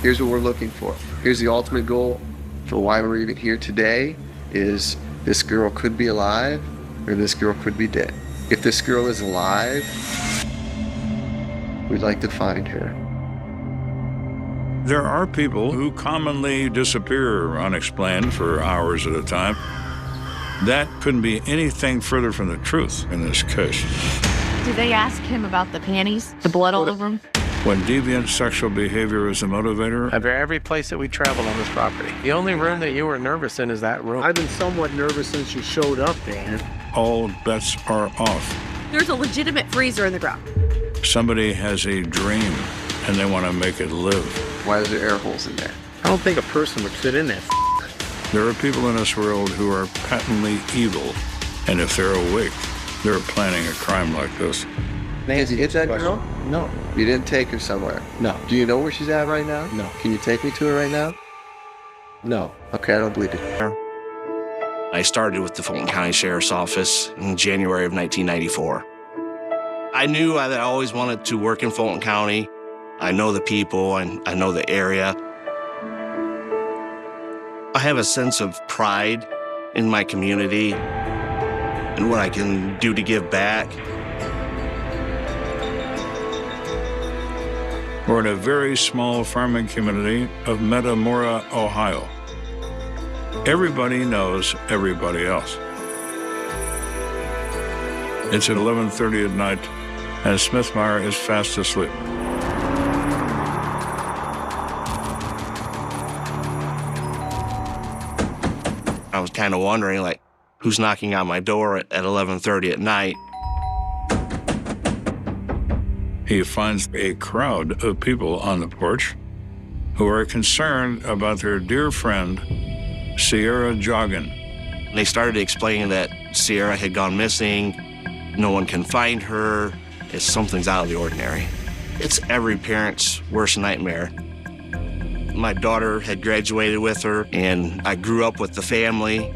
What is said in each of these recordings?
Here's what we're looking for. Here's the ultimate goal for why we're even here today is this girl could be alive or this girl could be dead. If this girl is alive, we'd like to find her. There are people who commonly disappear unexplained for hours at a time. That couldn't be anything further from the truth in this case. Did they ask him about the panties, the blood all over him? When deviant sexual behavior is a motivator, Of every place that we traveled on this property, the only room that you were nervous in is that room. I've been somewhat nervous since you showed up, Dan. all bets are off. There's a legitimate freezer in the ground. Somebody has a dream and they want to make it live. Why is there air holes in there? I don't think a person would fit in there. There are people in this world who are patently evil, and if they're awake, they're planning a crime like this. Did you get that girl? No. You didn't take her somewhere? No. Do you know where she's at right now? No. Can you take me to her right now? No. Okay, I don't believe it. I started with the Fulton County Sheriff's Office in January of 1994. I knew that I always wanted to work in Fulton County. I know the people and I know the area. I have a sense of pride in my community and what I can do to give back. We're in a very small farming community of Metamora, Ohio. Everybody knows everybody else. It's at 11:30 at night, and Smithmeyer is fast asleep. I was kind of wondering, like, who's knocking on my door at 11:30 at night? He finds a crowd of people on the porch who are concerned about their dear friend, Sierra Joggin. They started explaining that Sierra had gone missing, no one can find her, something's out of the ordinary. It's every parent's worst nightmare. My daughter had graduated with her, and I grew up with the family.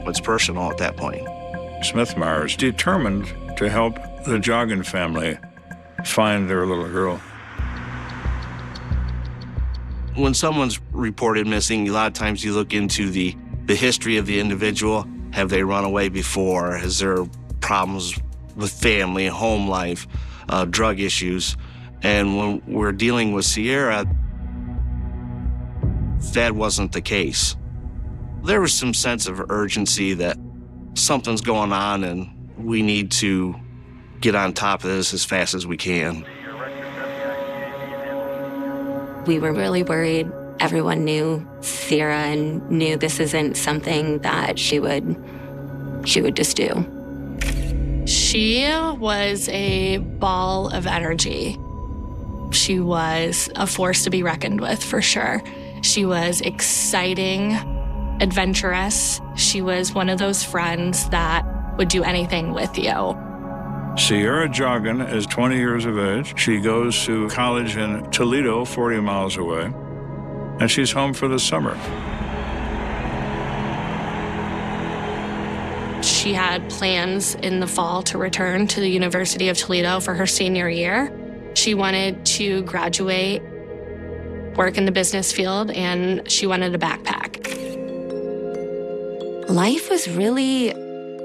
It's personal at that point. Smithmeyer is determined to help the Joggin family find their little girl. When someone's reported missing, a lot of times you look into the history of the individual. Have they run away before? Is there problems with family, home life, drug issues? And when we're dealing with Sierra, that wasn't the case. There was some sense of urgency that something's going on and we need to get on top of this as fast as we can. We were really worried. Everyone knew Sierra and knew this isn't something that she would just do. She was a ball of energy. She was a force to be reckoned with, for sure. She was exciting, adventurous. She was one of those friends that would do anything with you. Sierra Joggin is 20 years of age. She goes to college in Toledo, 40 miles away, and she's home for the summer. She had plans in the fall to return to the University of Toledo for her senior year. She wanted to graduate, work in the business field, and she wanted a backpack. Life was really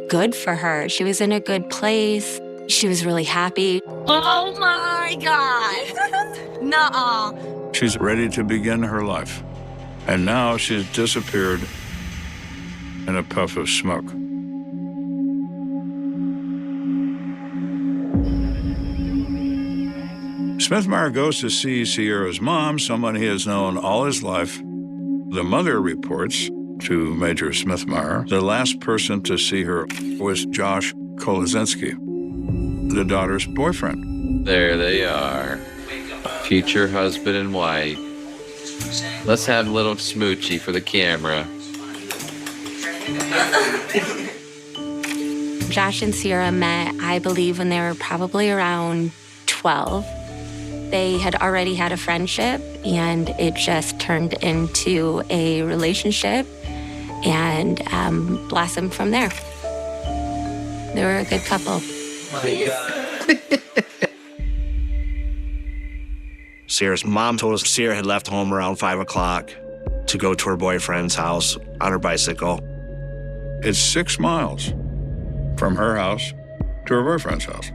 good for her. She was in a good place. She was really happy. Oh my God. Nuh-uh. She's ready to begin her life. And now she's disappeared in a puff of smoke. Smithmeyer goes to see Sierra's mom, someone he has known all his life. The mother reports to Major Smithmeyer the last person to see her was Josh Kolazinski, the daughter's boyfriend. There they are, future husband and wife. Let's have a little smoochy for the camera. Josh and Sierra met, I believe, when they were probably around 12. They had already had a friendship, and it just turned into a relationship and blossomed from there. They were a good couple. Oh my God. Sierra's mom told us Sierra had left home around 5 o'clock to go to her boyfriend's house on her bicycle. It's 6 miles from her house to her boyfriend's house.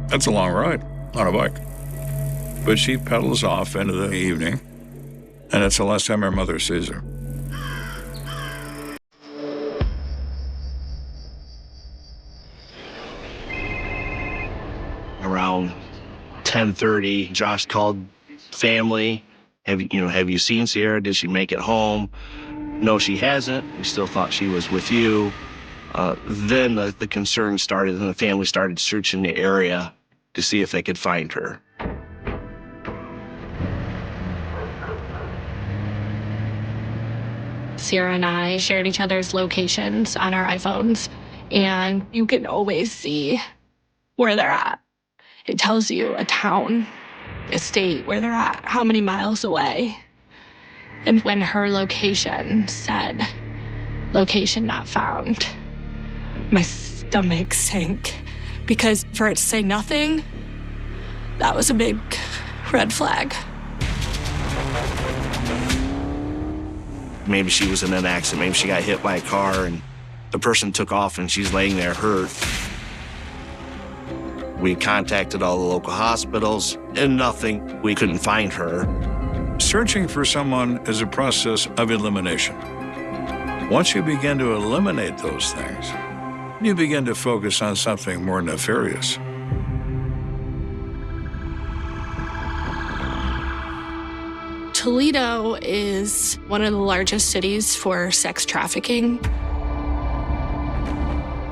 That's a long ride on a bike. But she pedals off into the evening, and it's the last time her mother sees her. Around 10:30, Josh called family. Have you seen Sierra? Did she make it home? No, she hasn't. We still thought she was with you. Then the concern started, and the family started searching the area to see if they could find her. Sierra and I shared each other's locations on our iPhones, and you can always see where they're at. It tells you a town, a state, where they're at, how many miles away. And when her location said, location not found, my stomach sank, because for it to say nothing, that was a big red flag. Maybe she was in an accident. Maybe she got hit by a car and the person took off and she's laying there hurt. We contacted all the local hospitals and nothing. We couldn't find her. Searching for someone is a process of elimination. Once you begin to eliminate those things, you begin to focus on something more nefarious. Toledo is one of the largest cities for sex trafficking.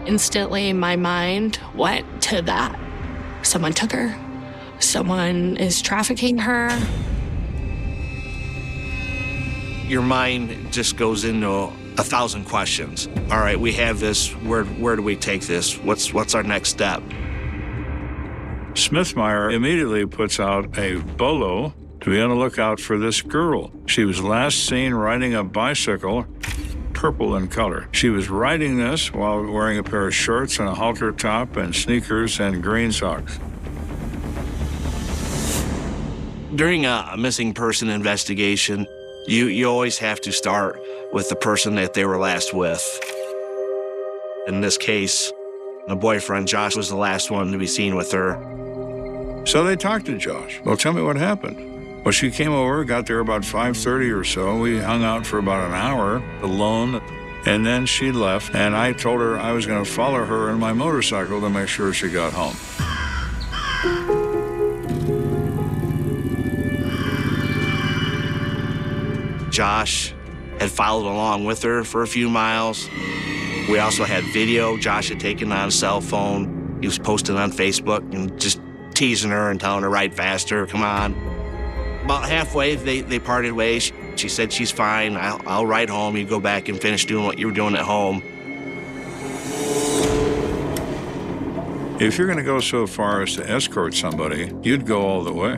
Instantly, my mind went to that. Someone took her. Someone is trafficking her. Your mind just goes into 1,000 questions. All right, we have this. Where do we take this? What's our next step? Smithmeyer immediately puts out a bolo to be on the lookout for this girl. She was last seen riding a bicycle, purple in color. She was riding this while wearing a pair of shorts and a halter top and sneakers and green socks. During a missing person investigation, you always have to start with the person that they were last with. In this case, the boyfriend, Josh, was the last one to be seen with her. So they talked to Josh. Well, tell me what happened. Well, she came over, got there about 5:30 or so. We hung out for about an hour alone, and then she left, and I told her I was going to follow her in my motorcycle to make sure she got home. Josh had followed along with her for a few miles. We also had video Josh had taken on his cell phone. He was posting on Facebook and just teasing her and telling her ride faster, come on. About halfway, they parted ways. She said she's fine. I'll ride home. You go back and finish doing what you were doing at home. If you're going to go so far as to escort somebody, you'd go all the way.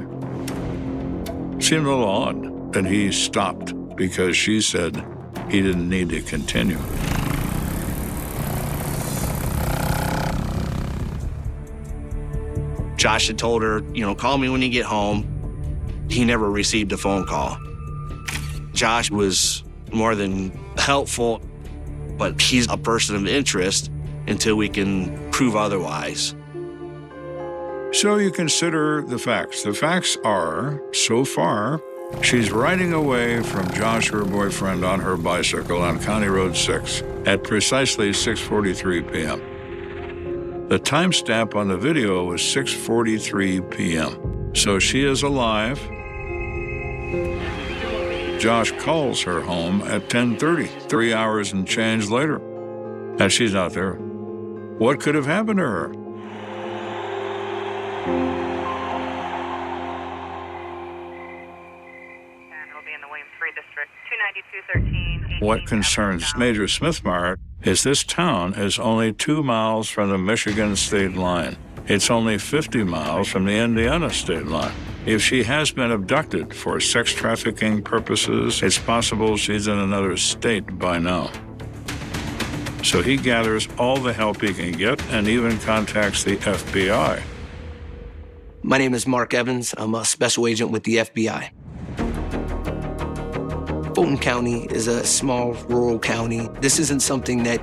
Seemed a little odd that he stopped because she said he didn't need to continue. Josh had told her, call me when you get home. He never received a phone call. Josh was more than helpful, but he's a person of interest until we can prove otherwise. So you consider the facts. The facts are, so far, she's riding away from Josh, her boyfriend, on her bicycle on County Road 6 at precisely 6:43 p.m. The timestamp on the video was 6:43 p.m. So she is alive. Josh calls her home at 10:30, 3 hours and change later, and she's not there. What could have happened to her? What concerns Major Smithmeyer is this town is only 2 miles from the Michigan state line. It's only 50 miles from the Indiana state line. If she has been abducted for sex trafficking purposes, it's possible she's in another state by now. So he gathers all the help he can get and even contacts the FBI. My name is Mark Evans. I'm a special agent with the FBI. Fulton County is a small rural county. This isn't something that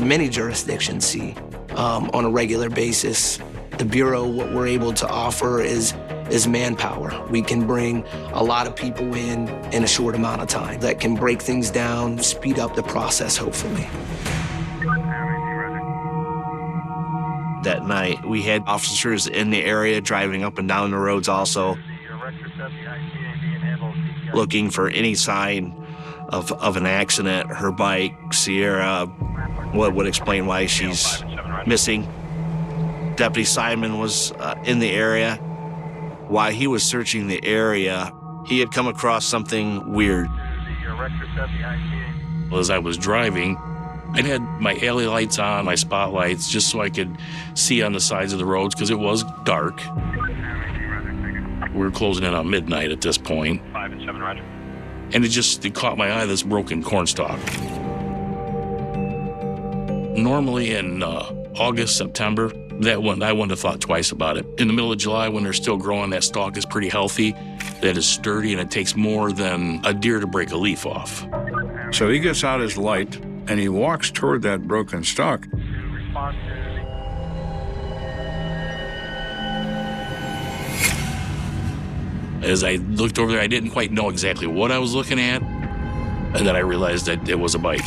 many jurisdictions see on a regular basis. The Bureau, what we're able to offer is manpower. We can bring a lot of people in a short amount of time that can break things down, speed up the process, hopefully. That night, we had officers in the area driving up and down the roads also, looking for any sign of an accident. Her bike, Sierra, what would explain why she's missing. Deputy Simon was in the area. While he was searching the area, he had come across something weird. As I was driving, I had my alley lights on, my spotlights, just so I could see on the sides of the roads because it was dark. We were closing in on midnight at this point. 5 and 7, roger. And it caught my eye, this broken cornstalk. Normally in August, September, I wouldn't have thought twice about it. In the middle of July, when they're still growing, that stalk is pretty healthy, that is sturdy, and it takes more than a deer to break a leaf off. So he gets out his light and he walks toward that broken stalk. As I looked over there, I didn't quite know exactly what I was looking at, and then I realized that it was a bike.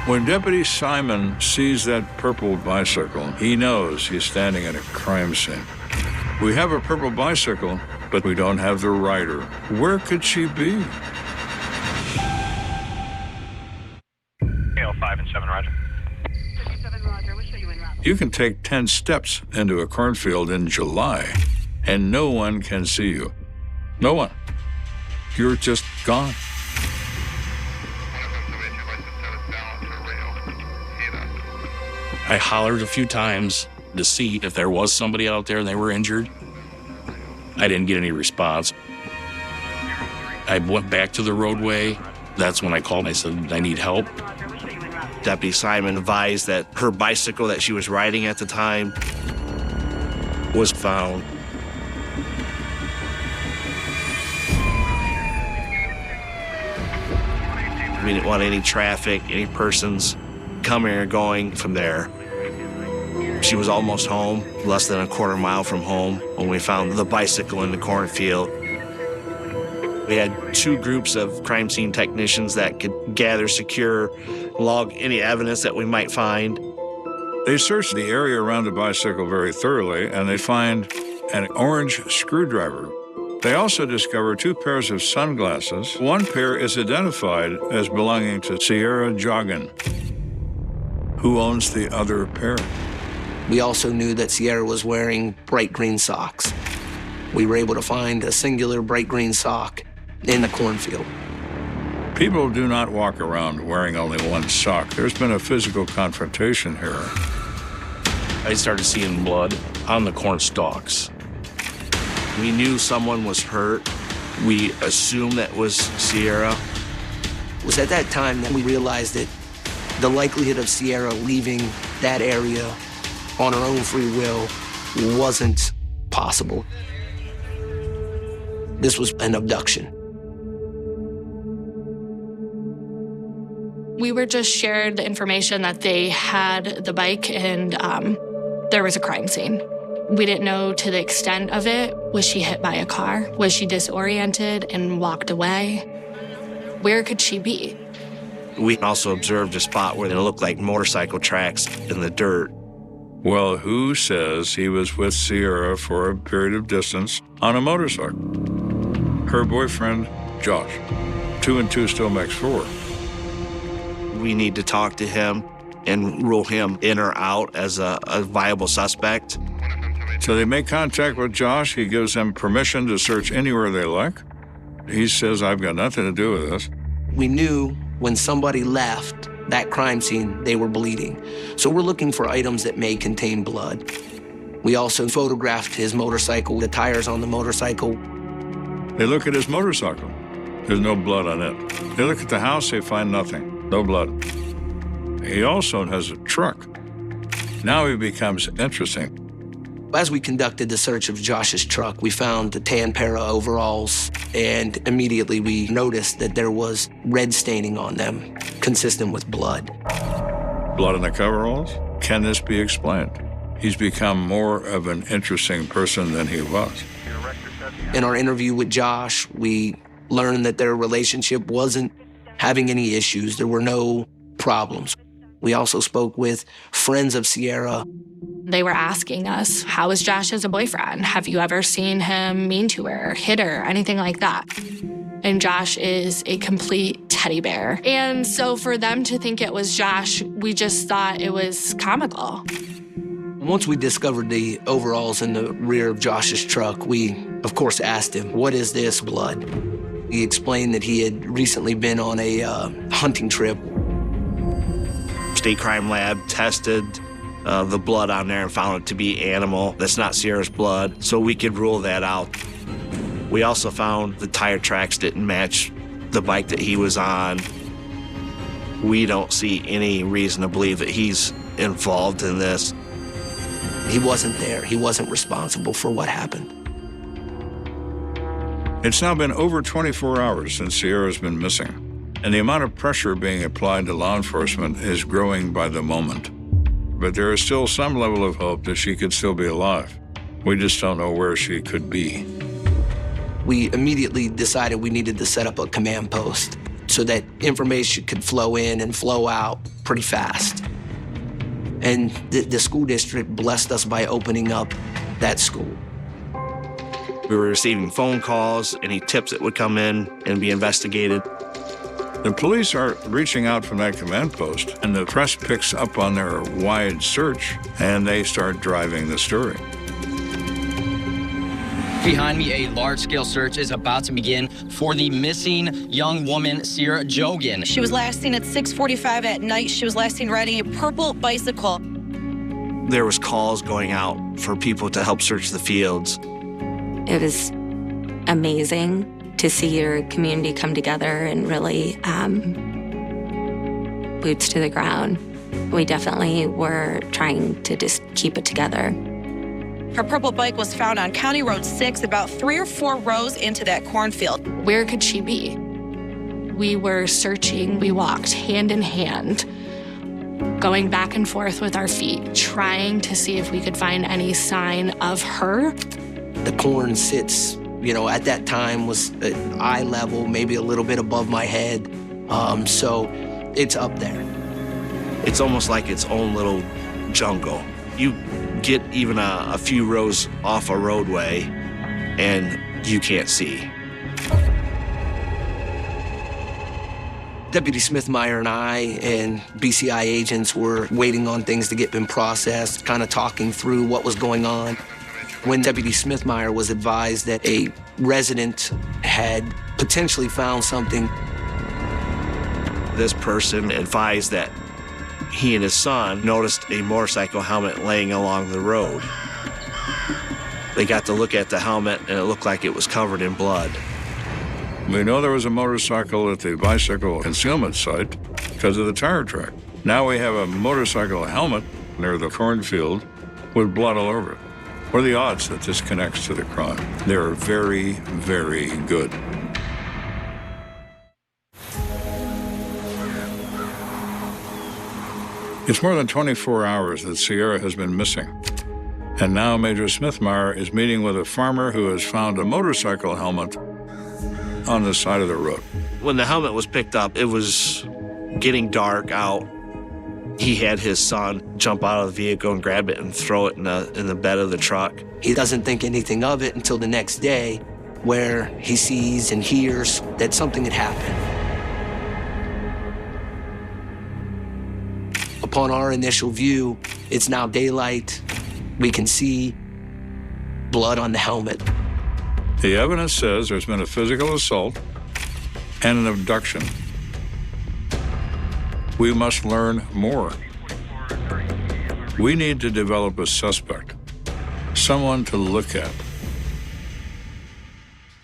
When Deputy Simon sees that purple bicycle, he knows he's standing at a crime scene. We have a purple bicycle, but we don't have the rider. Where could she be? KL 5 and 7, roger. 57, roger. We'll show you en route. You can take 10 steps into a cornfield in July, and no one can see you. No one. You're just gone. I hollered a few times to see if there was somebody out there and they were injured. I didn't get any response. I went back to the roadway. That's when I called. I said, I need help. Deputy Simon advised that her bicycle that she was riding at the time was found. We didn't want any traffic, any persons coming or going from there. She was almost home, less than a quarter mile from home, when we found the bicycle in the cornfield. We had 2 groups of crime scene technicians that could gather, secure, log any evidence that we might find. They search the area around the bicycle very thoroughly, and they find an orange screwdriver. They also discover 2 pairs of sunglasses. One pair is identified as belonging to Sierra Joggin. Who owns the other pair? We also knew that Sierra was wearing bright green socks. We were able to find a singular bright green sock in the cornfield. People do not walk around wearing only one sock. There's been a physical confrontation here. I started seeing blood on the corn stalks. We knew someone was hurt. We assumed that was Sierra. It was at that time that we realized that the likelihood of Sierra leaving that area on her own free will wasn't possible. This was an abduction. We were just shared the information that they had the bike and there was a crime scene. We didn't know to the extent of it. Was she hit by a car? Was she disoriented and walked away? Where could she be? We also observed a spot where it looked like motorcycle tracks in the dirt. Well, who says he was with Sierra for a period of distance on a motorcycle? Her boyfriend, Josh. 2 and 2 still makes 4. We need to talk to him and rule him in or out as a viable suspect. So they make contact with Josh. He gives them permission to search anywhere they like. He says, I've got nothing to do with this. We knew when somebody left that crime scene, they were bleeding. So we're looking for items that may contain blood. We also photographed his motorcycle, the tires on the motorcycle. They look at his motorcycle. There's no blood on it. They look at the house, they find nothing. No blood. He also has a truck. Now he becomes interesting. As we conducted the search of Josh's truck, we found the tan pair of overalls, and immediately we noticed that there was red staining on them, consistent with blood. Blood on the coveralls? Can this be explained? He's become more of an interesting person than he was. In our interview with Josh, we learned that their relationship wasn't having any issues. There were no problems. We also spoke with friends of Sierra. They were asking us, how is Josh as a boyfriend? Have you ever seen him mean to her, hit her, anything like that? And Josh is a complete teddy bear. And so for them to think it was Josh, we just thought it was comical. Once we discovered the overalls in the rear of Josh's truck, we, of course, asked him, what is this blood? He explained that he had recently been on a hunting trip. State Crime Lab tested the blood on there and found it to be animal. That's not Sierra's blood, so we could rule that out. We also found the tire tracks didn't match the bike that he was on. We don't see any reason to believe that he's involved in this. He wasn't there. He wasn't responsible for what happened. It's now been over 24 hours since Sierra's been missing, and the amount of pressure being applied to law enforcement is growing by the moment. But there is still some level of hope that she could still be alive. We just don't know where she could be. We immediately decided we needed to set up a command post so that information could flow in and flow out pretty fast. And the school district blessed us by opening up that school. We were receiving phone calls, any tips that would come in and be investigated. The police are reaching out from that command post, and the press picks up on their wide search, and they start driving the story. Behind me, a large-scale search is about to begin for the missing young woman, Sierra Jogan. She was last seen at 6:45 at night. She was last seen riding a purple bicycle. There was calls going out for people to help search the fields. It was amazing to see your community come together and really boots to the ground. We definitely were trying to just keep it together. Her purple bike was found on County Road 6, about 3 or 4 rows into that cornfield. Where could she be? We were searching. We walked hand in hand, going back and forth with our feet, trying to see if we could find any sign of her. The corn sits, at that time was at eye level, maybe a little bit above my head. So it's up there. It's almost like its own little jungle. You get even a few rows off a roadway and you can't see. Deputy Smithmeyer and I and BCI agents were waiting on things to get been processed, kind of talking through what was going on. When Deputy Smithmeyer was advised that a resident had potentially found something, this person advised that he and his son noticed a motorcycle helmet laying along the road. They got to look at the helmet, and it looked like it was covered in blood. We know there was a motorcycle at the bicycle concealment site because of the tire track. Now we have a motorcycle helmet near the cornfield with blood all over it. What are the odds that this connects to the crime? They're very, very good. It's more than 24 hours that Sierra has been missing. And now Major Smithmeyer is meeting with a farmer who has found a motorcycle helmet on the side of the road. When the helmet was picked up, it was getting dark out. He had his son jump out of the vehicle and grab it and throw it in the bed of the truck. He doesn't think anything of it until the next day, where he sees and hears that something had happened. Upon our initial view, it's now daylight. We can see blood on the helmet. The evidence says there's been a physical assault and an abduction. We must learn more. We need to develop a suspect, someone to look at.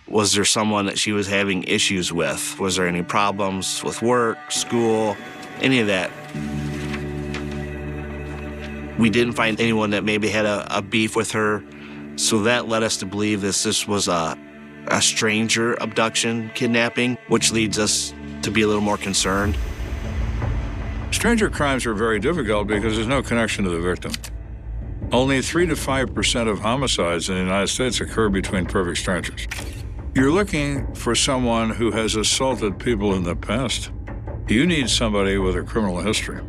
Was there someone that she was having issues with? Was there any problems with work, school, any of that? We didn't find anyone that maybe had a beef with her, so that led us to believe this was a stranger abduction, kidnapping, which leads us to be a little more concerned. Stranger crimes are very difficult because there's no connection to the victim. Only 3 to 5% of homicides in the United States occur between perfect strangers. You're looking for someone who has assaulted people in the past. You need somebody with a criminal history.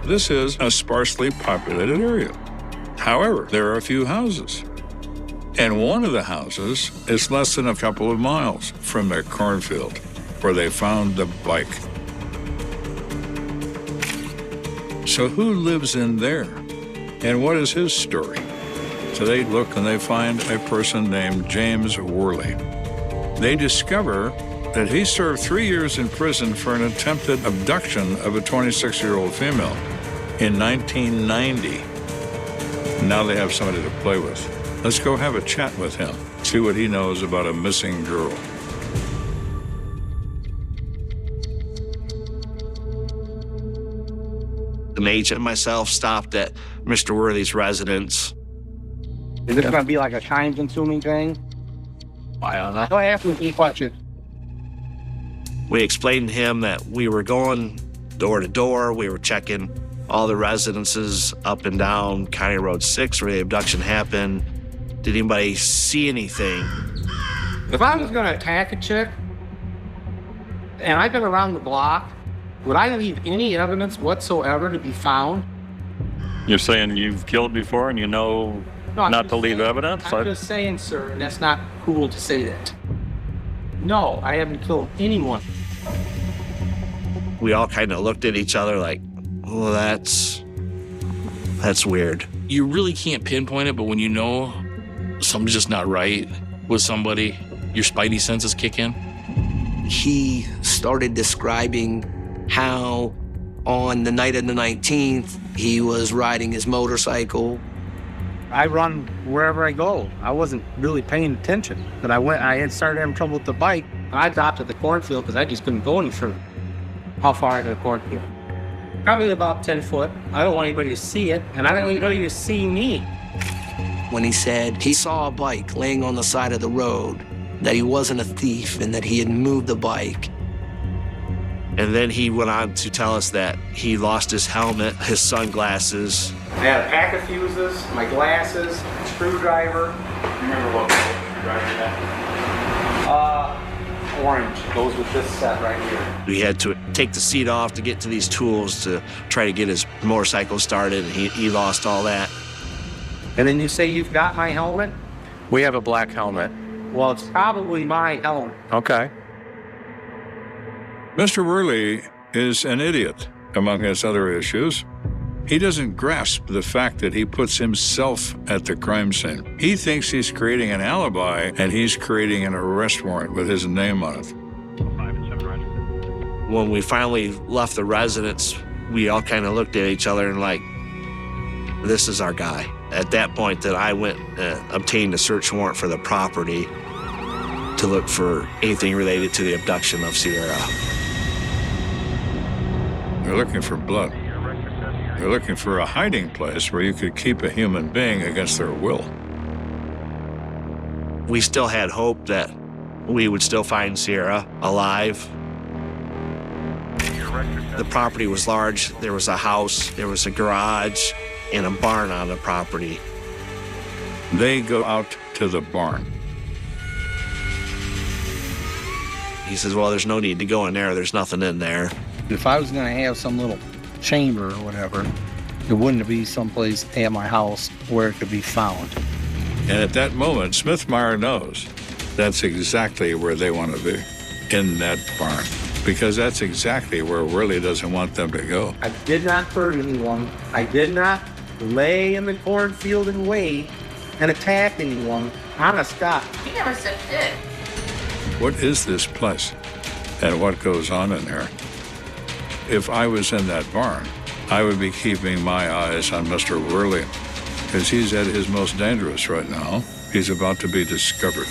This is a sparsely populated area. However, there are a few houses. And one of the houses is less than a couple of miles from their cornfield where they found the bike. So who lives in there? And what is his story? So they look and they find a person named James Worley. They discover that he served 3 years in prison for an attempted abduction of a 26-year-old female in 1990. Now they have somebody to play with. Let's go have a chat with him, see what he knows about a missing girl. An agent and myself stopped at Mr. Worthy's residence. Is this going to be like a time-consuming thing? I don't know. Go ask me any questions. We explained to him that we were going door to door. We were checking all the residences up and down County Road 6 where the abduction happened. Did anybody see anything? If I was going to attack a chick, and I've been around the block, would I leave any evidence whatsoever to be found? You're saying you've killed before and you know not to leave evidence? I'm just saying, sir, and that's not cool to say that. No, I haven't killed anyone. We all kind of looked at each other like, well, that's weird. You really can't pinpoint it, but when you know something's just not right with somebody, your spidey senses kick in. He started describing how on the night of the 19th, he was riding his motorcycle. I run wherever I go. I wasn't really paying attention. But I had started having trouble with the bike. I stopped at the cornfield because I just couldn't go any further. How far into the cornfield? Probably about 10 foot. I don't want anybody to see it, and I don't want anybody to see me. When he said he saw a bike laying on the side of the road, that he wasn't a thief and that he had moved the bike. And then he went on to tell us that he lost his helmet, his sunglasses. I had a pack of fuses, my glasses, screwdriver. Remember what screwdriver you had? Orange. Goes with this set right here. We had to take the seat off to get to these tools to try to get his motorcycle started, and he lost all that. And then you say you've got my helmet? We have a black helmet. Well, it's probably my helmet. Okay. Mr. Worley is an idiot, among his other issues. He doesn't grasp the fact that he puts himself at the crime scene. He thinks he's creating an alibi, and he's creating an arrest warrant with his name on it. When we finally left the residence, we all kind of looked at each other and like, this is our guy. At that point that I went obtained a search warrant for the property to look for anything related to the abduction of Sierra. They're looking for blood. They're looking for a hiding place where you could keep a human being against their will. We still had hope that we would still find Sierra alive. The property was large. There was a house, there was a garage, and a barn on the property. They go out to the barn. He says, well, there's no need to go in there. There's nothing in there. If I was going to have some little chamber or whatever, it wouldn't be someplace at my house where it could be found. And at that moment, Smith-Meyer knows that's exactly where they want to be, in that barn, because that's exactly where Worley doesn't want them to go. I did not hurt anyone. I did not lay in the cornfield and wait and attack anyone. Honest God. He never said shit. What is this place, and what goes on in there? If I was in that barn, I would be keeping my eyes on Mr. Worley, because he's at his most dangerous right now. He's about to be discovered.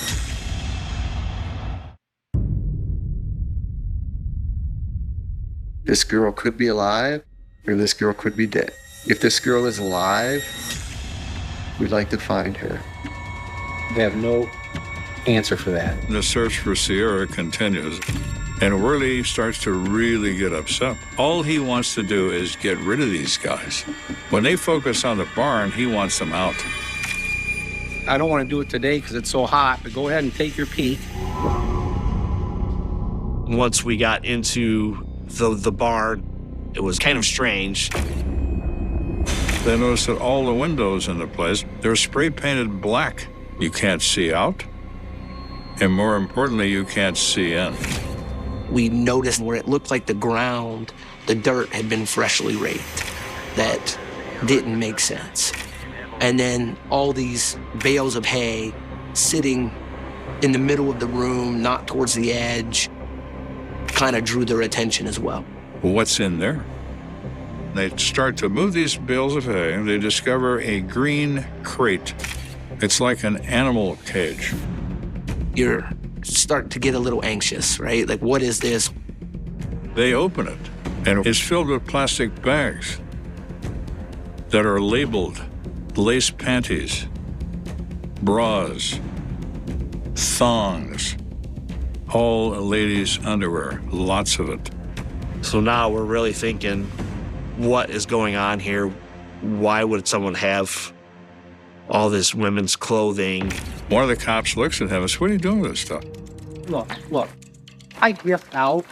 This girl could be alive, or this girl could be dead. If this girl is alive, we'd like to find her. They have no answer for that. The search for Sierra continues, and Worley starts to really get upset. All he wants to do is get rid of these guys. When they focus on the barn, he wants them out. I don't want to do it today because it's so hot, but go ahead and take your peek. Once we got into the barn, it was kind of strange. They notice that all the windows in the place, they're spray painted black. You can't see out, and more importantly, you can't see in. We noticed where it looked like the ground, the dirt had been freshly raked. That didn't make sense. And then all these bales of hay sitting in the middle of the room, not towards the edge, kind of drew their attention as well. What's in there? They start to move these bales of hay, and they discover a green crate. It's like an animal cage. You're starting to get a little anxious, right? Like, what is this? They open it, and it's filled with plastic bags that are labeled lace panties, bras, thongs, all ladies' underwear, lots of it. So now we're really thinking, what is going on here? Why would someone have all this women's clothing? One of the cops looks at him and says, "What are you doing with this stuff?" Look. I gift out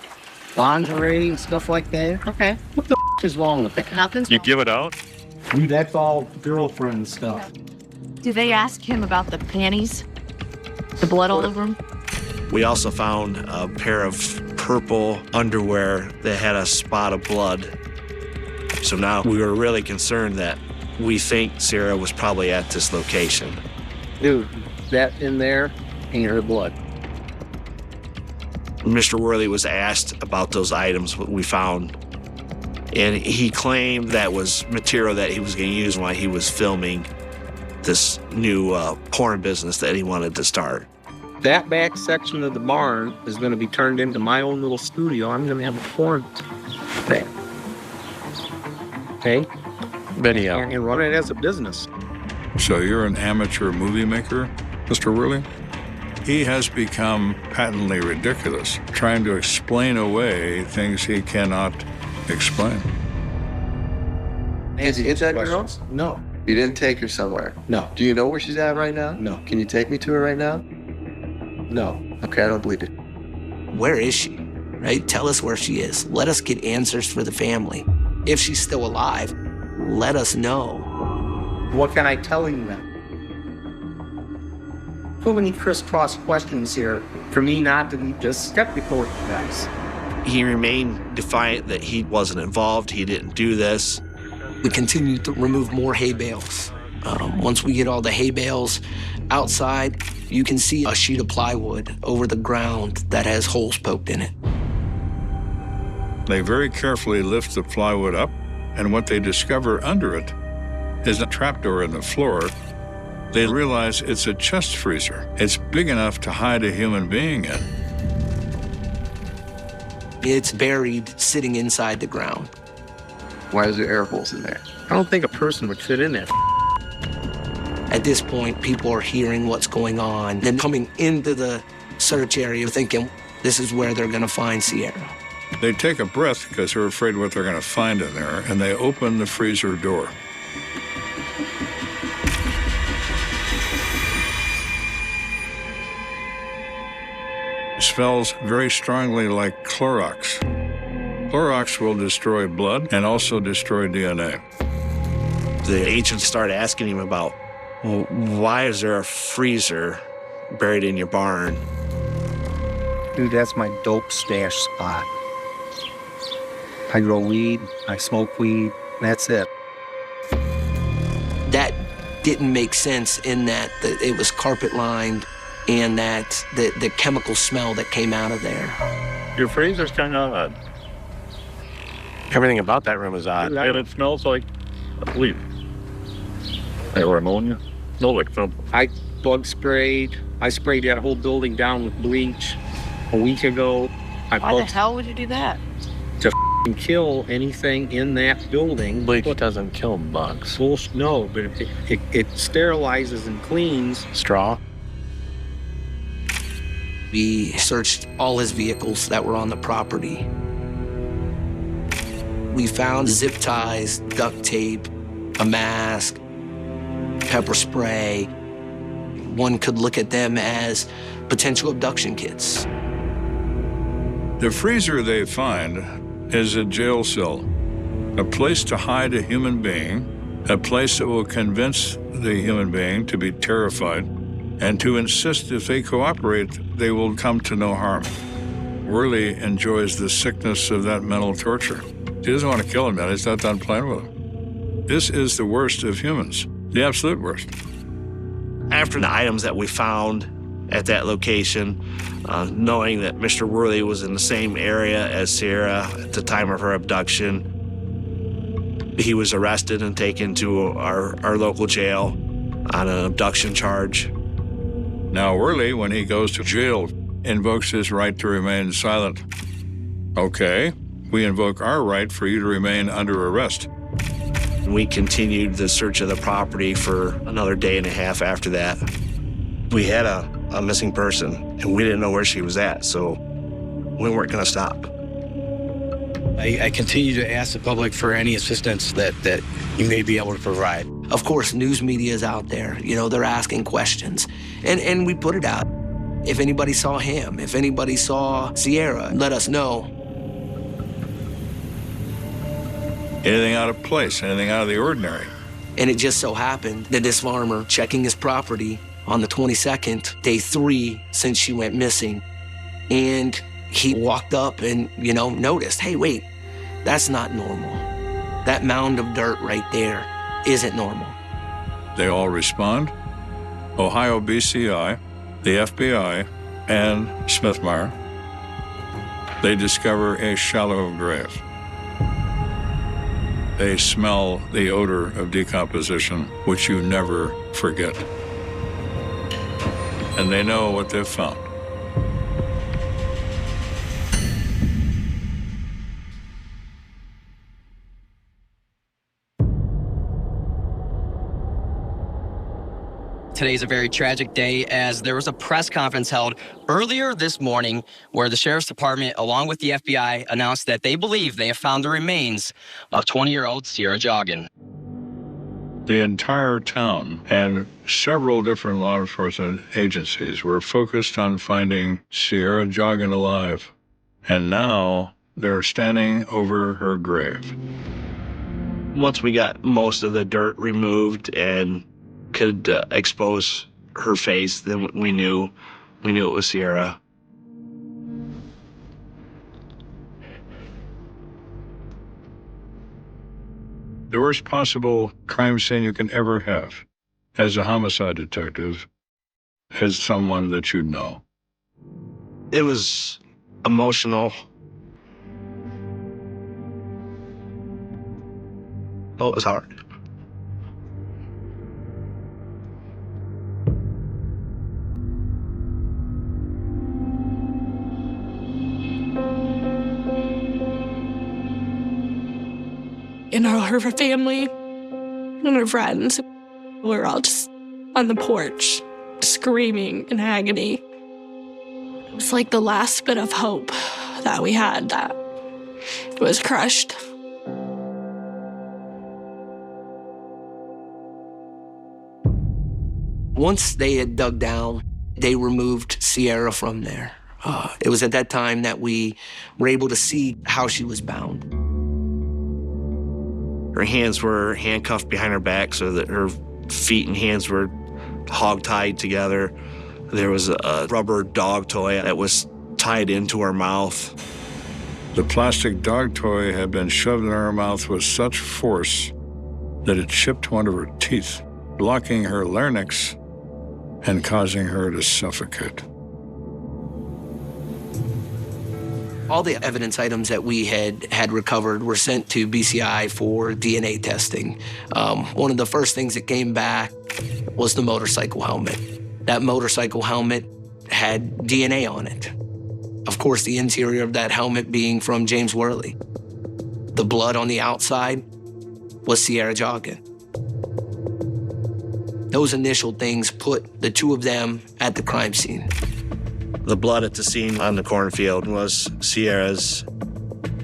lingerie and stuff like that. Okay. What the is wrong with it? Nothing's You wrong. give it out? Dude, that's all girlfriend stuff. Do they ask him about the panties? The blood all over them? We also found a pair of purple underwear that had a spot of blood. So now we were really concerned that we think Sarah was probably at this location. Dude, that in there ain't her blood. Mr. Worley was asked about those items we found, and he claimed that was material that he was going to use while he was filming this new porn business that he wanted to start. That back section of the barn is going to be turned into my own little studio. I'm going to have a porn thing. Okay? Video. And run it as a business. So you're an amateur movie maker, Mr. Worley? He has become patently ridiculous, trying to explain away things he cannot explain. Has he hit that girl? No. You didn't take her somewhere? No. Do you know where she's at right now? No. Can you take me to her right now? No. Okay, I don't believe it. Where is she? Right? Tell us where she is. Let us get answers for the family. If she's still alive, let us know. What can I tell you then? So many crisscross questions here for me not to be just skeptical of you guys. He remained defiant that he wasn't involved, he didn't do this. We continue to remove more hay bales. Once we get all the hay bales outside, you can see a sheet of plywood over the ground that has holes poked in it. They very carefully lift the plywood up, and what they discover under it is a trapdoor in the floor. They realize it's a chest freezer. It's big enough to hide a human being in. It's buried sitting inside the ground. Why is there air holes in there? I don't think a person would fit in there. At this point, people are hearing what's going on, then coming into the search area thinking this is where they're going to find Sierra. They take a breath because they're afraid what they're going to find in there, and they open the freezer door. It smells very strongly like Clorox. Clorox will destroy blood and also destroy DNA. The agent started asking him about, well, why is there a freezer buried in your barn? Dude, that's my dope stash spot. I grow weed, I smoke weed, that's it. That didn't make sense in that it was carpet lined and that the chemical smell that came out of there. Your freezer's kind of odd. Everything about that room is odd. And it smells like leaf. Or ammonia. No, like something. I bug sprayed. I sprayed that whole building down with bleach a week ago. Why the hell would you do that? To kill anything in that building. Bleach doesn't kill bugs. No, but it sterilizes and cleans. Straw. We searched all his vehicles that were on the property. We found zip ties, duct tape, a mask, pepper spray. One could look at them as potential abduction kits. The freezer they find is a jail cell, a place to hide a human being, a place that will convince the human being to be terrified and to insist if they cooperate, they will come to no harm. Worley enjoys the sickness of that mental torture. He doesn't want to kill him yet. He's not done playing with him. This is the worst of humans, the absolute worst. After the items that we found at that location, knowing that Mr. Worley was in the same area as Sierra at the time of her abduction, he was arrested and taken to our local jail on an abduction charge. Now, Worley, when he goes to jail, invokes his right to remain silent. Okay, we invoke our right for you to remain under arrest. We continued the search of the property for another day and a half after that. We had a missing person, and we didn't know where she was at, so we weren't going to stop. I continue to ask the public for any assistance that you may be able to provide. Of course, news media is out there. You know, they're asking questions. And we put it out. If anybody saw him, if anybody saw Sierra, let us know. Anything out of place, anything out of the ordinary. And it just so happened that this farmer, checking his property on the 22nd, day 3 since she went missing, and he walked up and, noticed, hey, wait, that's not normal. That mound of dirt right there isn't normal. They all respond. Ohio BCI, the FBI, and Smithmire. They discover a shallow grave. They smell the odor of decomposition, which you never forget. And they know what they've found. Today's a very tragic day as there was a press conference held earlier this morning where the Sheriff's Department, along with the FBI, announced that they believe they have found the remains of 20-year-old Sierra Joggin. The entire town and several different law enforcement agencies were focused on finding Sierra Joggin alive. And now they're standing over her grave. Once we got most of the dirt removed and could expose her face, then we knew it was Sierra. The worst possible crime scene you can ever have as a homicide detective is someone that you know. It was emotional. Oh, it was hard. And her family and her friends were all just on the porch, screaming in agony. It was like the last bit of hope that we had that was crushed. Once they had dug down, they removed Sierra from there. It was at that time that we were able to see how she was bound. Her hands were handcuffed behind her back so that her feet and hands were hog-tied together. There was a rubber dog toy that was tied into her mouth. The plastic dog toy had been shoved in her mouth with such force that it chipped one of her teeth, blocking her larynx and causing her to suffocate. All the evidence items that we had recovered were sent to BCI for DNA testing. One of the first things that came back was the motorcycle helmet. That motorcycle helmet had DNA on it. Of course, the interior of that helmet being from James Worley. The blood on the outside was Sierra Joggin. Those initial things put the two of them at the crime scene. The blood at the scene on the cornfield was Sierra's.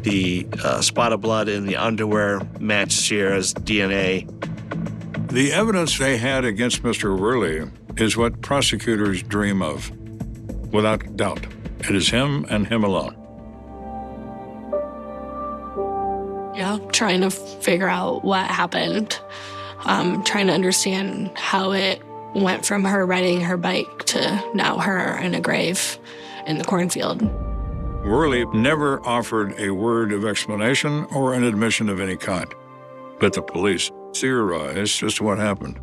The spot of blood in the underwear matched Sierra's DNA. The evidence they had against Mr. Worley is what prosecutors dream of. Without doubt, it is him and him alone. Yeah, trying to figure out what happened, trying to understand how it went from her riding her bike to now her in a grave in the cornfield. Worley never offered a word of explanation or an admission of any kind. But the police theorized just what happened.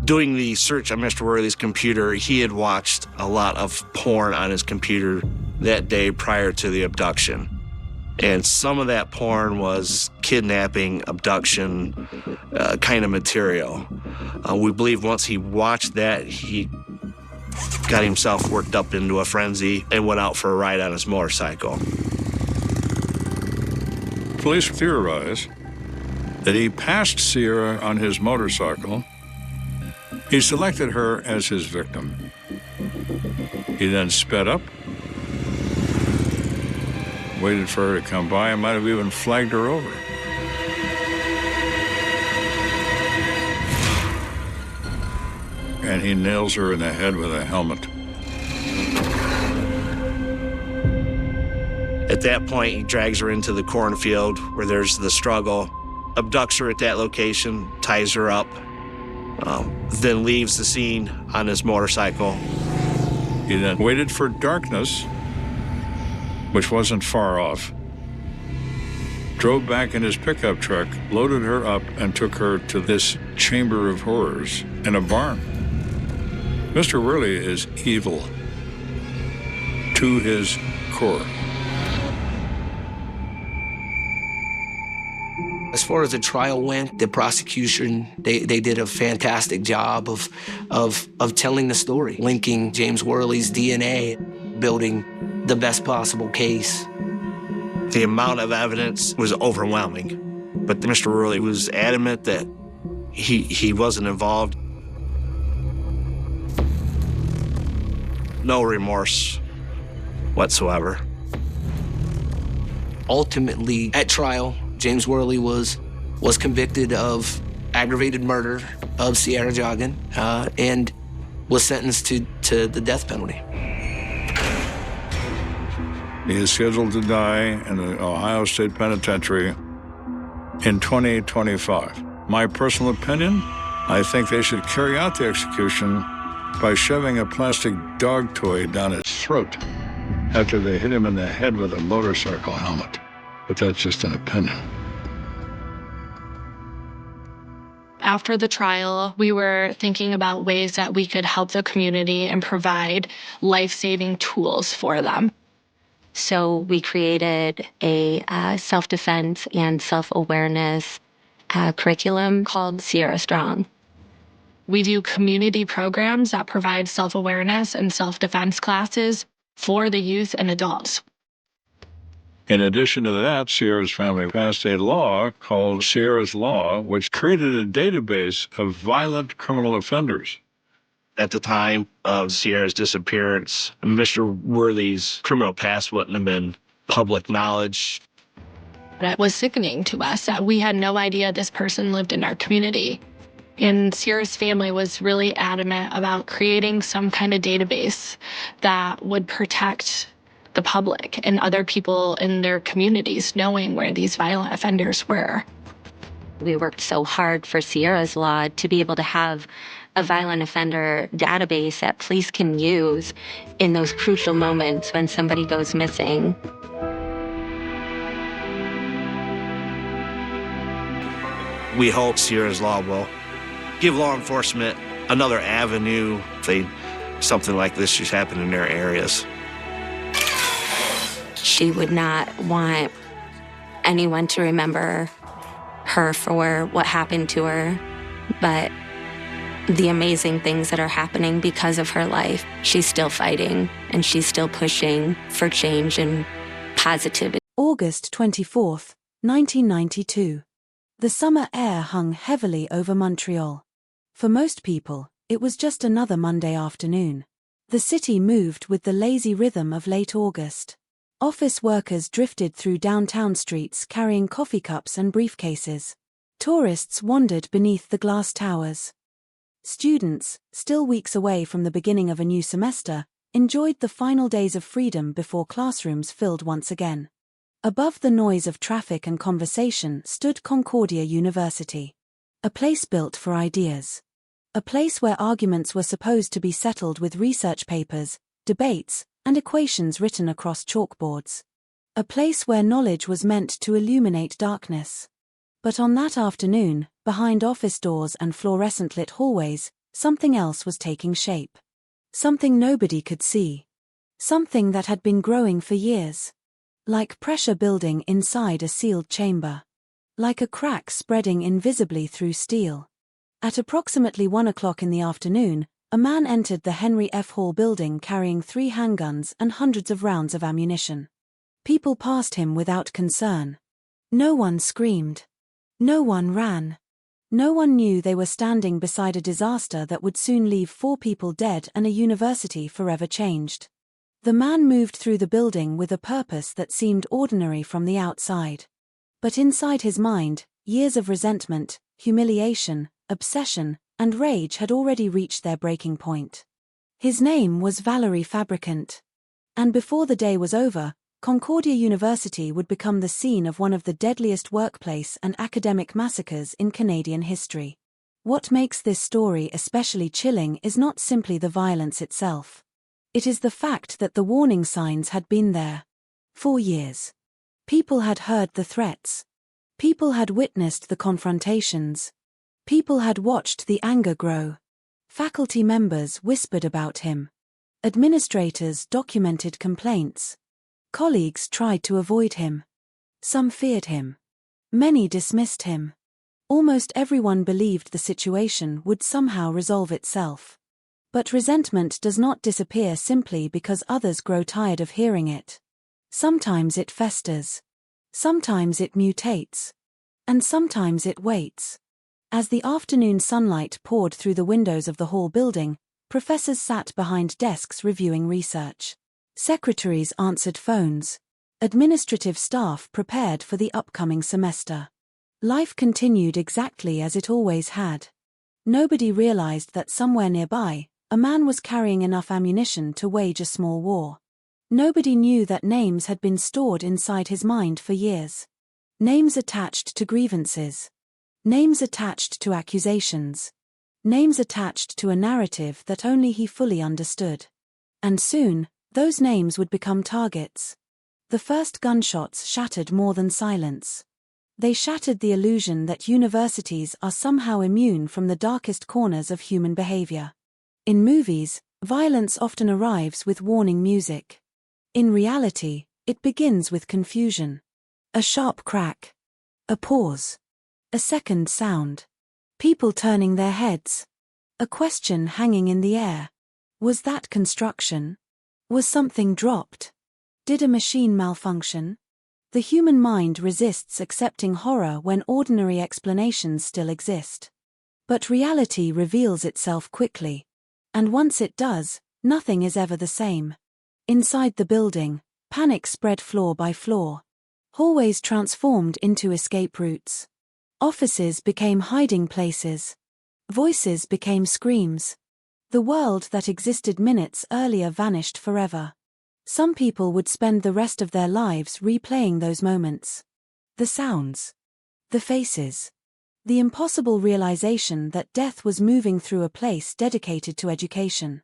Doing the search on Mr. Worley's computer, he had watched a lot of porn on his computer that day prior to the abduction. And some of that porn was kidnapping, abduction kind of material. We believe once he watched that, he got himself worked up into a frenzy and went out for a ride on his motorcycle. Police theorize that he passed Sierra on his motorcycle. He selected her as his victim. He then sped up, waited for her to come by, and might have even flagged her over. And he nails her in the head with a helmet. At that point, he drags her into the cornfield where there's the struggle, abducts her at that location, ties her up, then leaves the scene on his motorcycle. He then waited for darkness, which wasn't far off, drove back in his pickup truck, loaded her up, and took her to this chamber of horrors in a barn. Mr. Worley is evil to his core. As far as the trial went, the prosecution, they did a fantastic job of telling the story, linking James Worley's DNA, building the best possible case. The amount of evidence was overwhelming, but Mr. Worley was adamant that he wasn't involved. No remorse whatsoever. Ultimately, at trial, James Worley was convicted of aggravated murder of Sierra Joggin and was sentenced to the death penalty. He is scheduled to die in the Ohio State Penitentiary in 2025. My personal opinion, I think they should carry out the execution by shoving a plastic dog toy down his throat after they hit him in the head with a motorcycle helmet. But that's just an opinion. After the trial, we were thinking about ways that we could help the community and provide life-saving tools for them. So we created a self-defense and self-awareness curriculum called Sierra Strong. We do community programs that provide self-awareness and self-defense classes for the youth and adults. In addition to that, Sierra's family passed a law called Sierra's Law, which created a database of violent criminal offenders. At the time of Sierra's disappearance, Mr. Worley's criminal past wouldn't have been public knowledge. It was sickening to us that we had no idea this person lived in our community. And Sierra's family was really adamant about creating some kind of database that would protect the public and other people in their communities knowing where these violent offenders were. We worked so hard for Sierra's Law to be able to have a violent offender database that police can use in those crucial moments when somebody goes missing. We hope Sierra's Law will give law enforcement another avenue if something like this should happen in their areas. She would not want anyone to remember her for what happened to her, but the amazing things that are happening because of her life. She's still fighting, and she's still pushing for change and positivity. August 24, 1992. The summer air hung heavily over Montreal. For most people, it was just another Monday afternoon. The city moved with the lazy rhythm of late August. Office workers drifted through downtown streets carrying coffee cups and briefcases. Tourists wandered beneath the glass towers. Students, still weeks away from the beginning of a new semester, enjoyed the final days of freedom before classrooms filled once again. Above the noise of traffic and conversation stood Concordia University. A place built for ideas. A place where arguments were supposed to be settled with research papers, debates, and equations written across chalkboards. A place where knowledge was meant to illuminate darkness. But on that afternoon, behind office doors and fluorescent-lit hallways, something else was taking shape. Something nobody could see. Something that had been growing for years. Like pressure building inside a sealed chamber. Like a crack spreading invisibly through steel. At approximately 1 o'clock in the afternoon, a man entered the Henry F. Hall building carrying 3 handguns and hundreds of rounds of ammunition. People passed him without concern. No one screamed. No one ran. No one knew they were standing beside a disaster that would soon leave 4 people dead and a university forever changed. The man moved through the building with a purpose that seemed ordinary from the outside. But inside his mind, years of resentment, humiliation, obsession, and rage had already reached their breaking point. His name was Valery Fabricant. And before the day was over, Concordia University would become the scene of one of the deadliest workplace and academic massacres in Canadian history. What makes this story especially chilling is not simply the violence itself. It is the fact that the warning signs had been there. For years. People had heard the threats. People had witnessed the confrontations. People had watched the anger grow. Faculty members whispered about him. Administrators documented complaints. Colleagues tried to avoid him. Some feared him. Many dismissed him. Almost everyone believed the situation would somehow resolve itself. But resentment does not disappear simply because others grow tired of hearing it. Sometimes it festers. Sometimes it mutates. And sometimes it waits. As the afternoon sunlight poured through the windows of the Hall building, professors sat behind desks reviewing research. Secretaries answered phones. Administrative staff prepared for the upcoming semester. Life continued exactly as it always had. Nobody realized that somewhere nearby, a man was carrying enough ammunition to wage a small war. Nobody knew that names had been stored inside his mind for years. Names attached to grievances. Names attached to accusations. Names attached to a narrative that only he fully understood. And soon, those names would become targets. The first gunshots shattered more than silence. They shattered the illusion that universities are somehow immune from the darkest corners of human behavior. In movies, violence often arrives with warning music. In reality, it begins with confusion. A sharp crack. A pause. A second sound. People turning their heads. A question hanging in the air. Was that construction? Was something dropped? Did a machine malfunction? The human mind resists accepting horror when ordinary explanations still exist. But reality reveals itself quickly. And once it does, nothing is ever the same. Inside the building, panic spread floor by floor. Hallways transformed into escape routes. Offices became hiding places. Voices became screams. The world that existed minutes earlier vanished forever. Some people would spend the rest of their lives replaying those moments. The sounds. The faces. The impossible realization that death was moving through a place dedicated to education.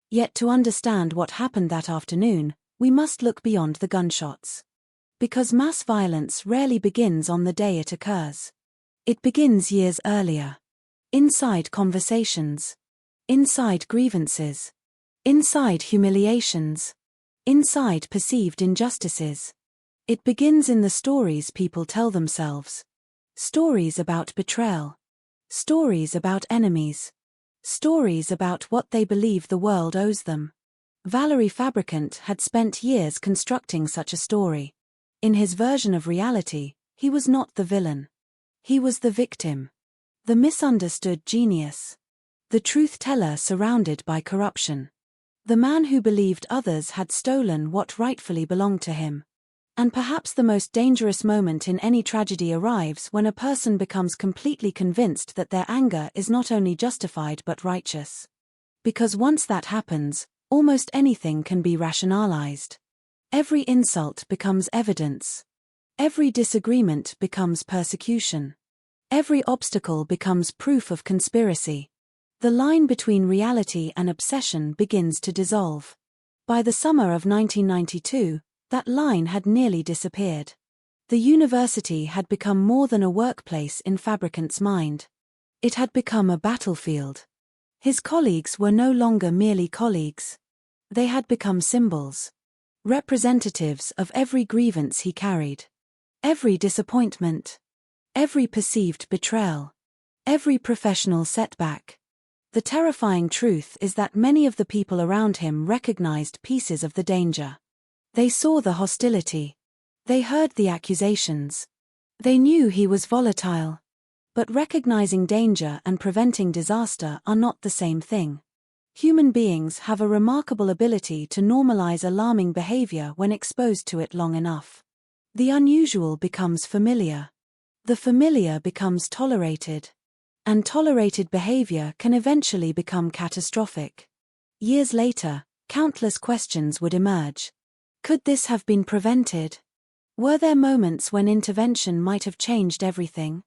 Yet to understand what happened that afternoon, we must look beyond the gunshots. Because mass violence rarely begins on the day it occurs. It begins years earlier. Inside conversations. Inside grievances. Inside humiliations. Inside perceived injustices. It begins in the stories people tell themselves. Stories about betrayal. Stories about enemies. Stories about what they believe the world owes them. Valery Fabricant had spent years constructing such a story. In his version of reality, he was not the villain. He was the victim. The misunderstood genius. The truth-teller surrounded by corruption. The man who believed others had stolen what rightfully belonged to him. And perhaps the most dangerous moment in any tragedy arrives when a person becomes completely convinced that their anger is not only justified but righteous. Because once that happens, almost anything can be rationalized. Every insult becomes evidence. Every disagreement becomes persecution. Every obstacle becomes proof of conspiracy. The line between reality and obsession begins to dissolve. By the summer of 1992, that line had nearly disappeared. The university had become more than a workplace in Fabricant's mind. It had become a battlefield. His colleagues were no longer merely colleagues. They had become symbols. Representatives of every grievance he carried. Every disappointment. Every perceived betrayal. Every professional setback. The terrifying truth is that many of the people around him recognized pieces of the danger. They saw the hostility. They heard the accusations. They knew he was volatile. But recognizing danger and preventing disaster are not the same thing. Human beings have a remarkable ability to normalize alarming behavior when exposed to it long enough. The unusual becomes familiar. The familiar becomes tolerated. And tolerated behavior can eventually become catastrophic. Years later, countless questions would emerge. Could this have been prevented? Were there moments when intervention might have changed everything?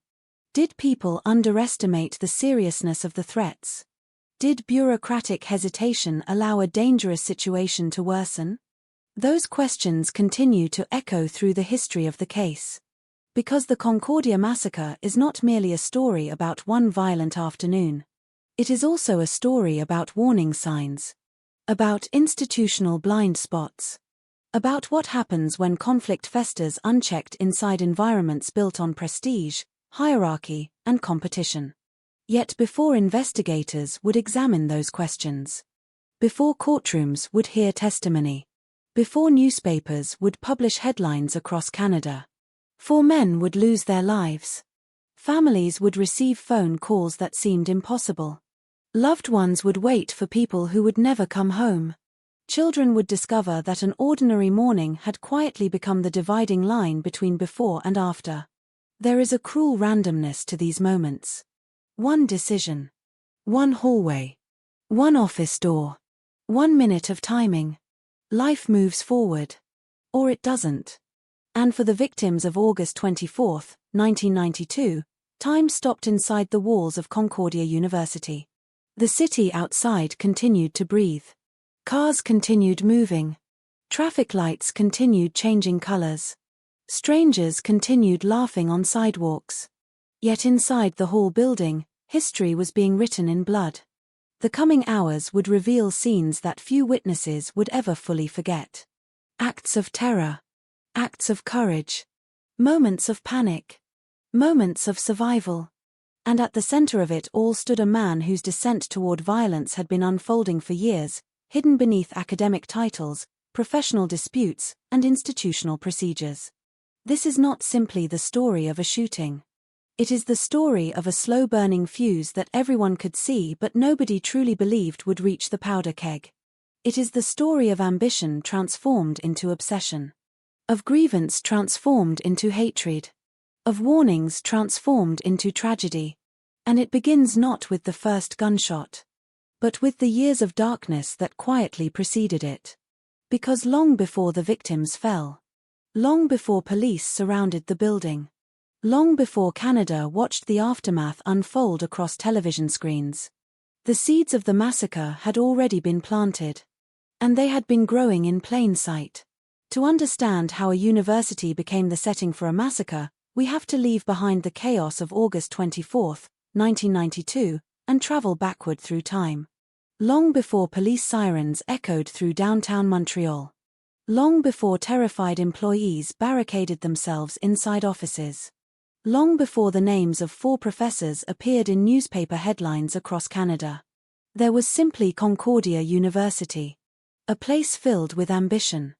Did people underestimate the seriousness of the threats? Did bureaucratic hesitation allow a dangerous situation to worsen? Those questions continue to echo through the history of the case. Because the Concordia massacre is not merely a story about one violent afternoon. It is also a story about warning signs. About institutional blind spots. About what happens when conflict festers unchecked inside environments built on prestige, hierarchy, and competition. Yet before investigators would examine those questions, before courtrooms would hear testimony, before newspapers would publish headlines across Canada, 4 men would lose their lives. Families would receive phone calls that seemed impossible. Loved ones would wait for people who would never come home. Children would discover that an ordinary morning had quietly become the dividing line between before and after. There is a cruel randomness to these moments. One decision. One hallway. One office door. 1 minute of timing. Life moves forward. Or it doesn't. And for the victims of August 24, 1992, time stopped inside the walls of Concordia University. The city outside continued to breathe. Cars continued moving. Traffic lights continued changing colors. Strangers continued laughing on sidewalks. Yet inside the whole building, history was being written in blood. The coming hours would reveal scenes that few witnesses would ever fully forget. Acts of terror. Acts of courage. Moments of panic. Moments of survival. And at the center of it all stood a man whose descent toward violence had been unfolding for years, hidden beneath academic titles, professional disputes, and institutional procedures. This is not simply the story of a shooting. It is the story of a slow-burning fuse that everyone could see but nobody truly believed would reach the powder keg. It is the story of ambition transformed into obsession. Of grievance transformed into hatred. Of warnings transformed into tragedy. And it begins not with the first gunshot, but with the years of darkness that quietly preceded it. Because long before the victims fell, long before police surrounded the building, long before Canada watched the aftermath unfold across television screens, the seeds of the massacre had already been planted. And they had been growing in plain sight. To understand how a university became the setting for a massacre, we have to leave behind the chaos of August 24, 1992, and travel backward through time. Long before police sirens echoed through downtown Montreal. Long before terrified employees barricaded themselves inside offices. Long before the names of 4 professors appeared in newspaper headlines across Canada. There was simply Concordia University. A place filled with ambition.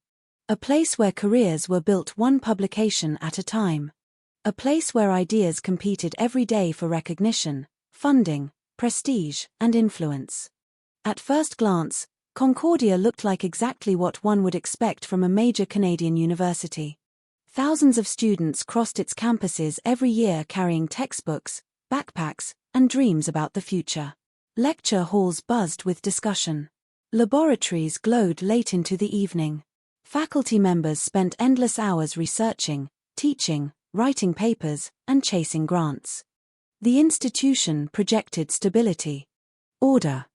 A place where careers were built one publication at a time. A place where ideas competed every day for recognition, funding, prestige, and influence. At first glance, Concordia looked like exactly what one would expect from a major Canadian university. Thousands of students crossed its campuses every year carrying textbooks, backpacks, and dreams about the future. Lecture halls buzzed with discussion. Laboratories glowed late into the evening. Faculty members spent endless hours researching, teaching, writing papers, and chasing grants. The institution projected stability, order,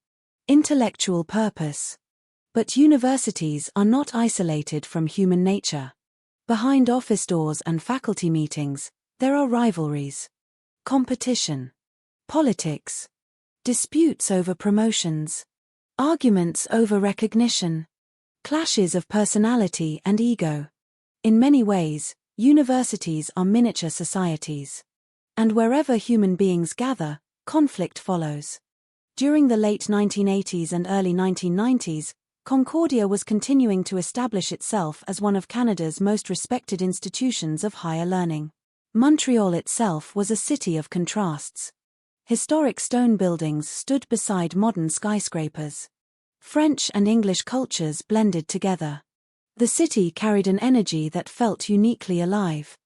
intellectual purpose. But universities are not isolated from human nature. Behind office doors and faculty meetings, there are rivalries, competition, politics, disputes over promotions, arguments over recognition, clashes of personality and ego. In many ways, universities are miniature societies. And wherever human beings gather, conflict follows. During the late 1980s and early 1990s, Concordia was continuing to establish itself as one of Canada's most respected institutions of higher learning. Montreal itself was a city of contrasts. Historic stone buildings stood beside modern skyscrapers. French and English cultures blended together. The city carried an energy that felt uniquely alive.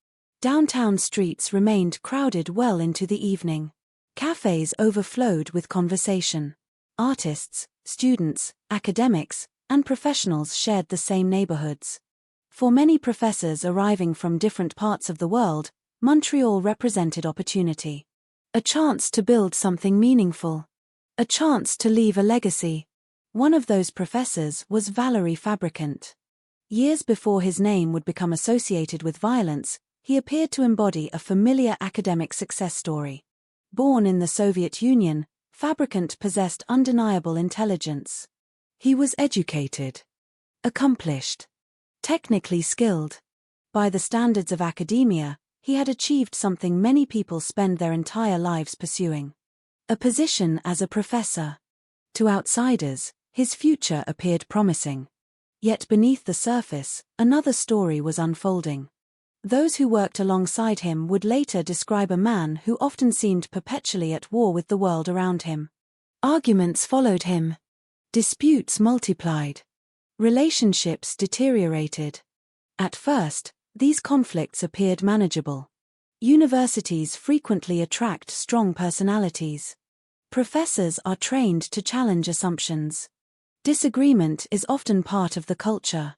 Downtown streets remained crowded well into the evening. Cafes overflowed with conversation. Artists, students, academics, and professionals shared the same neighborhoods. For many professors arriving from different parts of the world, Montreal represented opportunity. A chance to build something meaningful. A chance to leave a legacy. One of those professors was Valéry Fabricant. Years before his name would become associated with violence, he appeared to embody a familiar academic success story. Born in the Soviet Union, Fabricant possessed undeniable intelligence. He was educated, accomplished, technically skilled. By the standards of academia, he had achieved something many people spend their entire lives pursuing: a position as a professor. To outsiders, his future appeared promising. Yet beneath the surface, another story was unfolding. Those who worked alongside him would later describe a man who often seemed perpetually at war with the world around him. Arguments followed him. Disputes multiplied. Relationships deteriorated. At first, these conflicts appeared manageable. Universities frequently attract strong personalities. Professors are trained to challenge assumptions. Disagreement is often part of the culture.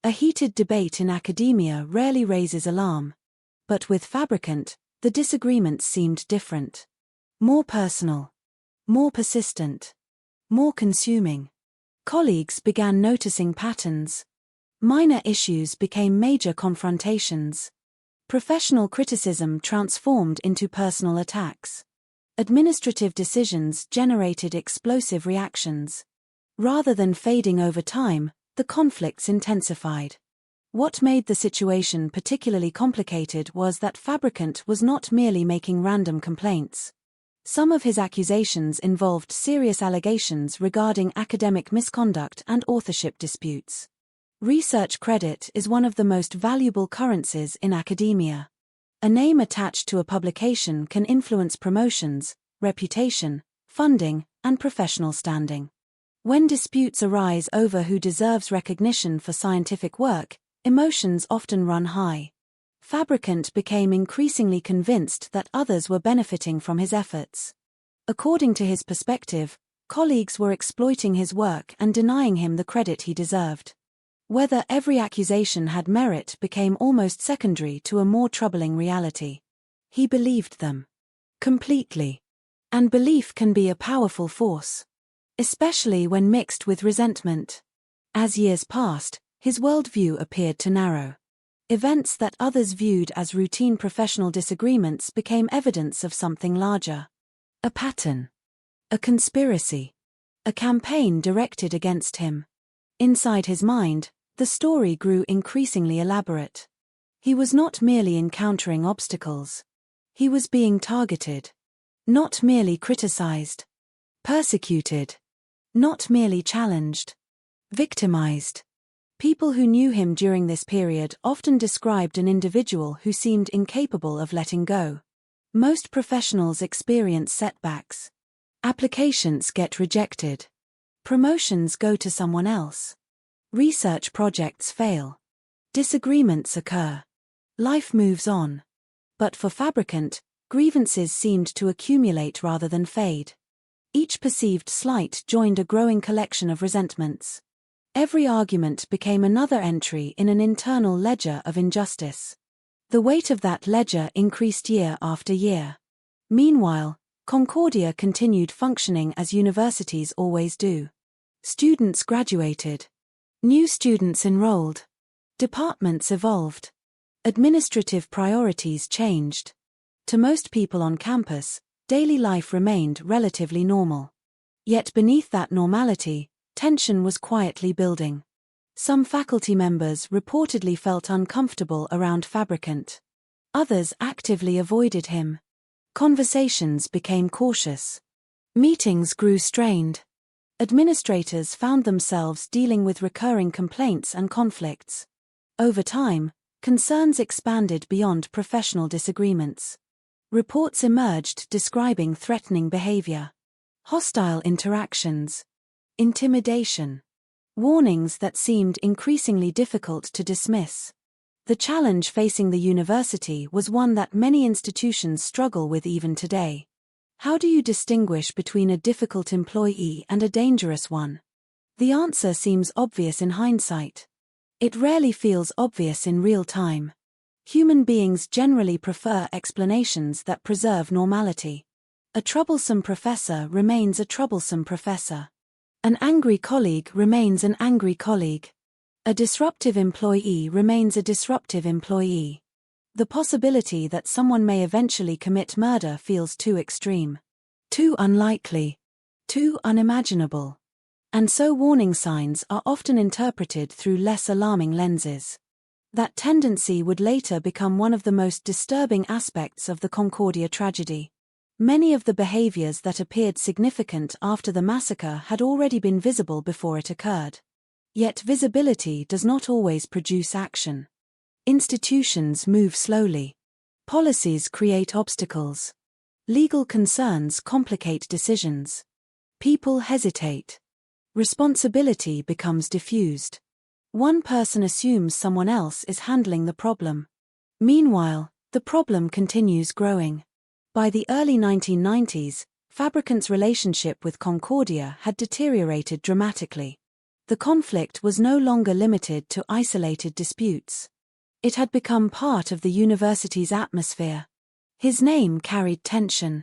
A heated debate in academia rarely raises alarm. But with Fabricant, the disagreements seemed different. More personal. More persistent. More consuming. Colleagues began noticing patterns. Minor issues became major confrontations. Professional criticism transformed into personal attacks. Administrative decisions generated explosive reactions. Rather than fading over time, the conflicts intensified. What made the situation particularly complicated was that Fabricant was not merely making random complaints. Some of his accusations involved serious allegations regarding academic misconduct and authorship disputes. Research credit is one of the most valuable currencies in academia. A name attached to a publication can influence promotions, reputation, funding, and professional standing. When disputes arise over who deserves recognition for scientific work, emotions often run high. Fabricant became increasingly convinced that others were benefiting from his efforts. According to his perspective, colleagues were exploiting his work and denying him the credit he deserved. Whether every accusation had merit became almost secondary to a more troubling reality. He believed them. Completely. And belief can be a powerful force. Especially when mixed with resentment. As years passed, his worldview appeared to narrow. Events that others viewed as routine professional disagreements became evidence of something larger. A pattern. A conspiracy. A campaign directed against him. Inside his mind, the story grew increasingly elaborate. He was not merely encountering obstacles. He was being targeted. Not merely criticized. Persecuted. Not merely challenged. Victimized. People who knew him during this period often described an individual who seemed incapable of letting go. Most professionals experience setbacks. Applications get rejected. Promotions go to someone else. Research projects fail. Disagreements occur. Life moves on. But for Fabricant, grievances seemed to accumulate rather than fade. Each perceived slight joined a growing collection of resentments. Every argument became another entry in an internal ledger of injustice. The weight of that ledger increased year after year. Meanwhile, Concordia continued functioning as universities always do. Students graduated. New students enrolled. Departments evolved. Administrative priorities changed. To most people on campus, daily life remained relatively normal. Yet beneath that normality, tension was quietly building. Some faculty members reportedly felt uncomfortable around Fabricant. Others actively avoided him. Conversations became cautious. Meetings grew strained. Administrators found themselves dealing with recurring complaints and conflicts. Over time, concerns expanded beyond professional disagreements. Reports emerged describing threatening behavior, hostile interactions, intimidation, warnings that seemed increasingly difficult to dismiss. The challenge facing the university was one that many institutions struggle with even today. How do you distinguish between a difficult employee and a dangerous one? The answer seems obvious in hindsight. It rarely feels obvious in real time. Human beings generally prefer explanations that preserve normality. A troublesome professor remains a troublesome professor. An angry colleague remains an angry colleague. A disruptive employee remains a disruptive employee. The possibility that someone may eventually commit murder feels too extreme. Too unlikely. Too unimaginable. And so warning signs are often interpreted through less alarming lenses. That tendency would later become one of the most disturbing aspects of the Concordia tragedy. Many of the behaviors that appeared significant after the massacre had already been visible before it occurred. Yet visibility does not always produce action. Institutions move slowly. Policies create obstacles. Legal concerns complicate decisions. People hesitate. Responsibility becomes diffused. One person assumes someone else is handling the problem. Meanwhile, the problem continues growing. By the early 1990s, Fabricant's relationship with Concordia had deteriorated dramatically. The conflict was no longer limited to isolated disputes. It had become part of the university's atmosphere. His name carried tension.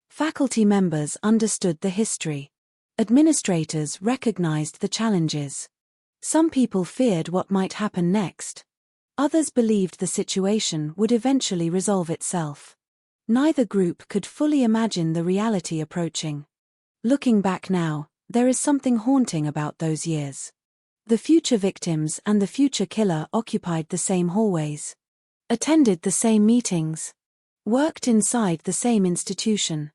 Faculty members understood the history. Administrators recognized the challenges. Some people feared what might happen next. Others believed the situation would eventually resolve itself. Neither group could fully imagine the reality approaching. Looking back now, there is something haunting about those years. The future victims and the future killer occupied the same hallways, attended the same meetings, worked inside the same institution.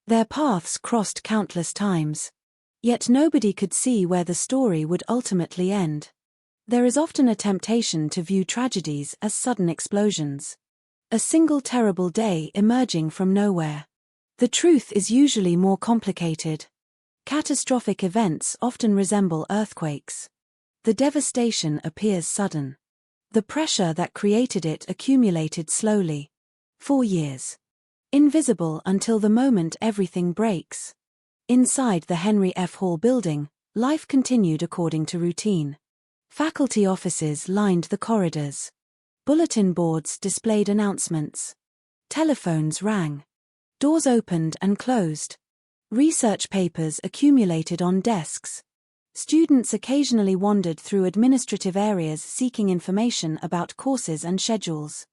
Their paths crossed countless times. Yet nobody could see where the story would ultimately end. There is often a temptation to view tragedies as sudden explosions. A single terrible day emerging from nowhere. The truth is usually more complicated. Catastrophic events often resemble earthquakes. The devastation appears sudden. The pressure that created it accumulated slowly. 4 years. Invisible until the moment everything breaks. Inside the Henry F. Hall building, life continued according to routine. Faculty offices lined the corridors. Bulletin boards displayed announcements. Telephones rang. Doors opened and closed. Research papers accumulated on desks. Students occasionally wandered through administrative areas seeking information about courses and schedules.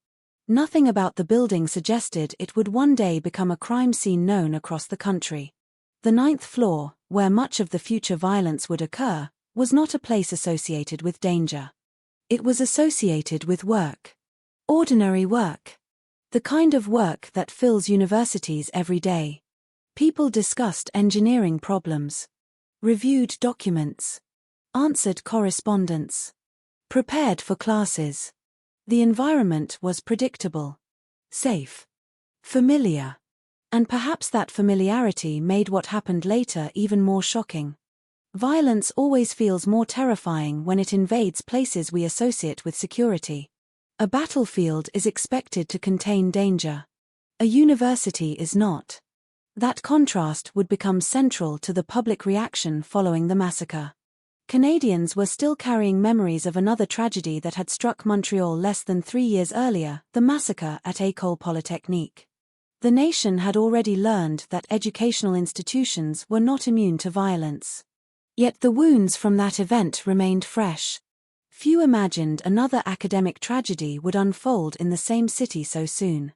Nothing about the building suggested it would one day become a crime scene known across the country. The 9th floor, where much of the future violence would occur, was not a place associated with danger. It was associated with work. Ordinary work. The kind of work that fills universities every day. People discussed engineering problems. Reviewed documents. Answered correspondence. Prepared for classes. The environment was predictable, safe, familiar. And perhaps that familiarity made what happened later even more shocking. Violence always feels more terrifying when it invades places we associate with security. A battlefield is expected to contain danger. A university is not. That contrast would become central to the public reaction following the massacre. Canadians were still carrying memories of another tragedy that had struck Montreal less than 3 years earlier, the massacre at École Polytechnique. The nation had already learned that educational institutions were not immune to violence. Yet the wounds from that event remained fresh. Few imagined another academic tragedy would unfold in the same city so soon.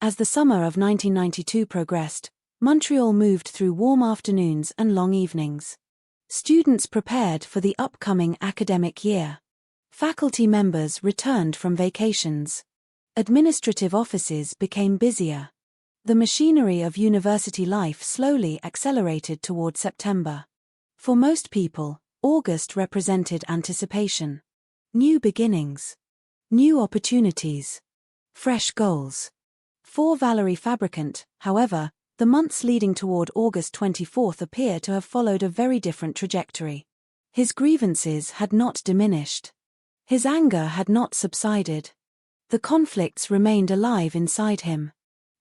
As the summer of 1992 progressed, Montreal moved through warm afternoons and long evenings. Students prepared for the upcoming academic year. Faculty members returned from vacations. Administrative offices became busier. The machinery of university life slowly accelerated toward September. For most people, August represented anticipation. New beginnings. New opportunities. Fresh goals. For Valerie Fabricant, however, the months leading toward August 24th appear to have followed a very different trajectory. His grievances had not diminished. His anger had not subsided. The conflicts remained alive inside him.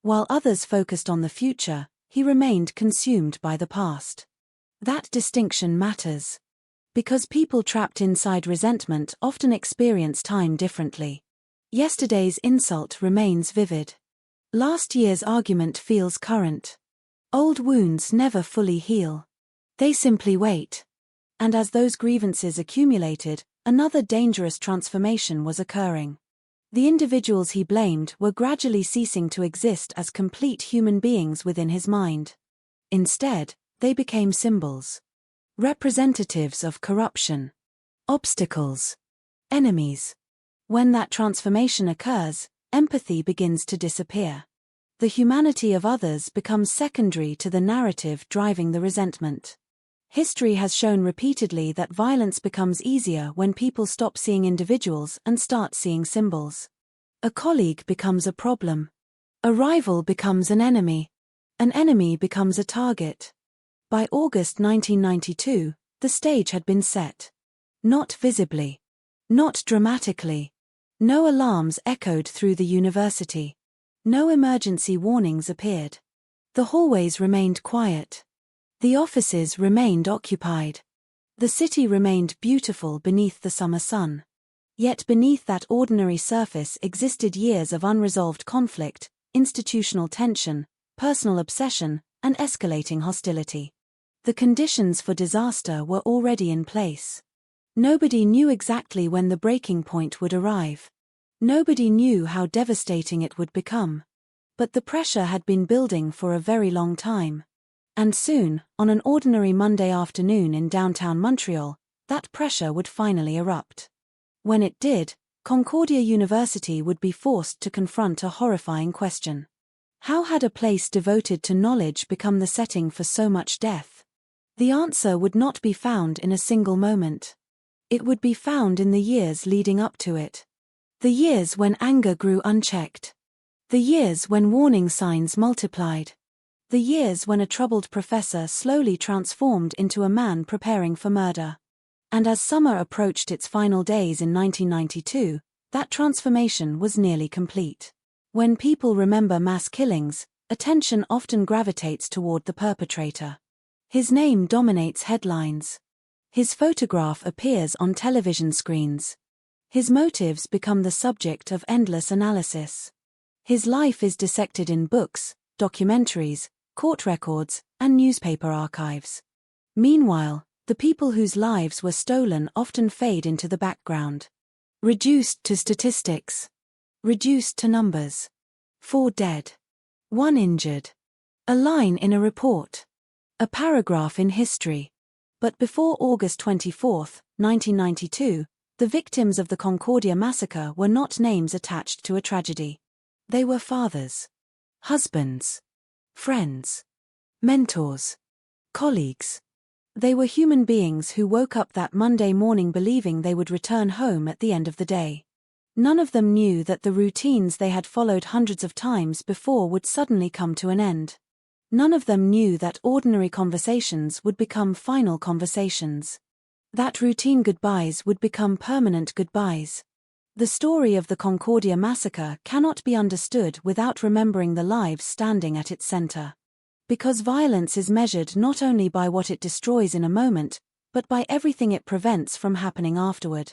While others focused on the future, he remained consumed by the past. That distinction matters. Because people trapped inside resentment often experience time differently. Yesterday's insult remains vivid. Last year's argument feels current. Old wounds never fully heal. They simply wait. And as those grievances accumulated, another dangerous transformation was occurring. The individuals he blamed were gradually ceasing to exist as complete human beings within his mind. Instead, they became symbols. Representatives of corruption. Obstacles. Enemies. When that transformation occurs, empathy begins to disappear. The humanity of others becomes secondary to the narrative driving the resentment. History has shown repeatedly that violence becomes easier when people stop seeing individuals and start seeing symbols. A colleague becomes a problem. A rival becomes an enemy. An enemy becomes a target. By August 1992, the stage had been set. Not visibly. Not dramatically. No alarms echoed through the university. No emergency warnings appeared. The hallways remained quiet. The offices remained occupied. The city remained beautiful beneath the summer sun. Yet beneath that ordinary surface existed years of unresolved conflict, institutional tension, personal obsession, and escalating hostility. The conditions for disaster were already in place. Nobody knew exactly when the breaking point would arrive. Nobody knew how devastating it would become. But the pressure had been building for a very long time. And soon, on an ordinary Monday afternoon in downtown Montreal, that pressure would finally erupt. When it did, Concordia University would be forced to confront a horrifying question. How had a place devoted to knowledge become the setting for so much death? The answer would not be found in a single moment. It would be found in the years leading up to it. The years when anger grew unchecked. The years when warning signs multiplied. The years when a troubled professor slowly transformed into a man preparing for murder. And as summer approached its final days in 1992, that transformation was nearly complete. When people remember mass killings, attention often gravitates toward the perpetrator. His name dominates headlines. His photograph appears on television screens. His motives become the subject of endless analysis. His life is dissected in books, documentaries, court records, and newspaper archives. Meanwhile, the people whose lives were stolen often fade into the background. Reduced to statistics. Reduced to numbers. 4 dead. 1 injured. A line in a report. A paragraph in history. But before August 24, 1992, the victims of the Concordia massacre were not names attached to a tragedy. They were fathers. Husbands. Friends. Mentors. Colleagues. They were human beings who woke up that Monday morning believing they would return home at the end of the day. None of them knew that the routines they had followed hundreds of times before would suddenly come to an end. None of them knew that ordinary conversations would become final conversations. That routine goodbyes would become permanent goodbyes. The story of the Concordia massacre cannot be understood without remembering the lives standing at its center. Because violence is measured not only by what it destroys in a moment, but by everything it prevents from happening afterward.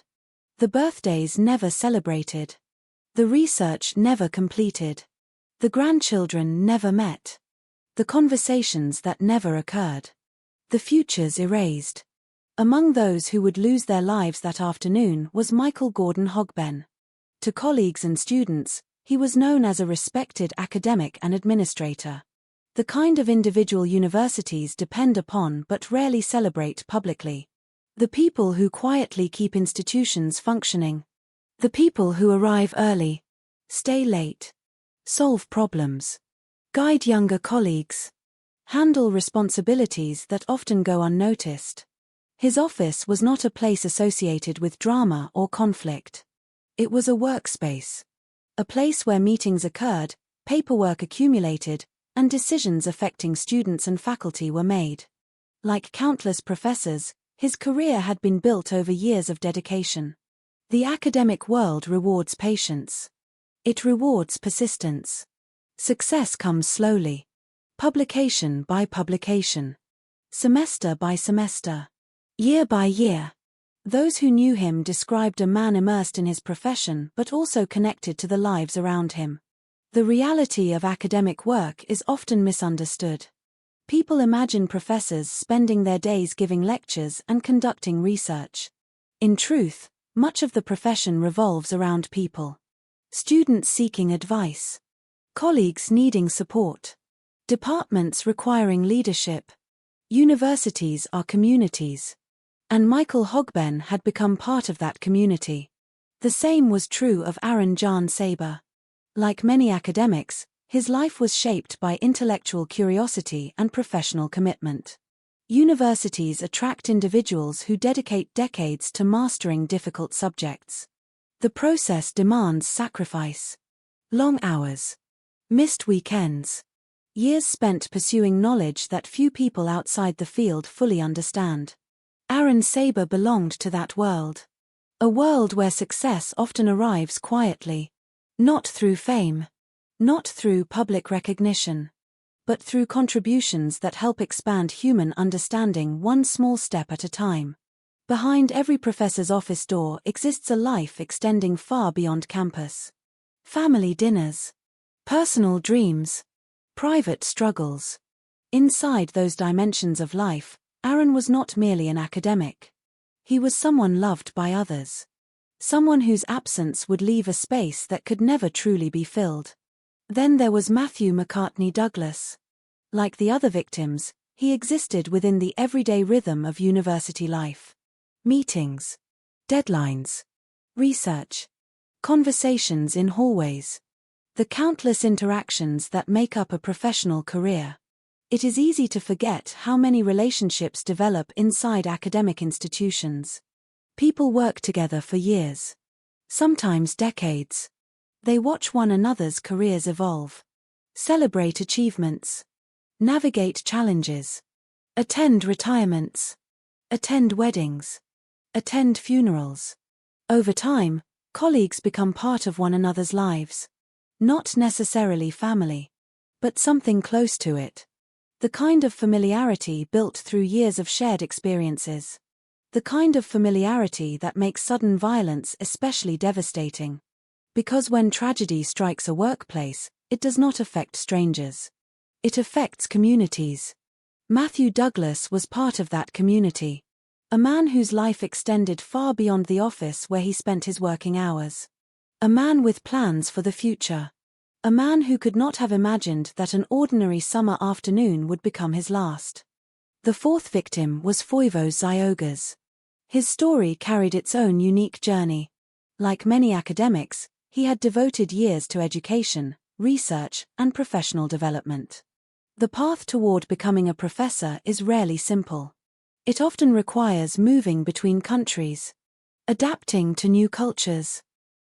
The birthdays never celebrated. The research never completed. The grandchildren never met. The conversations that never occurred. The futures erased. Among those who would lose their lives that afternoon was Michael Gordon Hogben. To colleagues and students, he was known as a respected academic and administrator. The kind of individual universities depend upon but rarely celebrate publicly. The people who quietly keep institutions functioning. The people who arrive early, stay late, solve problems, guide younger colleagues, handle responsibilities that often go unnoticed. His office was not a place associated with drama or conflict. It was a workspace. A place where meetings occurred, paperwork accumulated, and decisions affecting students and faculty were made. Like countless professors, his career had been built over years of dedication. The academic world rewards patience. It rewards persistence. Success comes slowly. Publication by publication. Semester by semester. Year by year. Those who knew him described a man immersed in his profession but also connected to the lives around him. The reality of academic work is often misunderstood. People imagine professors spending their days giving lectures and conducting research. In truth, much of the profession revolves around people. Students seeking advice. Colleagues needing support. Departments requiring leadership. Universities are communities. And Michael Hogben had become part of that community. The same was true of Aaron Jan Saber. Like many academics, his life was shaped by intellectual curiosity and professional commitment. Universities attract individuals who dedicate decades to mastering difficult subjects. The process demands sacrifice. Long hours. Missed weekends. Years spent pursuing knowledge that few people outside the field fully understand. Aaron Saber belonged to that world. A world where success often arrives quietly. Not through fame. Not through public recognition. But through contributions that help expand human understanding one small step at a time. Behind every professor's office door exists a life extending far beyond campus. Family dinners. Personal dreams. Private struggles. Inside those dimensions of life, Aaron was not merely an academic. He was someone loved by others. Someone whose absence would leave a space that could never truly be filled. Then there was Matthew McCartney Douglas. Like the other victims, he existed within the everyday rhythm of university life. Meetings. Deadlines. Research. Conversations in hallways. The countless interactions that make up a professional career. It is easy to forget how many relationships develop inside academic institutions. People work together for years. Sometimes decades. They watch one another's careers evolve. Celebrate achievements. Navigate challenges. Attend retirements. Attend weddings. Attend funerals. Over time, colleagues become part of one another's lives. Not necessarily family. But something close to it. The kind of familiarity built through years of shared experiences. The kind of familiarity that makes sudden violence especially devastating. Because when tragedy strikes a workplace, it does not affect strangers. It affects communities. Matthew Douglas was part of that community. A man whose life extended far beyond the office where he spent his working hours. A man with plans for the future. A man who could not have imagined that an ordinary summer afternoon would become his last. The fourth victim was Foivo Ziogas. His story carried its own unique journey. Like many academics, he had devoted years to education, research, and professional development. The path toward becoming a professor is rarely simple. It often requires moving between countries, adapting to new cultures,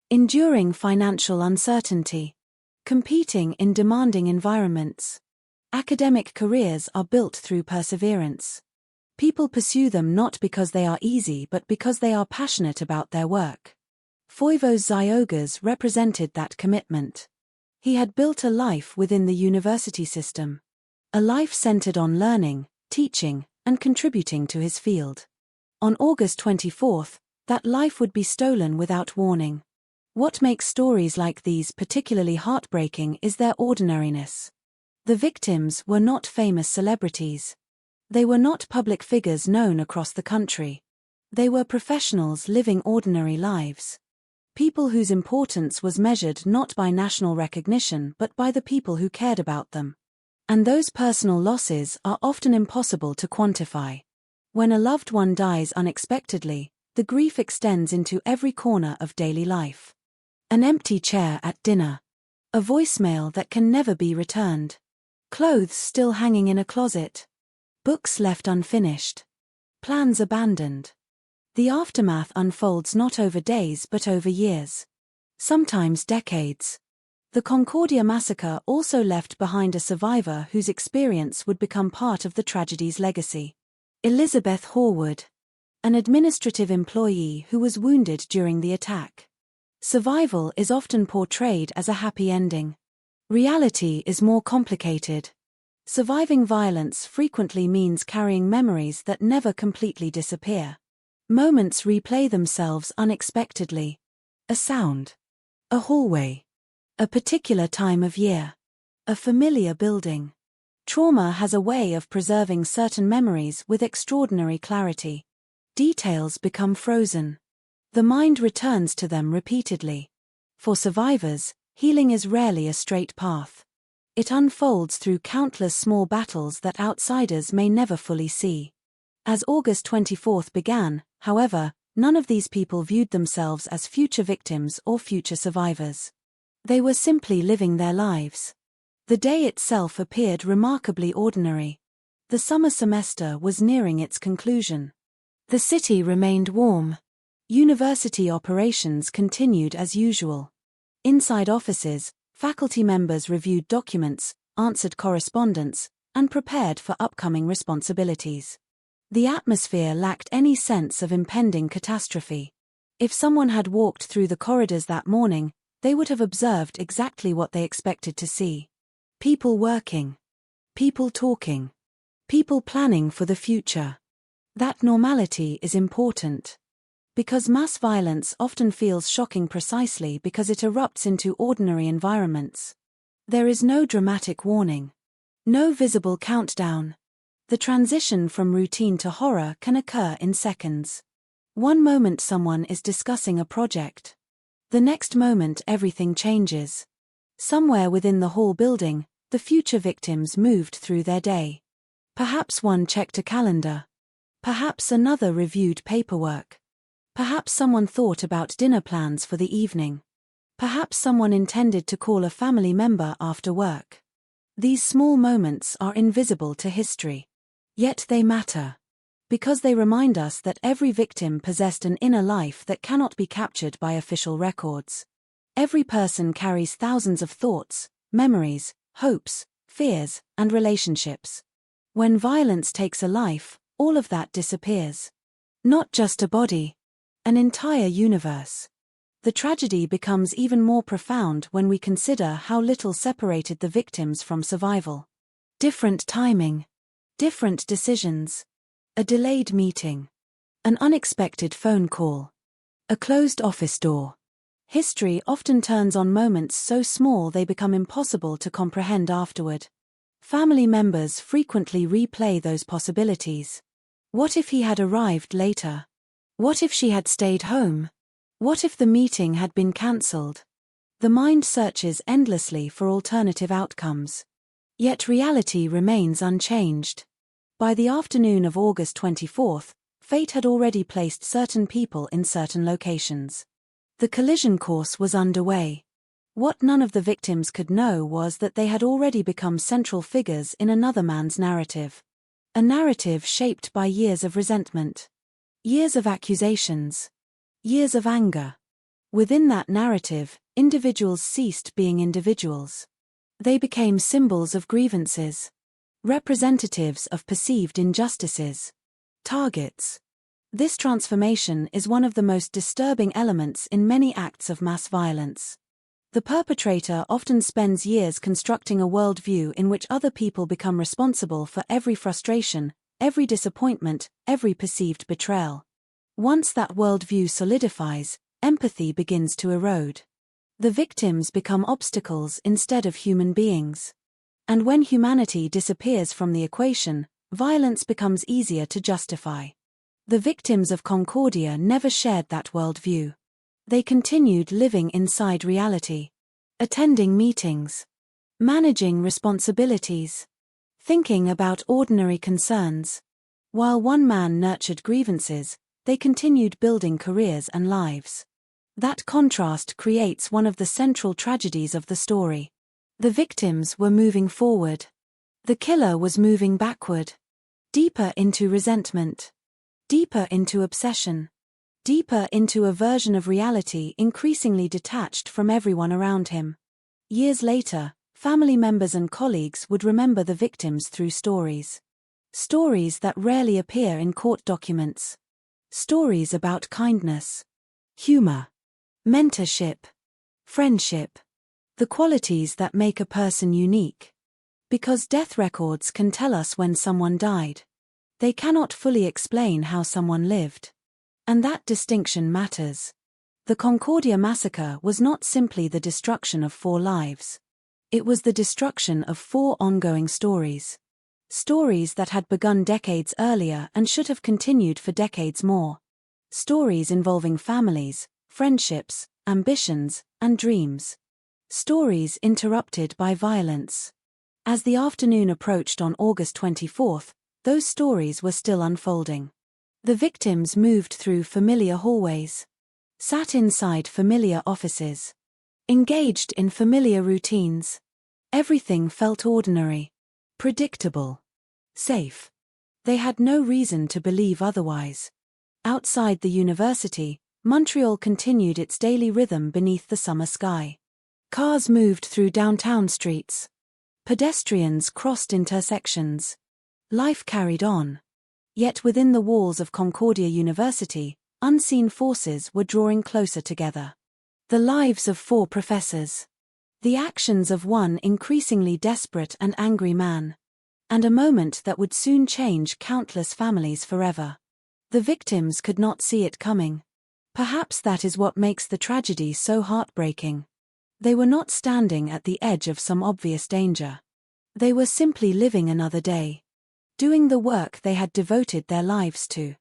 enduring financial uncertainty, competing in demanding environments. Academic careers are built through perseverance. People pursue them not because they are easy but because they are passionate about their work. Foivos Ziogas represented that commitment. He had built a life within the university system. A life centered on learning, teaching, and contributing to his field. On August 24th, that life would be stolen without warning. What makes stories like these particularly heartbreaking is their ordinariness. The victims were not famous celebrities. They were not public figures known across the country. They were professionals living ordinary lives. People whose importance was measured not by national recognition but by the people who cared about them. And those personal losses are often impossible to quantify. When a loved one dies unexpectedly, the grief extends into every corner of daily life. An empty chair at dinner. A voicemail that can never be returned. Clothes still hanging in a closet. Books left unfinished. Plans abandoned. The aftermath unfolds not over days but over years. Sometimes decades. The Concordia massacre also left behind a survivor whose experience would become part of the tragedy's legacy. Elizabeth Horwood. An administrative employee who was wounded during the attack. Survival is often portrayed as a happy ending. Reality is more complicated. Surviving violence frequently means carrying memories that never completely disappear. Moments replay themselves unexpectedly. A sound. A hallway. A particular time of year. A familiar building. Trauma has a way of preserving certain memories with extraordinary clarity. Details become frozen. The mind returns to them repeatedly. For survivors, healing is rarely a straight path. It unfolds through countless small battles that outsiders may never fully see. As August 24th began, however, none of these people viewed themselves as future victims or future survivors. They were simply living their lives. The day itself appeared remarkably ordinary. The summer semester was nearing its conclusion. The city remained warm. University operations continued as usual. Inside offices, faculty members reviewed documents, answered correspondence, and prepared for upcoming responsibilities. The atmosphere lacked any sense of impending catastrophe. If someone had walked through the corridors that morning, they would have observed exactly what they expected to see. People working. People talking. People planning for the future. That normality is important. Because mass violence often feels shocking precisely because it erupts into ordinary environments. There is no dramatic warning. No visible countdown. The transition from routine to horror can occur in seconds. One moment someone is discussing a project. The next moment everything changes. Somewhere within the hall building, the future victims moved through their day. Perhaps one checked a calendar. Perhaps another reviewed paperwork. Perhaps someone thought about dinner plans for the evening. Perhaps someone intended to call a family member after work. These small moments are invisible to history. Yet they matter. Because they remind us that every victim possessed an inner life that cannot be captured by official records. Every person carries thousands of thoughts, memories, hopes, fears, and relationships. When violence takes a life, all of that disappears. Not just a body. An entire universe. The tragedy becomes even more profound when we consider how little separated the victims from survival. Different timing. Different decisions. A delayed meeting. An unexpected phone call. A closed office door. History often turns on moments so small they become impossible to comprehend afterward. Family members frequently replay those possibilities. What if he had arrived later? What if she had stayed home? What if the meeting had been cancelled? The mind searches endlessly for alternative outcomes. Yet reality remains unchanged. By the afternoon of August 24th, fate had already placed certain people in certain locations. The collision course was underway. What none of the victims could know was that they had already become central figures in another man's narrative. A narrative shaped by years of resentment. Years of accusations. Years of anger. Within that narrative, individuals ceased being individuals. They became symbols of grievances. Representatives of perceived injustices. Targets. This transformation is one of the most disturbing elements in many acts of mass violence. The perpetrator often spends years constructing a worldview in which other people become responsible for every frustration, every disappointment, every perceived betrayal. Once that worldview solidifies, empathy begins to erode. The victims become obstacles instead of human beings. And when humanity disappears from the equation, violence becomes easier to justify. The victims of Concordia never shared that worldview. They continued living inside reality. Attending meetings. Managing responsibilities. Thinking about ordinary concerns. While one man nurtured grievances, they continued building careers and lives. That contrast creates one of the central tragedies of the story. The victims were moving forward. The killer was moving backward. Deeper into resentment. Deeper into obsession. Deeper into a version of reality increasingly detached from everyone around him. Years later, family members and colleagues would remember the victims through stories. Stories that rarely appear in court documents. Stories about kindness, humor, mentorship, friendship. The qualities that make a person unique. Because death records can tell us when someone died. They cannot fully explain how someone lived. And that distinction matters. The Concordia massacre was not simply the destruction of 4 lives. It was the destruction of 4 ongoing stories. Stories that had begun decades earlier and should have continued for decades more. Stories involving families, friendships, ambitions, and dreams. Stories interrupted by violence. As the afternoon approached on August 24th, those stories were still unfolding. The victims moved through familiar hallways. Sat inside familiar offices. Engaged in familiar routines. Everything felt ordinary. Predictable. Safe. They had no reason to believe otherwise. Outside the university, Montreal continued its daily rhythm beneath the summer sky. Cars moved through downtown streets. Pedestrians crossed intersections. Life carried on. Yet within the walls of Concordia University, unseen forces were drawing closer together. The lives of 4 professors. The actions of one increasingly desperate and angry man. And a moment that would soon change countless families forever. The victims could not see it coming. Perhaps that is what makes the tragedy so heartbreaking. They were not standing at the edge of some obvious danger. They were simply living another day. Doing the work they had devoted their lives to.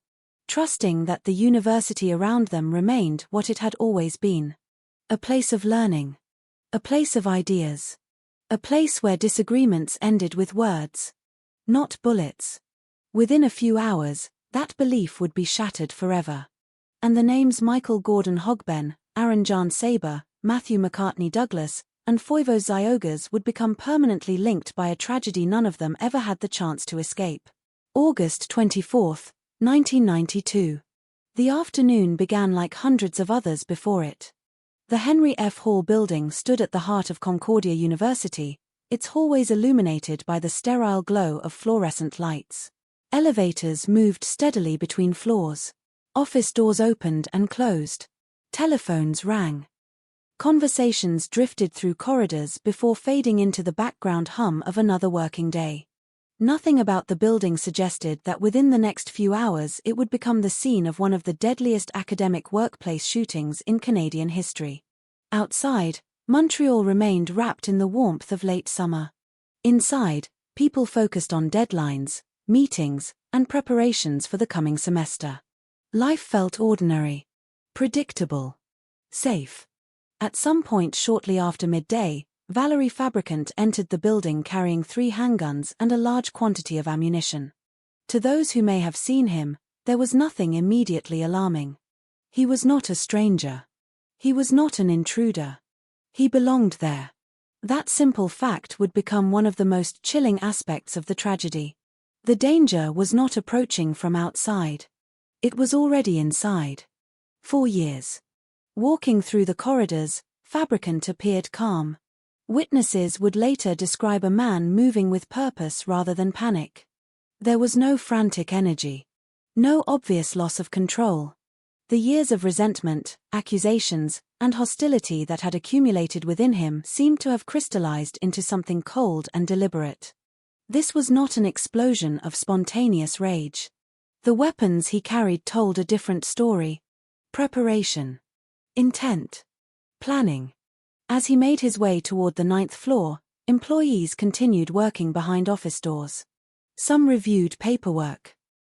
Trusting that the university around them remained what it had always been. A place of learning. A place of ideas. A place where disagreements ended with words. Not bullets. Within a few hours, that belief would be shattered forever. And the names Michael Gordon Hogben, Aaron John Saber, Matthew McCartney Douglas, and Foivo Ziogas would become permanently linked by a tragedy none of them ever had the chance to escape. August 24, 1992. The afternoon began like hundreds of others before it. The Henry F. Hall building stood at the heart of Concordia University, its hallways illuminated by the sterile glow of fluorescent lights. Elevators moved steadily between floors. Office doors opened and closed. Telephones rang. Conversations drifted through corridors before fading into the background hum of another working day. Nothing about the building suggested that within the next few hours it would become the scene of one of the deadliest academic workplace shootings in Canadian history. Outside, Montreal remained wrapped in the warmth of late summer. Inside, people focused on deadlines, meetings, and preparations for the coming semester. Life felt ordinary. Predictable. Safe. At some point shortly after midday, Valerie Fabricant entered the building carrying 3 handguns and a large quantity of ammunition. To those who may have seen him, there was nothing immediately alarming. He was not a stranger. He was not an intruder. He belonged there. That simple fact would become one of the most chilling aspects of the tragedy. The danger was not approaching from outside. It was already inside. 4 years. Walking through the corridors, Fabricant appeared calm. Witnesses would later describe a man moving with purpose rather than panic. There was no frantic energy. No obvious loss of control. The years of resentment, accusations, and hostility that had accumulated within him seemed to have crystallized into something cold and deliberate. This was not an explosion of spontaneous rage. The weapons he carried told a different story. Preparation. Intent. Planning. As he made his way toward the 9th floor, employees continued working behind office doors. Some reviewed paperwork.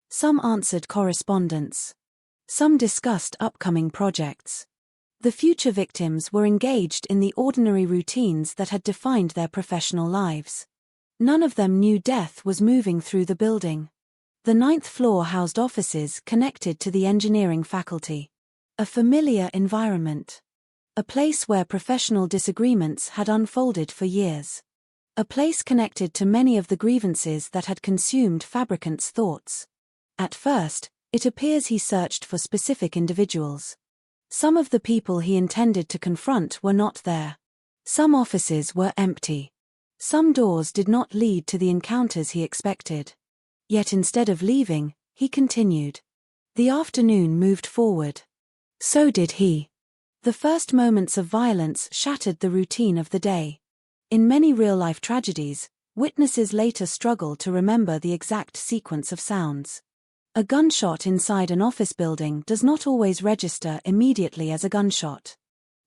Some answered correspondence. Some discussed upcoming projects. The future victims were engaged in the ordinary routines that had defined their professional lives. None of them knew death was moving through the building. The 9th floor housed offices connected to the engineering faculty. A familiar environment. A place where professional disagreements had unfolded for years. A place connected to many of the grievances that had consumed Fabricant's thoughts. At first, it appears he searched for specific individuals. Some of the people he intended to confront were not there. Some offices were empty. Some doors did not lead to the encounters he expected. Yet instead of leaving, he continued. The afternoon moved forward. So did he. The first moments of violence shattered the routine of the day. In many real-life tragedies, witnesses later struggle to remember the exact sequence of sounds. A gunshot inside an office building does not always register immediately as a gunshot.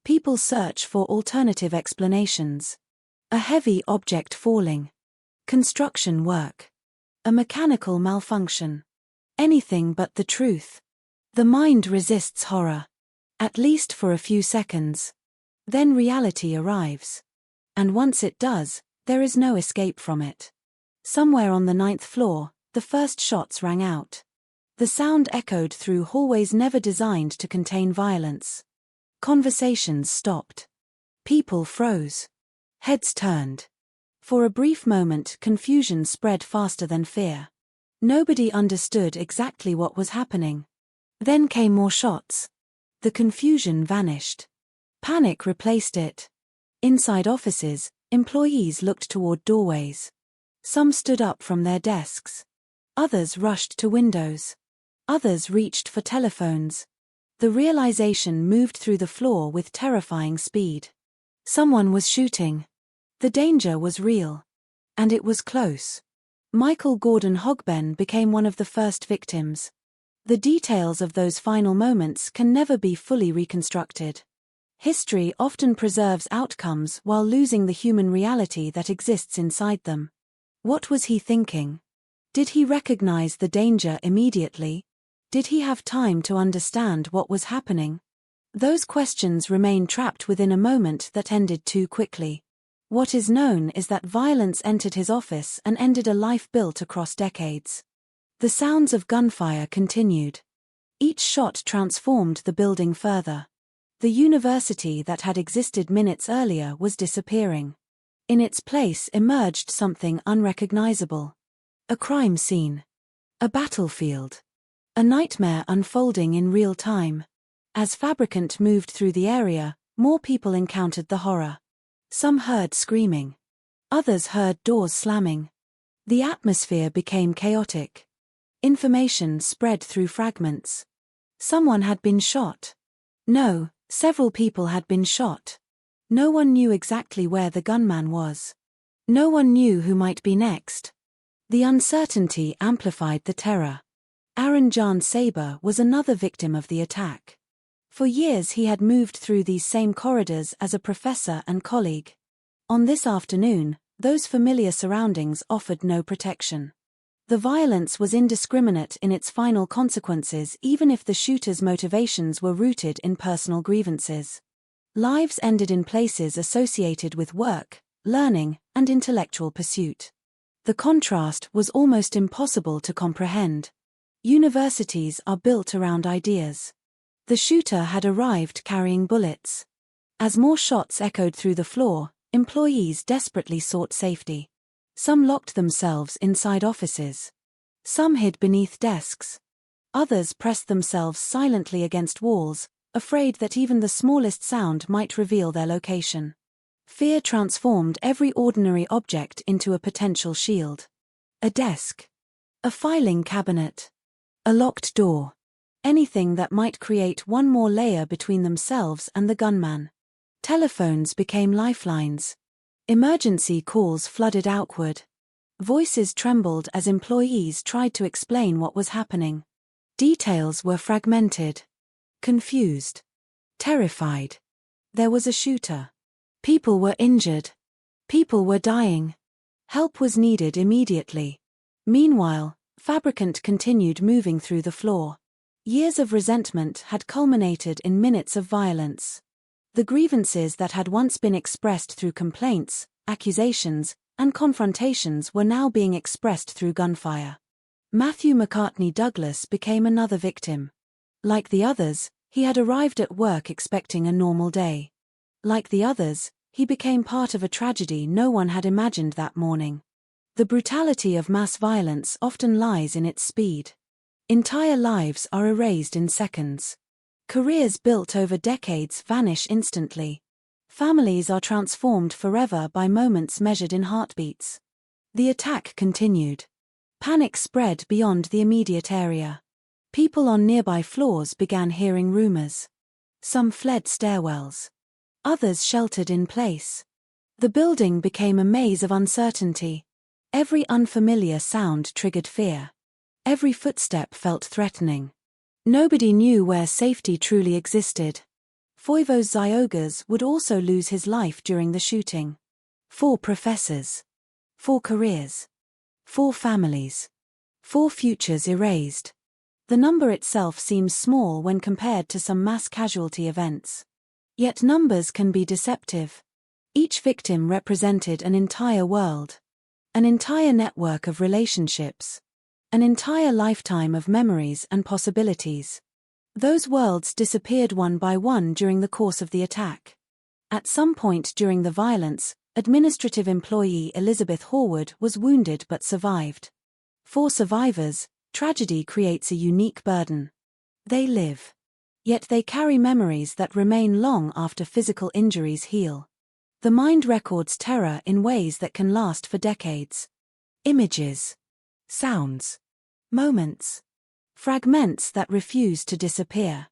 People search for alternative explanations. A heavy object falling. Construction work. A mechanical malfunction. Anything but the truth. The mind resists horror. At least for a few seconds. Then reality arrives. And once it does, there is no escape from it. Somewhere on the 9th floor, the first shots rang out. The sound echoed through hallways never designed to contain violence. Conversations stopped. People froze. Heads turned. For a brief moment, confusion spread faster than fear. Nobody understood exactly what was happening. Then came more shots. The confusion vanished. Panic replaced it. Inside offices, employees looked toward doorways. Some stood up from their desks. Others rushed to windows. Others reached for telephones. The realization moved through the floor with terrifying speed. Someone was shooting. The danger was real. And it was close. Michael Gordon Hogben became one of the first victims. The details of those final moments can never be fully reconstructed. History often preserves outcomes while losing the human reality that exists inside them. What was he thinking? Did he recognize the danger immediately? Did he have time to understand what was happening? Those questions remain trapped within a moment that ended too quickly. What is known is that violence entered his office and ended a life built across decades. The sounds of gunfire continued. Each shot transformed the building further. The university that had existed minutes earlier was disappearing. In its place emerged something unrecognizable. A crime scene. A battlefield. A nightmare unfolding in real time. As Fabricant moved through the area, more people encountered the horror. Some heard screaming. Others heard doors slamming. The atmosphere became chaotic. Information spread through fragments. Someone had been shot. No, several people had been shot. No one knew exactly where the gunman was. No one knew who might be next. The uncertainty amplified the terror. Aaron John Saber was another victim of the attack. For years he had moved through these same corridors as a professor and colleague. On this afternoon, those familiar surroundings offered no protection. The violence was indiscriminate in its final consequences, even if the shooter's motivations were rooted in personal grievances. Lives ended in places associated with work, learning, and intellectual pursuit. The contrast was almost impossible to comprehend. Universities are built around ideas. The shooter had arrived carrying bullets. As more shots echoed through the floor, employees desperately sought safety. Some locked themselves inside offices. Some hid beneath desks. Others pressed themselves silently against walls, afraid that even the smallest sound might reveal their location. Fear transformed every ordinary object into a potential shield. A desk. A filing cabinet. A locked door. Anything that might create one more layer between themselves and the gunman. Telephones became lifelines. Emergency calls flooded outward. Voices trembled as employees tried to explain what was happening. Details were fragmented. Confused. Terrified. There was a shooter. People were injured. People were dying. Help was needed immediately. Meanwhile, Fabricant continued moving through the floor. Years of resentment had culminated in minutes of violence. The grievances that had once been expressed through complaints, accusations, and confrontations were now being expressed through gunfire. Matthew McCartney Douglas became another victim. Like the others, he had arrived at work expecting a normal day. Like the others, he became part of a tragedy no one had imagined that morning. The brutality of mass violence often lies in its speed. Entire lives are erased in seconds. Careers built over decades vanish instantly. Families are transformed forever by moments measured in heartbeats. The attack continued. Panic spread beyond the immediate area. People on nearby floors began hearing rumors. Some fled stairwells. Others sheltered in place. The building became a maze of uncertainty. Every unfamiliar sound triggered fear. Every footstep felt threatening. Nobody knew where safety truly existed. Foivos Ziogas would also lose his life during the shooting. 4 professors. 4 careers. 4 families. 4 futures erased. The number itself seems small when compared to some mass casualty events. Yet numbers can be deceptive. Each victim represented an entire world. An entire network of relationships. An entire lifetime of memories and possibilities. Those worlds disappeared one by one during the course of the attack. At some point during the violence, administrative employee Elizabeth Horwood was wounded but survived. For survivors, tragedy creates a unique burden. They live. Yet they carry memories that remain long after physical injuries heal. The mind records terror in ways that can last for decades. Images. Sounds. Moments. Fragments that refuse to disappear.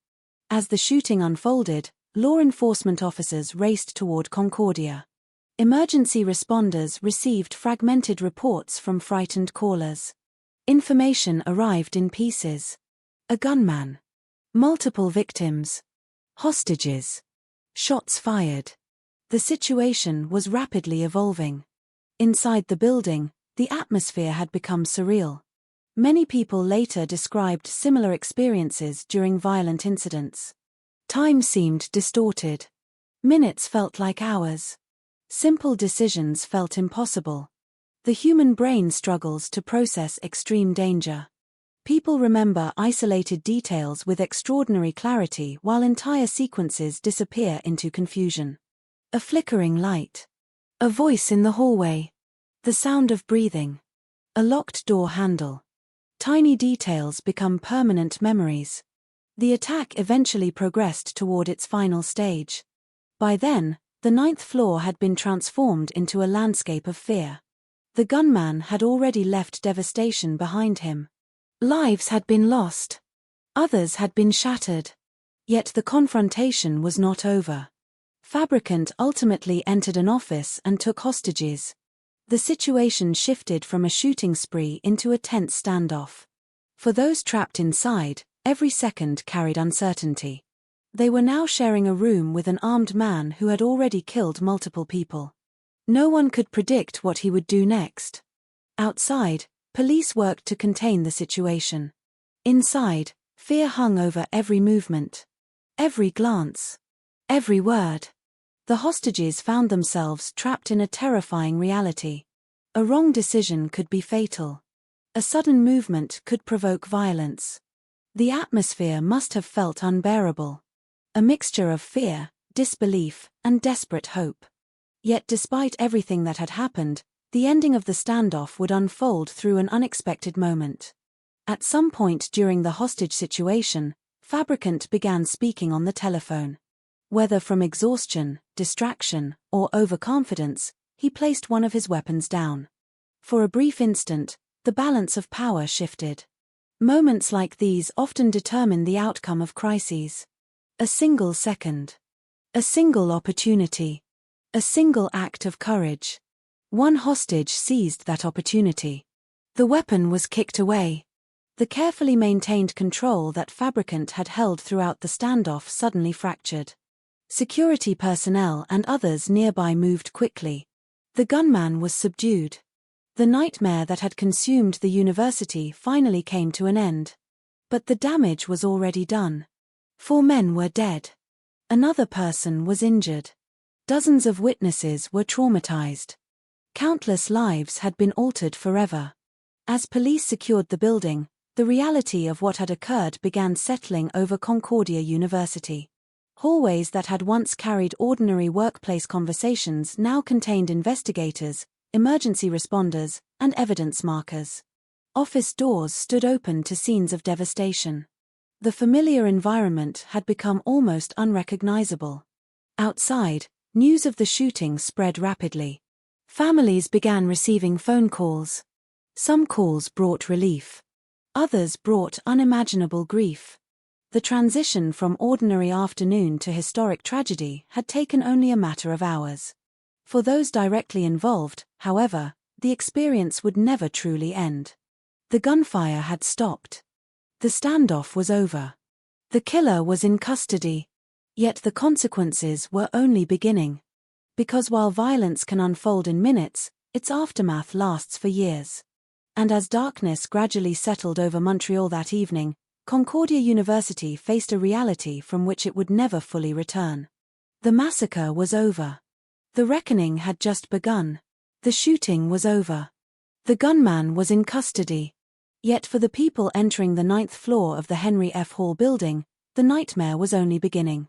As the shooting unfolded, law enforcement officers raced toward Concordia. Emergency responders received fragmented reports from frightened callers. Information arrived in pieces. A gunman. Multiple victims. Hostages. Shots fired. The situation was rapidly evolving. Inside the building, the atmosphere had become surreal. Many people later described similar experiences during violent incidents. Time seemed distorted. Minutes felt like hours. Simple decisions felt impossible. The human brain struggles to process extreme danger. People remember isolated details with extraordinary clarity while entire sequences disappear into confusion. A flickering light. A voice in the hallway. The sound of breathing. A locked door handle. Tiny details become permanent memories. The attack eventually progressed toward its final stage. By then, the 9th floor had been transformed into a landscape of fear. The gunman had already left devastation behind him. Lives had been lost. Others had been shattered. Yet the confrontation was not over. Fabricant ultimately entered an office and took hostages. The situation shifted from a shooting spree into a tense standoff. For those trapped inside, every second carried uncertainty. They were now sharing a room with an armed man who had already killed multiple people. No one could predict what he would do next. Outside, police worked to contain the situation. Inside, fear hung over every movement. Every glance. Every word. The hostages found themselves trapped in a terrifying reality. A wrong decision could be fatal. A sudden movement could provoke violence. The atmosphere must have felt unbearable. A mixture of fear, disbelief, and desperate hope. Yet despite everything that had happened, the ending of the standoff would unfold through an unexpected moment. At some point during the hostage situation, Fabricant began speaking on the telephone. Whether from exhaustion, distraction, or overconfidence, he placed one of his weapons down. For a brief instant, the balance of power shifted. Moments like these often determine the outcome of crises. A single second. A single opportunity. A single act of courage. One hostage seized that opportunity. The weapon was kicked away. The carefully maintained control that Fabricant had held throughout the standoff suddenly fractured. Security personnel and others nearby moved quickly. The gunman was subdued. The nightmare that had consumed the university finally came to an end. But the damage was already done. 4 men were dead. Another person was injured. Dozens of witnesses were traumatized. Countless lives had been altered forever. As police secured the building, the reality of what had occurred began settling over Concordia University. Hallways that had once carried ordinary workplace conversations now contained investigators, emergency responders, and evidence markers. Office doors stood open to scenes of devastation. The familiar environment had become almost unrecognizable. Outside, news of the shooting spread rapidly. Families began receiving phone calls. Some calls brought relief. Others brought unimaginable grief. The transition from ordinary afternoon to historic tragedy had taken only a matter of hours. For those directly involved, however, the experience would never truly end. The gunfire had stopped. The standoff was over. The killer was in custody. Yet the consequences were only beginning. Because while violence can unfold in minutes, its aftermath lasts for years. And as darkness gradually settled over Montreal that evening, Concordia University faced a reality from which it would never fully return. The massacre was over. The reckoning had just begun. The shooting was over. The gunman was in custody. Yet for the people entering the 9th floor of the Henry F. Hall building, the nightmare was only beginning.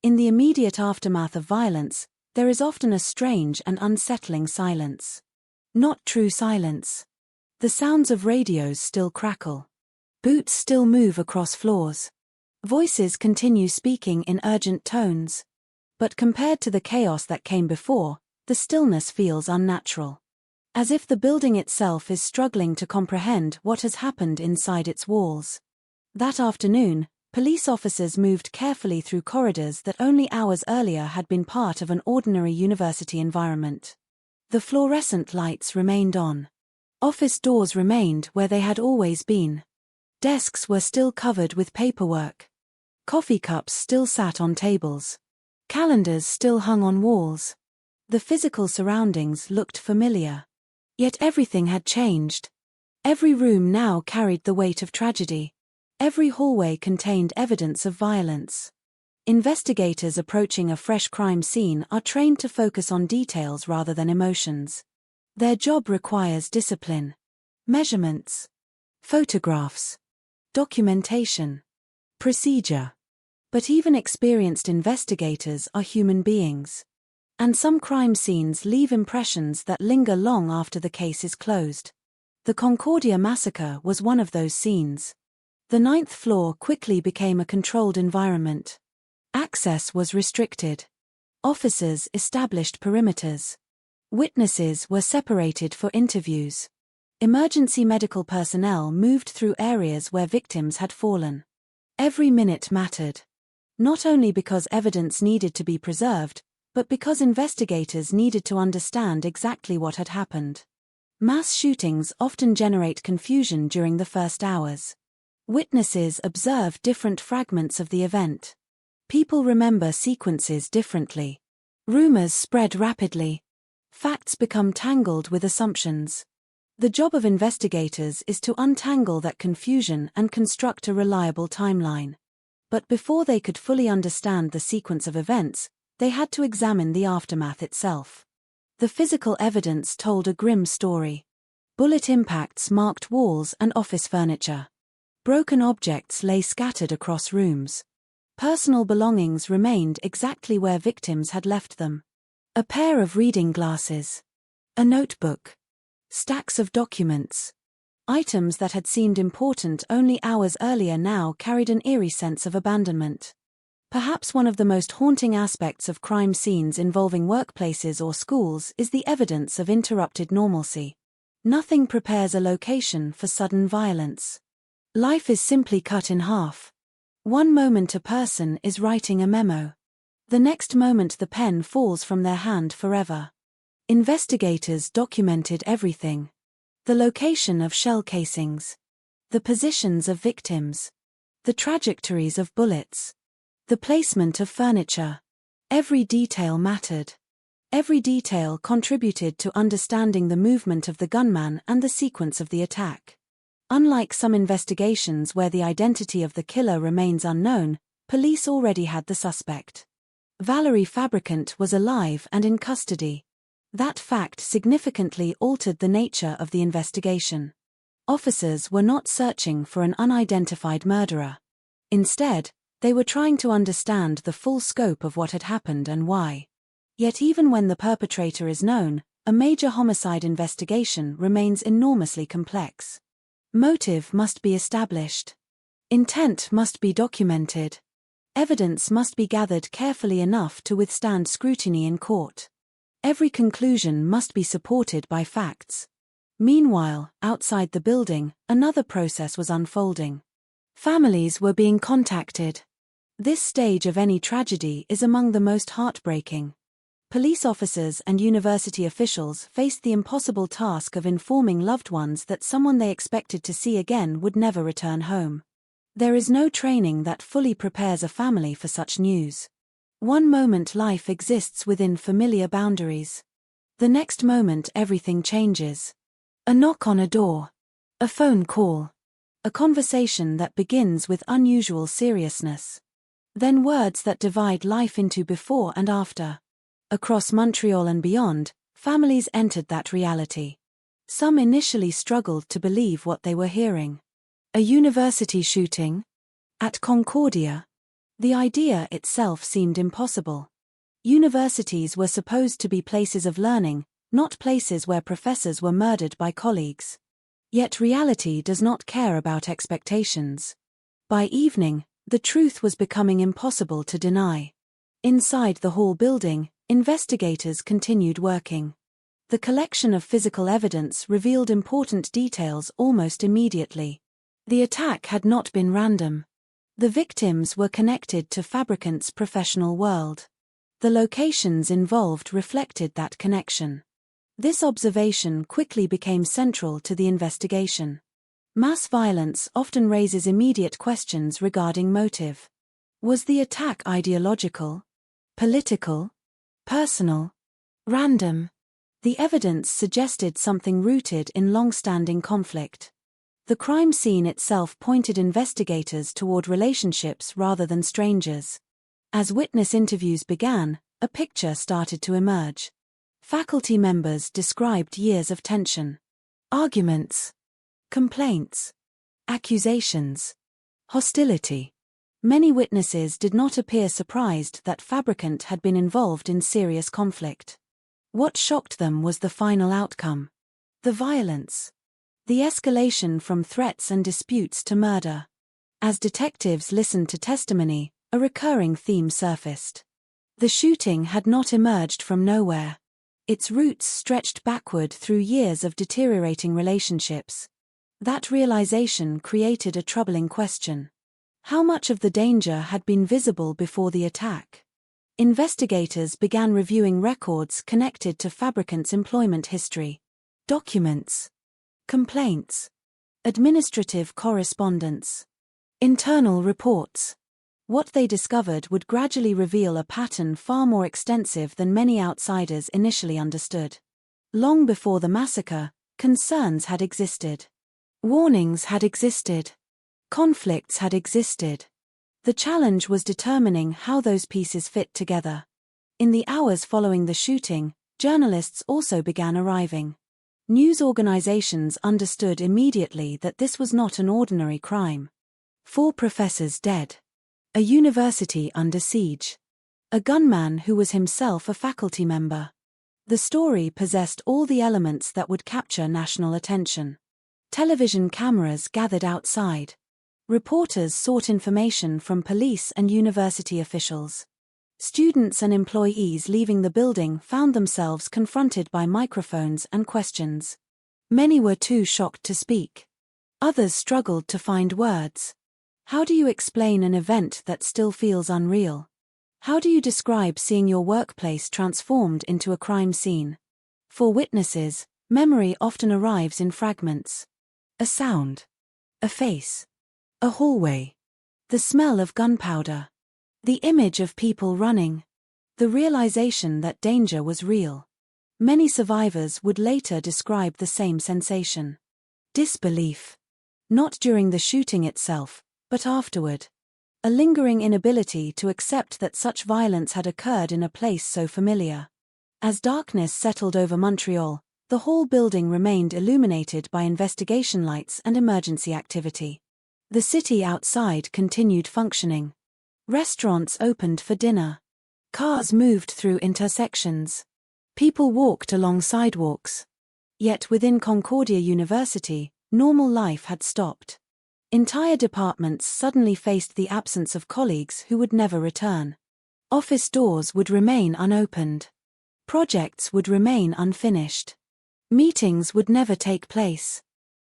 In the immediate aftermath of violence, there is often a strange and unsettling silence. Not true silence. The sounds of radios still crackle. Boots still move across floors. Voices continue speaking in urgent tones. But compared to the chaos that came before, the stillness feels unnatural. As if the building itself is struggling to comprehend what has happened inside its walls. That afternoon, police officers moved carefully through corridors that only hours earlier had been part of an ordinary university environment. The fluorescent lights remained on. Office doors remained where they had always been. Desks were still covered with paperwork. Coffee cups still sat on tables. Calendars still hung on walls. The physical surroundings looked familiar. Yet everything had changed. Every room now carried the weight of tragedy. Every hallway contained evidence of violence. Investigators approaching a fresh crime scene are trained to focus on details rather than emotions. Their job requires discipline. Measurements. Photographs. Documentation. Procedure. But even experienced investigators are human beings. And some crime scenes leave impressions that linger long after the case is closed. The Concordia massacre was one of those scenes. The 9th floor quickly became a controlled environment. Access was restricted. Officers established perimeters. Witnesses were separated for interviews. Emergency medical personnel moved through areas where victims had fallen. Every minute mattered. Not only because evidence needed to be preserved, but because investigators needed to understand exactly what had happened. Mass shootings often generate confusion during the first hours. Witnesses observe different fragments of the event. People remember sequences differently. Rumors spread rapidly. Facts become tangled with assumptions. The job of investigators is to untangle that confusion and construct a reliable timeline. But before they could fully understand the sequence of events, they had to examine the aftermath itself. The physical evidence told a grim story. Bullet impacts marked walls and office furniture. Broken objects lay scattered across rooms. Personal belongings remained exactly where victims had left them. A pair of reading glasses. A notebook. Stacks of documents. Items that had seemed important only hours earlier now carried an eerie sense of abandonment. Perhaps one of the most haunting aspects of crime scenes involving workplaces or schools is the evidence of interrupted normalcy. Nothing prepares a location for sudden violence. Life is simply cut in half. One moment a person is writing a memo. The next moment the pen falls from their hand forever. Investigators documented everything. The location of shell casings. The positions of victims. The trajectories of bullets. The placement of furniture. Every detail mattered. Every detail contributed to understanding the movement of the gunman and the sequence of the attack. Unlike some investigations where the identity of the killer remains unknown, police already had the suspect. Valerie Fabricant was alive and in custody. That fact significantly altered the nature of the investigation. Officers were not searching for an unidentified murderer. Instead, they were trying to understand the full scope of what had happened and why. Yet even when the perpetrator is known, a major homicide investigation remains enormously complex. Motive must be established. Intent must be documented. Evidence must be gathered carefully enough to withstand scrutiny in court. Every conclusion must be supported by facts. Meanwhile, outside the building, another process was unfolding. Families were being contacted. This stage of any tragedy is among the most heartbreaking. Police officers and university officials faced the impossible task of informing loved ones that someone they expected to see again would never return home. There is no training that fully prepares a family for such news. One moment life exists within familiar boundaries. The next moment everything changes. A knock on a door. A phone call. A conversation that begins with unusual seriousness. Then words that divide life into before and after. Across Montreal and beyond, families entered that reality. Some initially struggled to believe what they were hearing. A university shooting? At Concordia? The idea itself seemed impossible. Universities were supposed to be places of learning, not places where professors were murdered by colleagues. Yet reality does not care about expectations. By evening, the truth was becoming impossible to deny. Inside the Hall building, investigators continued working. The collection of physical evidence revealed important details almost immediately. The attack had not been random. The victims were connected to Fabricant's professional world. The locations involved reflected that connection. This observation quickly became central to the investigation. Mass violence often raises immediate questions regarding motive. Was the attack ideological? Political? Personal? Random? The evidence suggested something rooted in long-standing conflict. The crime scene itself pointed investigators toward relationships rather than strangers. As witness interviews began, a picture started to emerge. Faculty members described years of tension. Arguments. Complaints. Accusations. Hostility. Many witnesses did not appear surprised that Fabricant had been involved in serious conflict. What shocked them was the final outcome. The violence. The escalation from threats and disputes to murder. As detectives listened to testimony, a recurring theme surfaced. The shooting had not emerged from nowhere. Its roots stretched backward through years of deteriorating relationships. That realization created a troubling question. How much of the danger had been visible before the attack? Investigators began reviewing records connected to Fabricant's employment history. Documents. Complaints. Administrative correspondence. Internal reports. What they discovered would gradually reveal a pattern far more extensive than many outsiders initially understood. Long before the massacre, concerns had existed. Warnings had existed. Conflicts had existed. The challenge was determining how those pieces fit together. In the hours following the shooting, journalists also began arriving. News organizations understood immediately that this was not an ordinary crime. 4 professors dead. A university under siege. A gunman who was himself a faculty member. The story possessed all the elements that would capture national attention. Television cameras gathered outside. Reporters sought information from police and university officials. Students and employees leaving the building found themselves confronted by microphones and questions. Many were too shocked to speak. Others struggled to find words. How do you explain an event that still feels unreal? How do you describe seeing your workplace transformed into a crime scene? For witnesses, memory often arrives in fragments. A sound. A face. A hallway. The smell of gunpowder. The image of people running. The realization that danger was real. Many survivors would later describe the same sensation. Disbelief. Not during the shooting itself, but afterward. A lingering inability to accept that such violence had occurred in a place so familiar. As darkness settled over Montreal, the whole building remained illuminated by investigation lights and emergency activity. The city outside continued functioning. Restaurants opened for dinner. Cars moved through intersections. People walked along sidewalks. Yet within Concordia University, normal life had stopped. Entire departments suddenly faced the absence of colleagues who would never return. Office doors would remain unopened. Projects would remain unfinished. Meetings would never take place.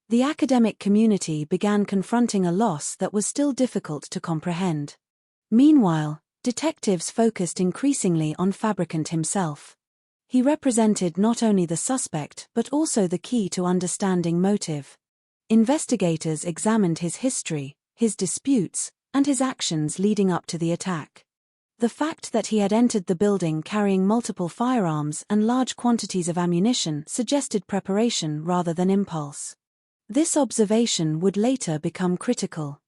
The academic community began confronting a loss that was still difficult to comprehend. Meanwhile, detectives focused increasingly on Fabricant himself. He represented not only the suspect but also the key to understanding motive. Investigators examined his history, his disputes, and his actions leading up to the attack. The fact that he had entered the building carrying multiple firearms and large quantities of ammunition suggested preparation rather than impulse. This observation would later become critical.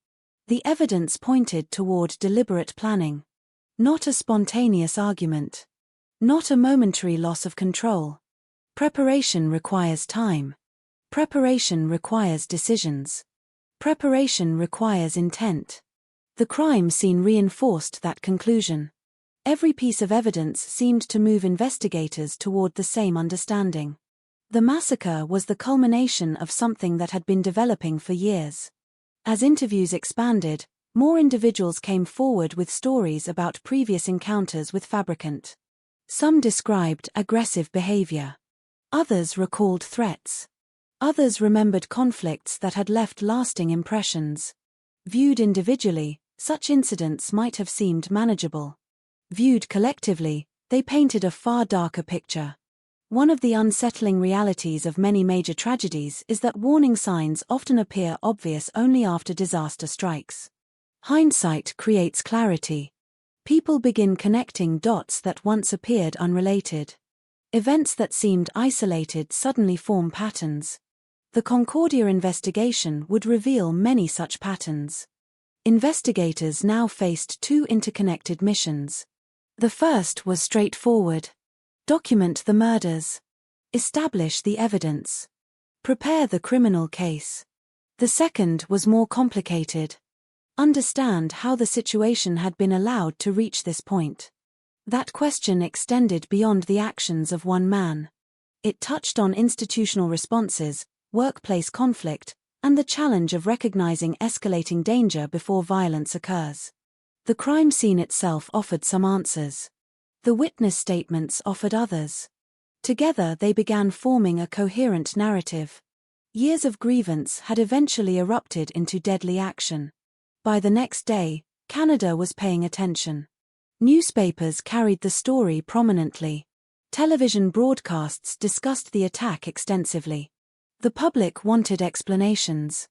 The evidence pointed toward deliberate planning. Not a spontaneous argument. Not a momentary loss of control. Preparation requires time. Preparation requires decisions. Preparation requires intent. The crime scene reinforced that conclusion. Every piece of evidence seemed to move investigators toward the same understanding. The massacre was the culmination of something that had been developing for years. As interviews expanded, more individuals came forward with stories about previous encounters with Fabricant. Some described aggressive behavior. Others recalled threats. Others remembered conflicts that had left lasting impressions. Viewed individually, such incidents might have seemed manageable. Viewed collectively, they painted a far darker picture. One of the unsettling realities of many major tragedies is that warning signs often appear obvious only after disaster strikes. Hindsight creates clarity. People begin connecting dots that once appeared unrelated. Events that seemed isolated suddenly form patterns. The Concordia investigation would reveal many such patterns. Investigators now faced two interconnected missions. The first was straightforward. Document the murders. Establish the evidence. Prepare the criminal case. The second was more complicated. Understand how the situation had been allowed to reach this point. That question extended beyond the actions of one man. It touched on institutional responses, workplace conflict, and the challenge of recognizing escalating danger before violence occurs. The crime scene itself offered some answers. The witness statements offered others. Together they began forming a coherent narrative. Years of grievance had eventually erupted into deadly action. By the next day, Canada was paying attention. Newspapers carried the story prominently. Television broadcasts discussed the attack extensively. The public wanted explanations.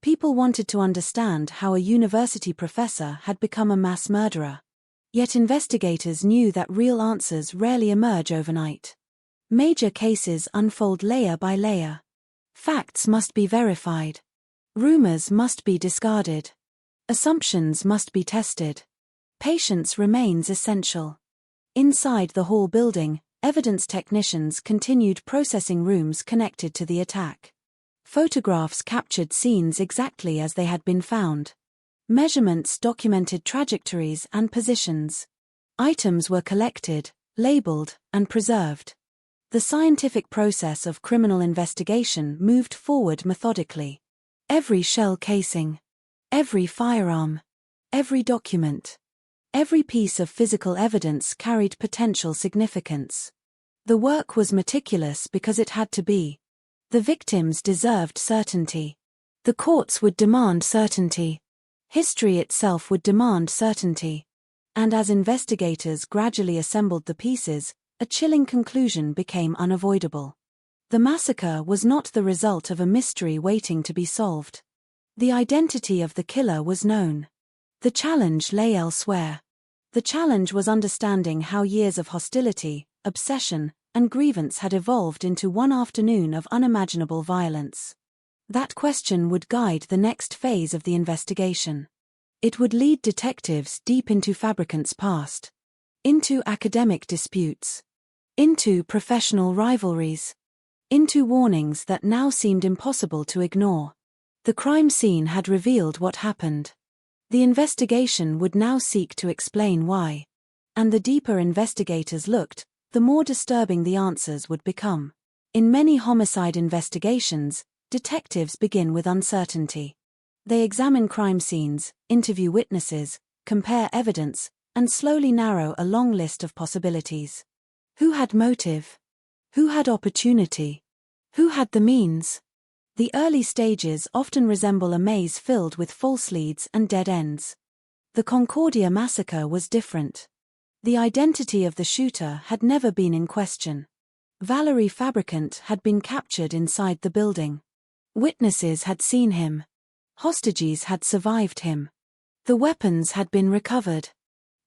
People wanted to understand how a university professor had become a mass murderer. Yet investigators knew that real answers rarely emerge overnight. Major cases unfold layer by layer. Facts must be verified. Rumors must be discarded. Assumptions must be tested. Patience remains essential. Inside the Hall building, evidence technicians continued processing rooms connected to the attack. Photographs captured scenes exactly as they had been found. Measurements documented trajectories and positions. Items were collected, labeled, and preserved. The scientific process of criminal investigation moved forward methodically. Every shell casing, every firearm, every document, every piece of physical evidence carried potential significance. The work was meticulous because it had to be. The victims deserved certainty. The courts would demand certainty. History itself would demand certainty. And as investigators gradually assembled the pieces, a chilling conclusion became unavoidable. The massacre was not the result of a mystery waiting to be solved. The identity of the killer was known. The challenge lay elsewhere. The challenge was understanding how years of hostility, obsession, and grievance had evolved into one afternoon of unimaginable violence. That question would guide the next phase of the investigation. It would lead detectives deep into fabricants' past, into academic disputes, into professional rivalries, into warnings that now seemed impossible to ignore. The crime scene had revealed what happened. The investigation would now seek to explain why. And the deeper investigators looked, the more disturbing the answers would become. In many homicide investigations, detectives begin with uncertainty. They examine crime scenes, interview witnesses, compare evidence, and slowly narrow a long list of possibilities. Who had motive? Who had opportunity? Who had the means? The early stages often resemble a maze filled with false leads and dead ends. The Concordia massacre was different. The identity of the shooter had never been in question. Valerie Fabricant had been captured inside the building. Witnesses had seen him. Hostages had survived him. The weapons had been recovered.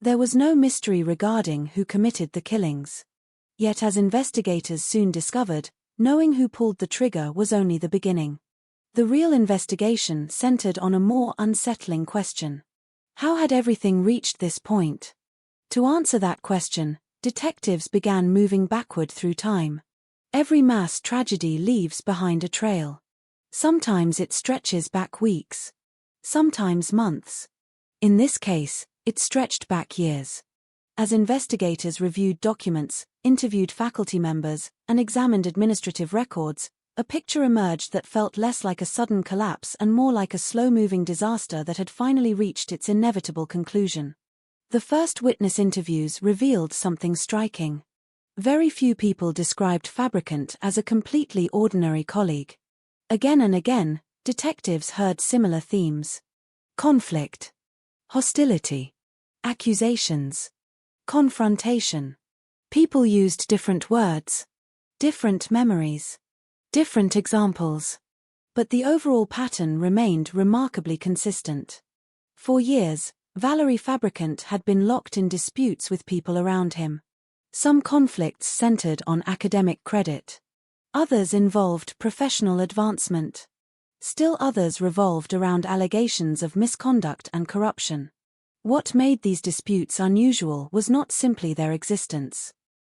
There was no mystery regarding who committed the killings. Yet as investigators soon discovered, knowing who pulled the trigger was only the beginning. The real investigation centered on a more unsettling question. How had everything reached this point? To answer that question, detectives began moving backward through time. Every mass tragedy leaves behind a trail. Sometimes it stretches back weeks. Sometimes months. In this case, it stretched back years. As investigators reviewed documents, interviewed faculty members, and examined administrative records, a picture emerged that felt less like a sudden collapse and more like a slow-moving disaster that had finally reached its inevitable conclusion. The first witness interviews revealed something striking. Very few people described Fabricant as a completely ordinary colleague. Again and again, detectives heard similar themes. Conflict. Hostility. Accusations. Confrontation. People used different words. Different memories. Different examples. But the overall pattern remained remarkably consistent. For years, Valerie Fabricant had been locked in disputes with people around him. Some conflicts centered on academic credit. Others involved professional advancement. Still others revolved around allegations of misconduct and corruption. What made these disputes unusual was not simply their existence.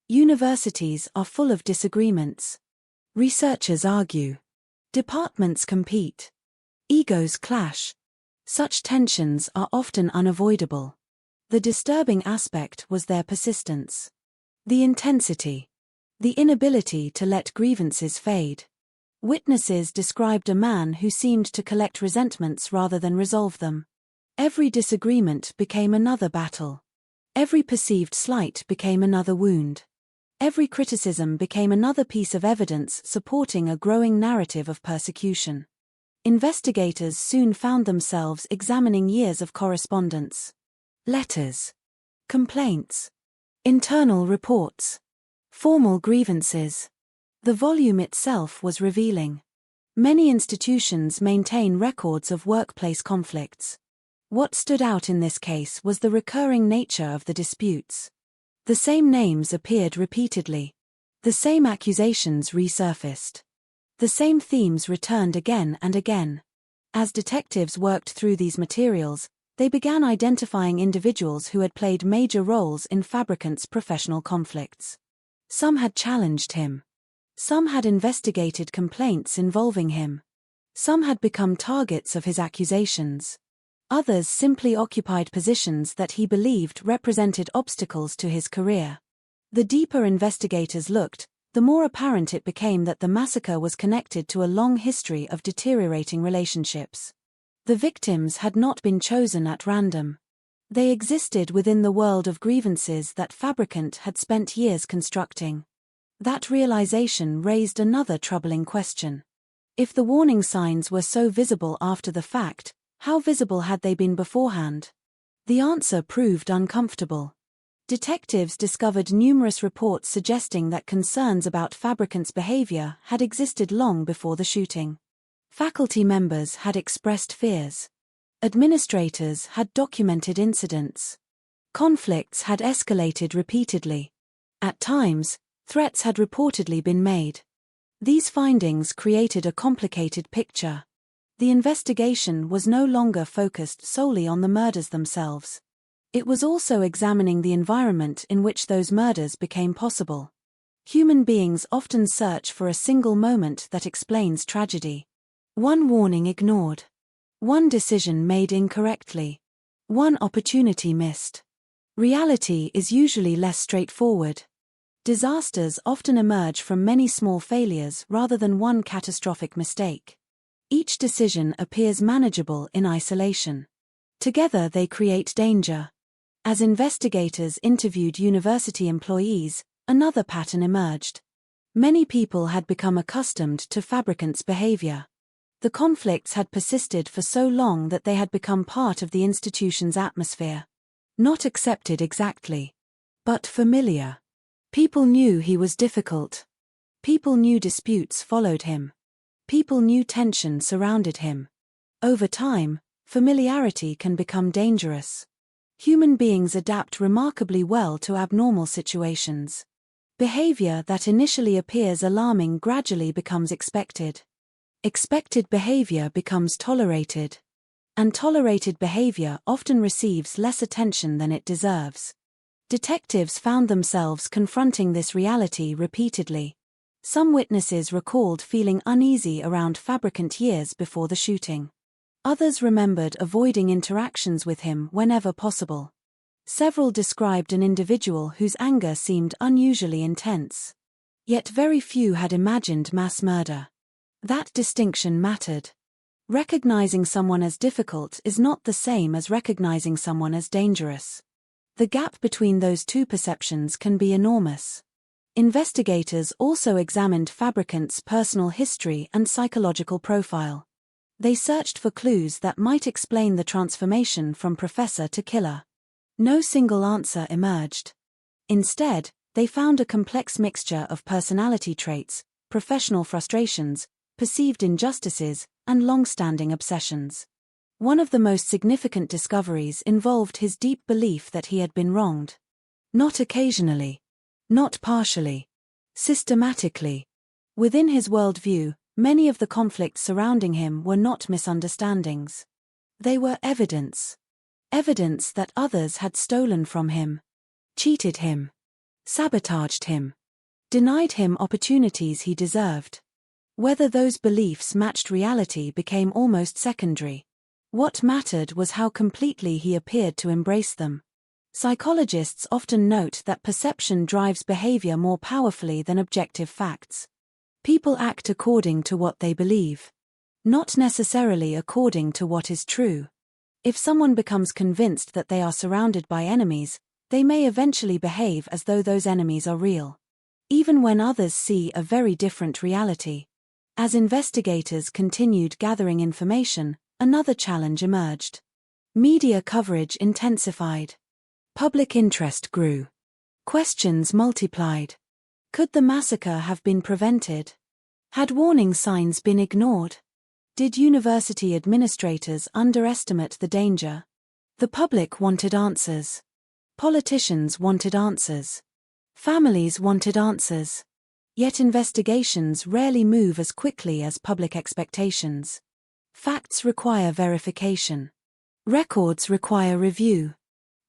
Universities are full of disagreements. Researchers argue. Departments compete. Egos clash. Such tensions are often unavoidable. The disturbing aspect was their persistence. The intensity. The inability to let grievances fade. Witnesses described a man who seemed to collect resentments rather than resolve them. Every disagreement became another battle. Every perceived slight became another wound. Every criticism became another piece of evidence supporting a growing narrative of persecution. Investigators soon found themselves examining years of correspondence. Letters. Complaints. Internal reports. Formal grievances. The volume itself was revealing. Many institutions maintain records of workplace conflicts. What stood out in this case was the recurring nature of the disputes. The same names appeared repeatedly. The same accusations resurfaced. The same themes returned again and again. As detectives worked through these materials, they began identifying individuals who had played major roles in Fabricant's professional conflicts. Some had challenged him. Some had investigated complaints involving him. Some had become targets of his accusations. Others simply occupied positions that he believed represented obstacles to his career. The deeper investigators looked, the more apparent it became that the massacre was connected to a long history of deteriorating relationships. The victims had not been chosen at random. They existed within the world of grievances that Fabricant had spent years constructing. That realization raised another troubling question. If the warning signs were so visible after the fact, how visible had they been beforehand? The answer proved uncomfortable. Detectives discovered numerous reports suggesting that concerns about Fabricant's behavior had existed long before the shooting. Faculty members had expressed fears. Administrators had documented incidents. Conflicts had escalated repeatedly. At times, threats had reportedly been made. These findings created a complicated picture. The investigation was no longer focused solely on the murders themselves. It was also examining the environment in which those murders became possible. Human beings often search for a single moment that explains tragedy. One warning ignored. One decision made incorrectly. One opportunity missed. Reality is usually less straightforward. Disasters often emerge from many small failures rather than one catastrophic mistake. Each decision appears manageable in isolation. Together they create danger. As investigators interviewed university employees, another pattern emerged. Many people had become accustomed to Fabricant's behavior. The conflicts had persisted for so long that they had become part of the institution's atmosphere. Not accepted exactly, but familiar. People knew he was difficult. People knew disputes followed him. People knew tension surrounded him. Over time, familiarity can become dangerous. Human beings adapt remarkably well to abnormal situations. Behavior that initially appears alarming gradually becomes expected. Expected behavior becomes tolerated. And tolerated behavior often receives less attention than it deserves. Detectives found themselves confronting this reality repeatedly. Some witnesses recalled feeling uneasy around Fabricant years before the shooting. Others remembered avoiding interactions with him whenever possible. Several described an individual whose anger seemed unusually intense. Yet very few had imagined mass murder. That distinction mattered. Recognizing someone as difficult is not the same as recognizing someone as dangerous. The gap between those two perceptions can be enormous. Investigators also examined Fabricant's personal history and psychological profile. They searched for clues that might explain the transformation from professor to killer. No single answer emerged. Instead, they found a complex mixture of personality traits, professional frustrations, perceived injustices, and long-standing obsessions. One of the most significant discoveries involved his deep belief that he had been wronged. Not occasionally. Not partially. Systematically. Within his worldview, many of the conflicts surrounding him were not misunderstandings. They were evidence. Evidence that others had stolen from him. Cheated him. Sabotaged him. Denied him opportunities he deserved. Whether those beliefs matched reality became almost secondary. What mattered was how completely he appeared to embrace them. Psychologists often note that perception drives behavior more powerfully than objective facts. People act according to what they believe. Not necessarily according to what is true. If someone becomes convinced that they are surrounded by enemies, they may eventually behave as though those enemies are real. Even when others see a very different reality. As investigators continued gathering information, another challenge emerged. Media coverage intensified. Public interest grew. Questions multiplied. Could the massacre have been prevented? Had warning signs been ignored? Did university administrators underestimate the danger? The public wanted answers. Politicians wanted answers. Families wanted answers. Yet investigations rarely move as quickly as public expectations. Facts require verification. Records require review.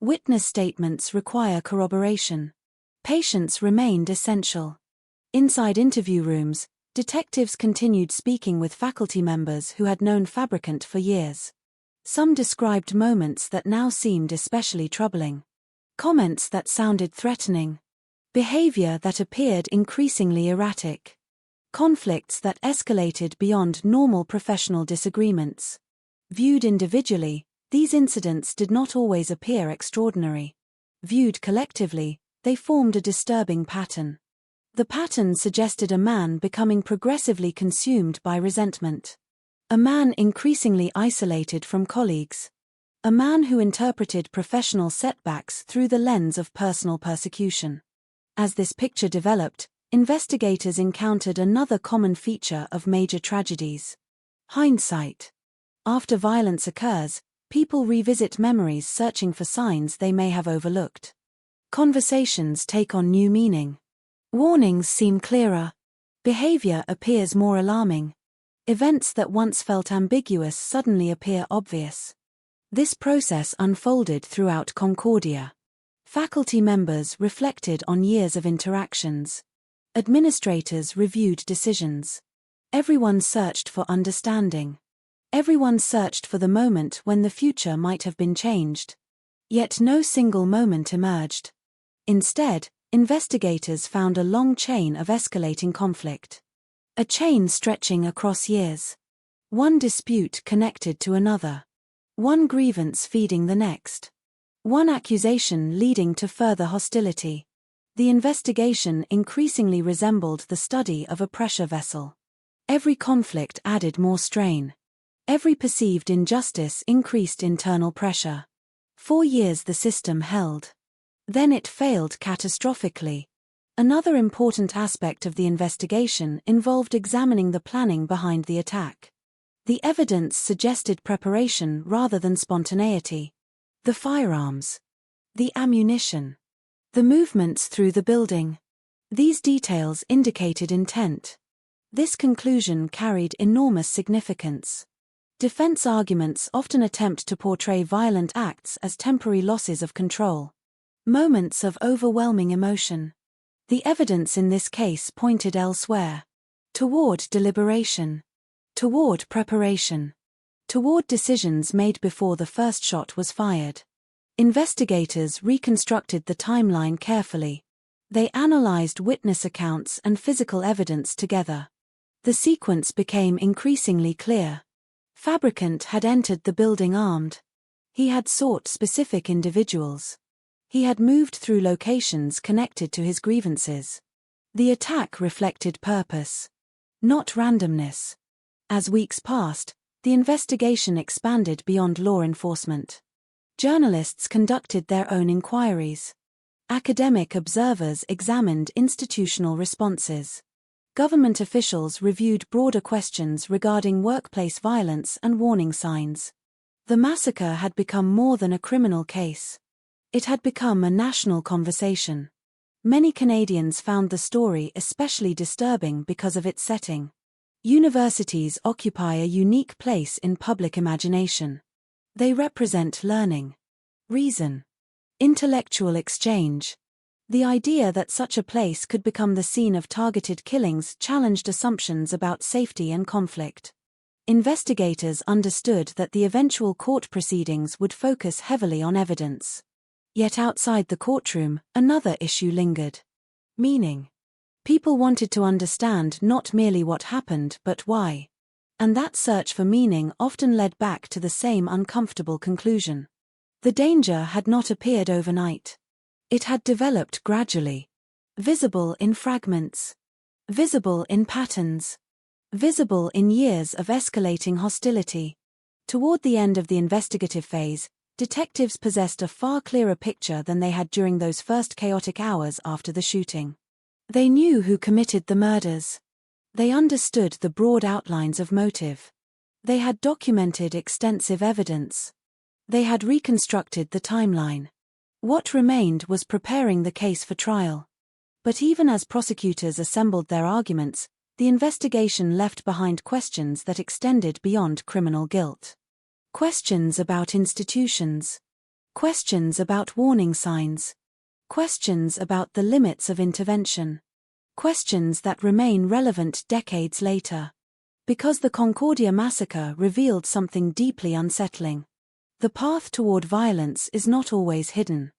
Witness statements require corroboration. Patience remained essential. Inside interview rooms, detectives continued speaking with faculty members who had known Fabricant for years. Some described moments that now seemed especially troubling. Comments that sounded threatening. Behavior that appeared increasingly erratic. Conflicts that escalated beyond normal professional disagreements. Viewed individually, these incidents did not always appear extraordinary. Viewed collectively, they formed a disturbing pattern. The pattern suggested a man becoming progressively consumed by resentment. A man increasingly isolated from colleagues. A man who interpreted professional setbacks through the lens of personal persecution. As this picture developed, investigators encountered another common feature of major tragedies. Hindsight. After violence occurs, people revisit memories searching for signs they may have overlooked. Conversations take on new meaning. Warnings seem clearer. Behavior appears more alarming. Events that once felt ambiguous suddenly appear obvious. This process unfolded throughout Concordia. Faculty members reflected on years of interactions. Administrators reviewed decisions. Everyone searched for understanding. Everyone searched for the moment when the future might have been changed. Yet no single moment emerged. Instead, investigators found a long chain of escalating conflict. A chain stretching across years. One dispute connected to another. One grievance feeding the next. One accusation leading to further hostility. The investigation increasingly resembled the study of a pressure vessel. Every conflict added more strain. Every perceived injustice increased internal pressure. 4 years the system held. Then it failed catastrophically. Another important aspect of the investigation involved examining the planning behind the attack. The evidence suggested preparation rather than spontaneity. The firearms. The ammunition. The movements through the building. These details indicated intent. This conclusion carried enormous significance. Defense arguments often attempt to portray violent acts as temporary losses of control. Moments of overwhelming emotion. The evidence in this case pointed elsewhere. Toward deliberation. Toward preparation. Toward decisions made before the first shot was fired. Investigators reconstructed the timeline carefully. They analyzed witness accounts and physical evidence together. The sequence became increasingly clear. Fabricant had entered the building armed. He had sought specific individuals. He had moved through locations connected to his grievances. The attack reflected purpose, not randomness. As weeks passed, the investigation expanded beyond law enforcement. Journalists conducted their own inquiries. Academic observers examined institutional responses. Government officials reviewed broader questions regarding workplace violence and warning signs. The massacre had become more than a criminal case. It had become a national conversation. Many Canadians found the story especially disturbing because of its setting. Universities occupy a unique place in public imagination. They represent learning, reason, intellectual exchange. The idea that such a place could become the scene of targeted killings challenged assumptions about safety and conflict. Investigators understood that the eventual court proceedings would focus heavily on evidence. Yet outside the courtroom, another issue lingered. Meaning. People wanted to understand not merely what happened but why. And that search for meaning often led back to the same uncomfortable conclusion. The danger had not appeared overnight. It had developed gradually. Visible in fragments. Visible in patterns. Visible in years of escalating hostility. Toward the end of the investigative phase, detectives possessed a far clearer picture than they had during those first chaotic hours after the shooting. They knew who committed the murders. They understood the broad outlines of motive. They had documented extensive evidence. They had reconstructed the timeline. What remained was preparing the case for trial. But even as prosecutors assembled their arguments, the investigation left behind questions that extended beyond criminal guilt. Questions about institutions. Questions about warning signs. Questions about the limits of intervention. Questions that remain relevant decades later. Because the Concordia massacre revealed something deeply unsettling. The path toward violence is not always hidden.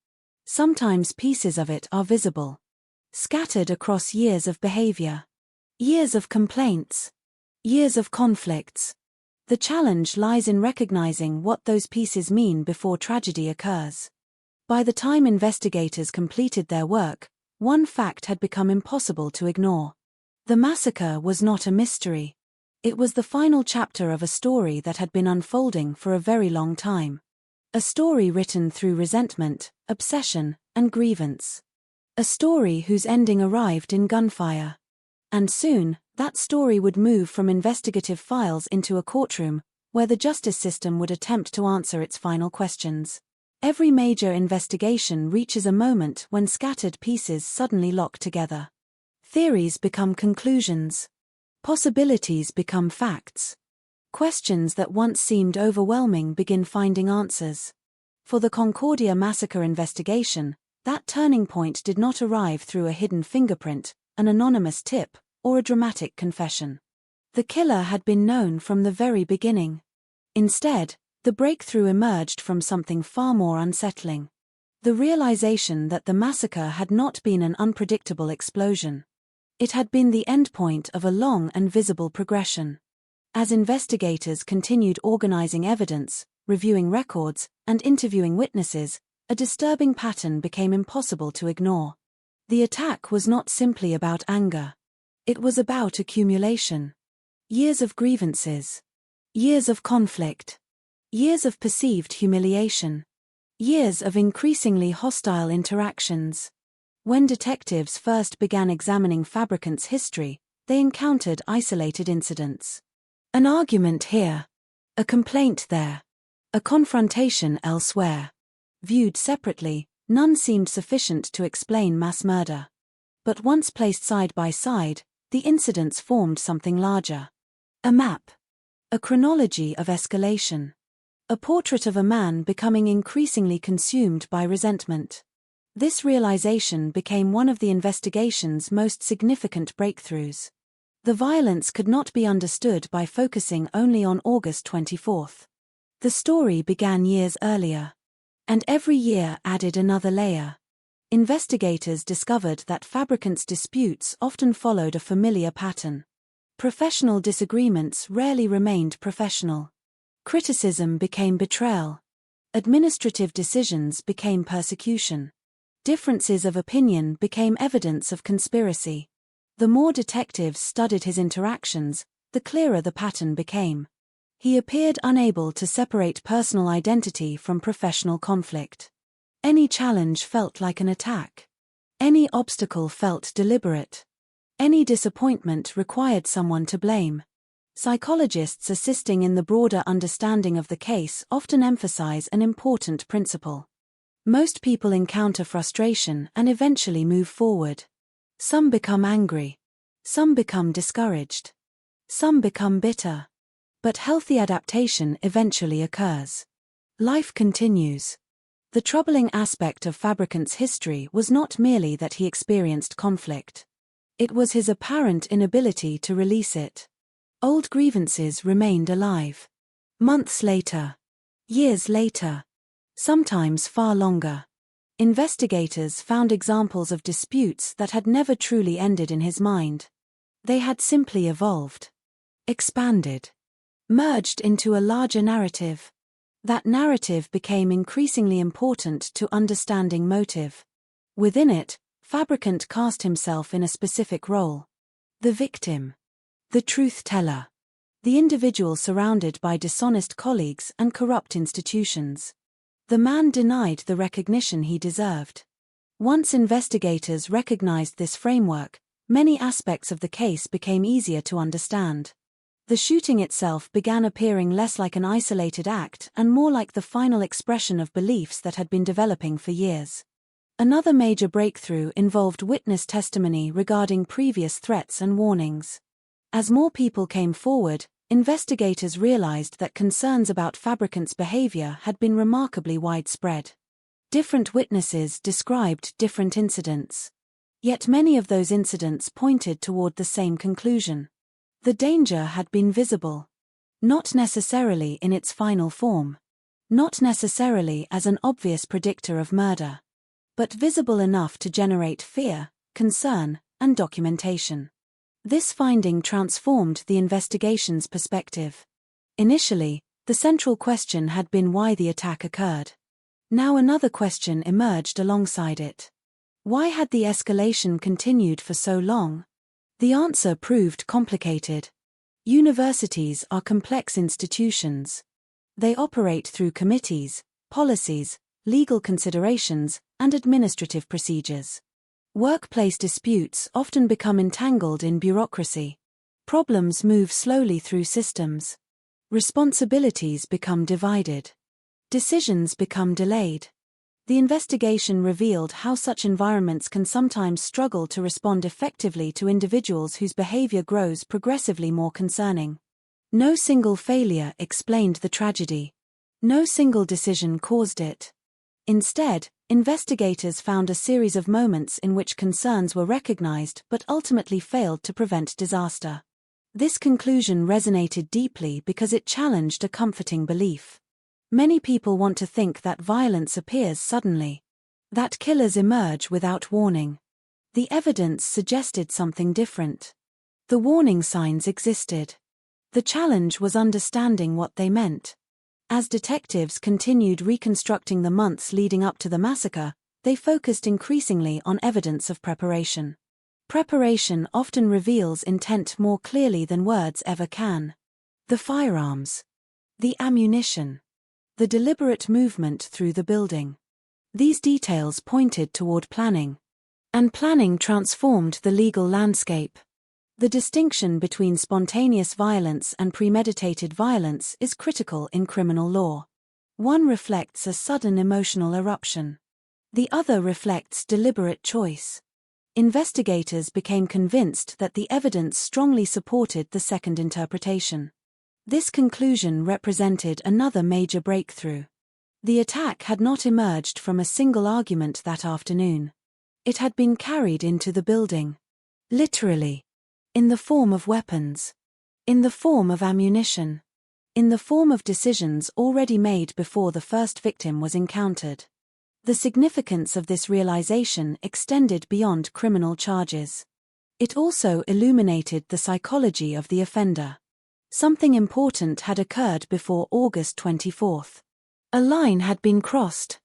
Sometimes pieces of it are visible. scattered across years of behavior, years of complaints, years of conflicts. The challenge lies in recognizing what those pieces mean before tragedy occurs. By the time investigators completed their work, one fact had become impossible to ignore. The massacre was not a mystery. It was the final chapter of a story that had been unfolding for a very long time. A story written through resentment, obsession, and grievance. A story whose ending arrived in gunfire. And soon, that story would move from investigative files into a courtroom, where the justice system would attempt to answer its final questions. Every major investigation reaches a moment when scattered pieces suddenly lock together. Theories become conclusions. Possibilities become facts. Questions that once seemed overwhelming begin finding answers. For the Concordia massacre investigation, that turning point did not arrive through a hidden fingerprint, an anonymous tip, or a dramatic confession. The killer had been known from the very beginning. Instead, the breakthrough emerged from something far more unsettling. The realization that the massacre had not been an unpredictable explosion. It had been the endpoint of a long and visible progression. As investigators continued organizing evidence, reviewing records, and interviewing witnesses, a disturbing pattern became impossible to ignore. The attack was not simply about anger. It was about accumulation. Years of grievances. Years of conflict. Years of perceived humiliation. Years of increasingly hostile interactions. When detectives first began examining Fabricant's history, they encountered isolated incidents. An argument here. A complaint there. A confrontation elsewhere. Viewed separately, none seemed sufficient to explain mass murder. But once placed side by side, the incidents formed something larger. A map. A chronology of escalation. A portrait of a man becoming increasingly consumed by resentment. This realization became one of the investigation's most significant breakthroughs. The violence could not be understood by focusing only on August 24th. The story began years earlier. And every year added another layer. Investigators discovered that Fabricant's disputes often followed a familiar pattern. Professional disagreements rarely remained professional. Criticism became betrayal. Administrative decisions became persecution. Differences of opinion became evidence of conspiracy. The more detectives studied his interactions, the clearer the pattern became. He appeared unable to separate personal identity from professional conflict. Any challenge felt like an attack. Any obstacle felt deliberate. Any disappointment required someone to blame. Psychologists assisting in the broader understanding of the case often emphasize an important principle. Most people encounter frustration and eventually move forward. Some become angry. Some become discouraged. Some become bitter. But healthy adaptation eventually occurs. Life continues. The troubling aspect of Fabricant's history was not merely that he experienced conflict. It was his apparent inability to release it. Old grievances remained alive. Months later. Years later. Sometimes far longer. Investigators found examples of disputes that had never truly ended in his mind. They had simply evolved. Expanded. Merged into a larger narrative. That narrative became increasingly important to understanding motive. Within it, Fabricant cast himself in a specific role. The victim. The truth teller. The individual surrounded by dishonest colleagues and corrupt institutions. The man denied the recognition he deserved. Once investigators recognized this framework, many aspects of the case became easier to understand. The shooting itself began appearing less like an isolated act and more like the final expression of beliefs that had been developing for years. Another major breakthrough involved witness testimony regarding previous threats and warnings. As more people came forward, investigators realized that concerns about Fabricant's behavior had been remarkably widespread. Different witnesses described different incidents. Yet many of those incidents pointed toward the same conclusion. The danger had been visible. Not necessarily in its final form. Not necessarily as an obvious predictor of murder. But visible enough to generate fear, concern, and documentation. This finding transformed the investigation's perspective. Initially, the central question had been why the attack occurred. Now another question emerged alongside it. Why had the escalation continued for so long? The answer proved complicated. Universities are complex institutions. They operate through committees, policies, legal considerations, and administrative procedures. Workplace disputes often become entangled in bureaucracy. Problems move slowly through systems. Responsibilities become divided. Decisions become delayed. The investigation revealed how such environments can sometimes struggle to respond effectively to individuals whose behavior grows progressively more concerning. No single failure explained the tragedy. No single decision caused it. Instead, investigators found a series of moments in which concerns were recognized but ultimately failed to prevent disaster. This conclusion resonated deeply because it challenged a comforting belief. Many people want to think that violence appears suddenly, that killers emerge without warning. The evidence suggested something different. The warning signs existed. The challenge was understanding what they meant. As detectives continued reconstructing the months leading up to the massacre, they focused increasingly on evidence of preparation. Preparation often reveals intent more clearly than words ever can. The firearms. The ammunition. The deliberate movement through the building. These details pointed toward planning. And planning transformed the legal landscape. The distinction between spontaneous violence and premeditated violence is critical in criminal law. One reflects a sudden emotional eruption. The other reflects deliberate choice. Investigators became convinced that the evidence strongly supported the second interpretation. This conclusion represented another major breakthrough. The attack had not emerged from a single argument that afternoon. It had been carried into the building. Literally. In the form of weapons. In the form of ammunition. In the form of decisions already made before the first victim was encountered. The significance of this realization extended beyond criminal charges. It also illuminated the psychology of the offender. Something important had occurred before August 24th. A line had been crossed.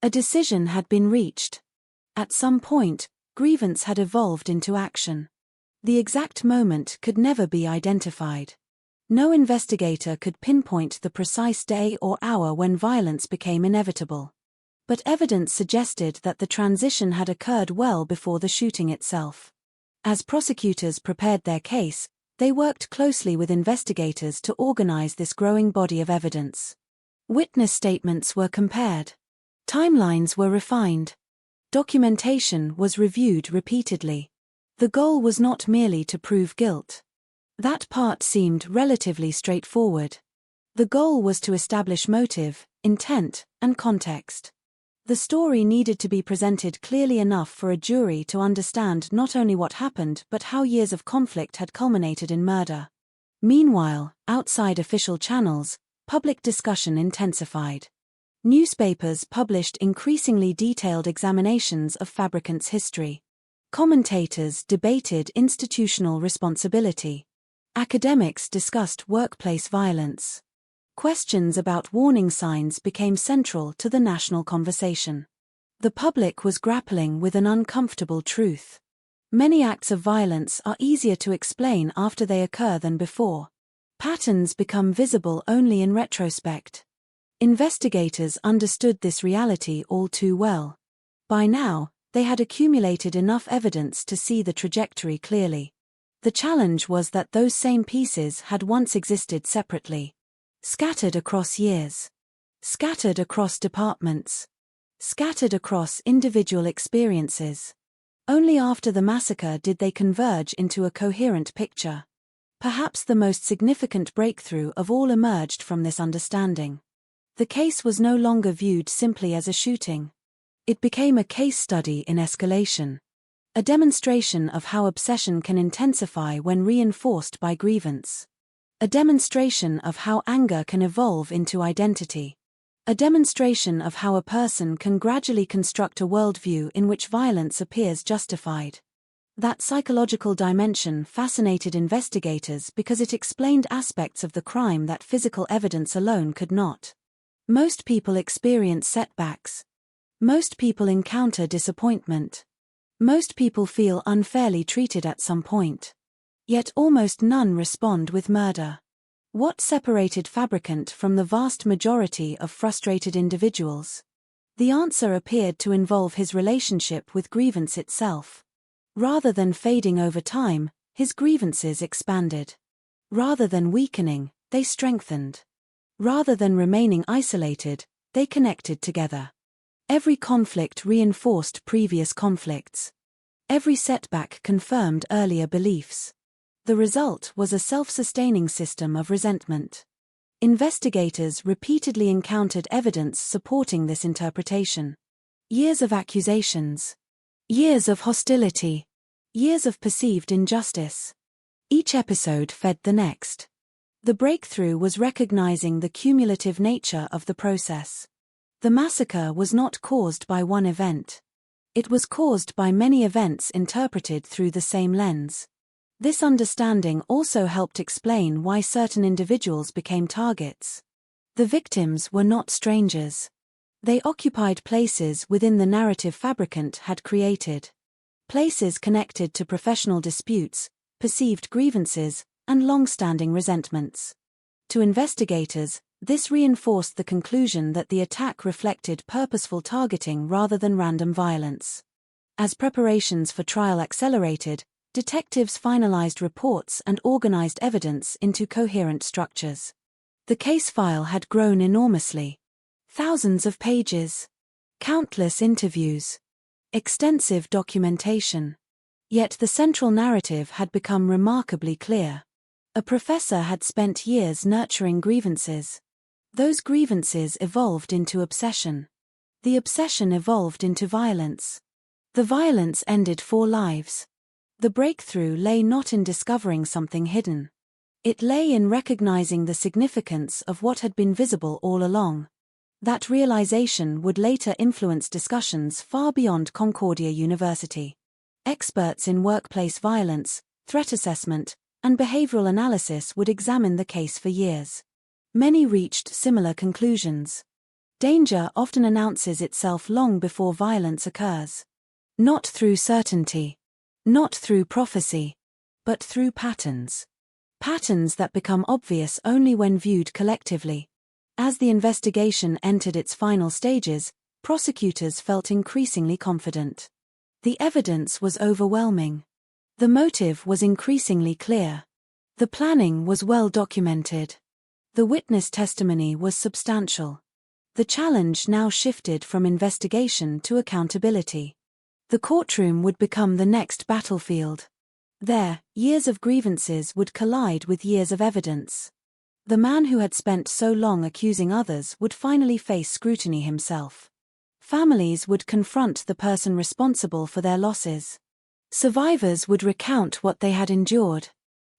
A decision had been reached. At some point, grievance had evolved into action. The exact moment could never be identified. No investigator could pinpoint the precise day or hour when violence became inevitable. But evidence suggested that the transition had occurred well before the shooting itself. As prosecutors prepared their case, they worked closely with investigators to organize this growing body of evidence. Witness statements were compared. Timelines were refined. Documentation was reviewed repeatedly. The goal was not merely to prove guilt. That part seemed relatively straightforward. The goal was to establish motive, intent, and context. The story needed to be presented clearly enough for a jury to understand not only what happened but how years of conflict had culminated in murder. Meanwhile, outside official channels, public discussion intensified. Newspapers published increasingly detailed examinations of fabricants' history. Commentators debated institutional responsibility. Academics discussed workplace violence. Questions about warning signs became central to the national conversation. The public was grappling with an uncomfortable truth. Many acts of violence are easier to explain after they occur than before. Patterns become visible only in retrospect. Investigators understood this reality all too well. By now, they had accumulated enough evidence to see the trajectory clearly. The challenge was that those same pieces had once existed separately. Scattered across years. Scattered across departments. Scattered across individual experiences. Only after the massacre did they converge into a coherent picture. Perhaps the most significant breakthrough of all emerged from this understanding. The case was no longer viewed simply as a shooting. It became a case study in escalation. A demonstration of how obsession can intensify when reinforced by grievance. A demonstration of how anger can evolve into identity. A demonstration of how a person can gradually construct a worldview in which violence appears justified. That psychological dimension fascinated investigators because it explained aspects of the crime that physical evidence alone could not. Most people experience setbacks. Most people encounter disappointment. Most people feel unfairly treated at some point. Yet almost none respond with murder. What separated Fabricant from the vast majority of frustrated individuals? The answer appeared to involve his relationship with grievance itself. Rather than fading over time, his grievances expanded. Rather than weakening, they strengthened. Rather than remaining isolated, they connected together. Every conflict reinforced previous conflicts. Every setback confirmed earlier beliefs. The result was a self-sustaining system of resentment. Investigators repeatedly encountered evidence supporting this interpretation. Years of accusations. Years of hostility. Years of perceived injustice. Each episode fed the next. The breakthrough was recognizing the cumulative nature of the process. The massacre was not caused by one event. It was caused by many events interpreted through the same lens. This understanding also helped explain why certain individuals became targets. The victims were not strangers. They occupied places within the narrative Fabricant had created. Places connected to professional disputes, perceived grievances, and long-standing resentments. To investigators, this reinforced the conclusion that the attack reflected purposeful targeting rather than random violence. As preparations for trial accelerated, detectives finalized reports and organized evidence into coherent structures. The case file had grown enormously. Thousands of pages. Countless interviews. Extensive documentation. Yet the central narrative had become remarkably clear. A professor had spent years nurturing grievances. Those grievances evolved into obsession. The obsession evolved into violence. The violence ended 4 lives. The breakthrough lay not in discovering something hidden. It lay in recognizing the significance of what had been visible all along. That realization would later influence discussions far beyond Concordia University. Experts in workplace violence, threat assessment, and behavioral analysis would examine the case for years. Many reached similar conclusions. Danger often announces itself long before violence occurs. Not through certainty. Not through prophecy, but through patterns. Patterns that become obvious only when viewed collectively. As the investigation entered its final stages, prosecutors felt increasingly confident. The evidence was overwhelming. The motive was increasingly clear. The planning was well documented. The witness testimony was substantial. The challenge now shifted from investigation to accountability. The courtroom would become the next battlefield. There, years of grievances would collide with years of evidence. The man who had spent so long accusing others would finally face scrutiny himself. Families would confront the person responsible for their losses. Survivors would recount what they had endured.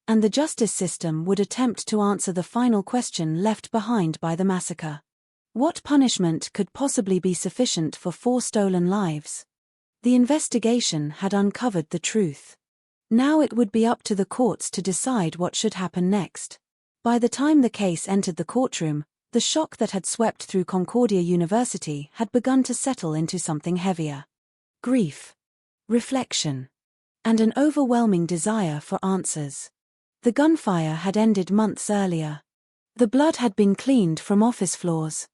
And the justice system would attempt to answer the final question left behind by the massacre. What punishment could possibly be sufficient for 4 stolen lives? The investigation had uncovered the truth. Now it would be up to the courts to decide what should happen next. By the time the case entered the courtroom, the shock that had swept through Concordia University had begun to settle into something heavier. Grief, reflection, and an overwhelming desire for answers. The gunfire had ended months earlier. The blood had been cleaned from office floors.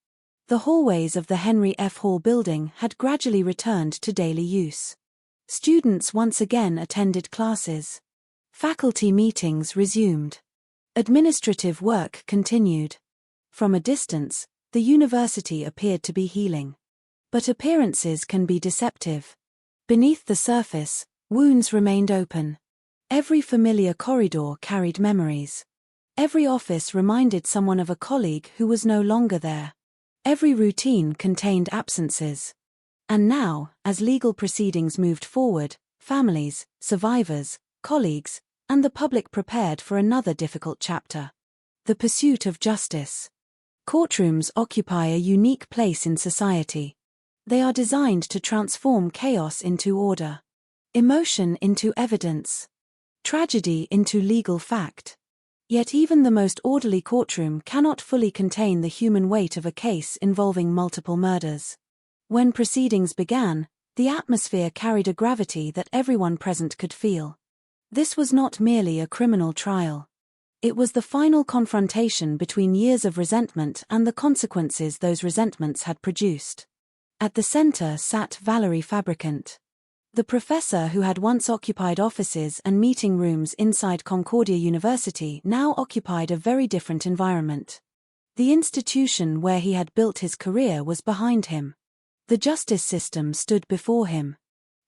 The hallways of the Henry F. Hall building had gradually returned to daily use. Students once again attended classes. Faculty meetings resumed. Administrative work continued. From a distance, the university appeared to be healing. But appearances can be deceptive. Beneath the surface, wounds remained open. Every familiar corridor carried memories. Every office reminded someone of a colleague who was no longer there. Every routine contained absences. And now, as legal proceedings moved forward, families, survivors, colleagues, and the public prepared for another difficult chapter. The pursuit of justice. Courtrooms occupy a unique place in society. They are designed to transform chaos into order. Emotion into evidence. Tragedy into legal fact. Yet even the most orderly courtroom cannot fully contain the human weight of a case involving multiple murders. When proceedings began, the atmosphere carried a gravity that everyone present could feel. This was not merely a criminal trial. It was the final confrontation between years of resentment and the consequences those resentments had produced. At the center sat Valerie Fabricant. The professor who had once occupied offices and meeting rooms inside Concordia University now occupied a very different environment. The institution where he had built his career was behind him. The justice system stood before him.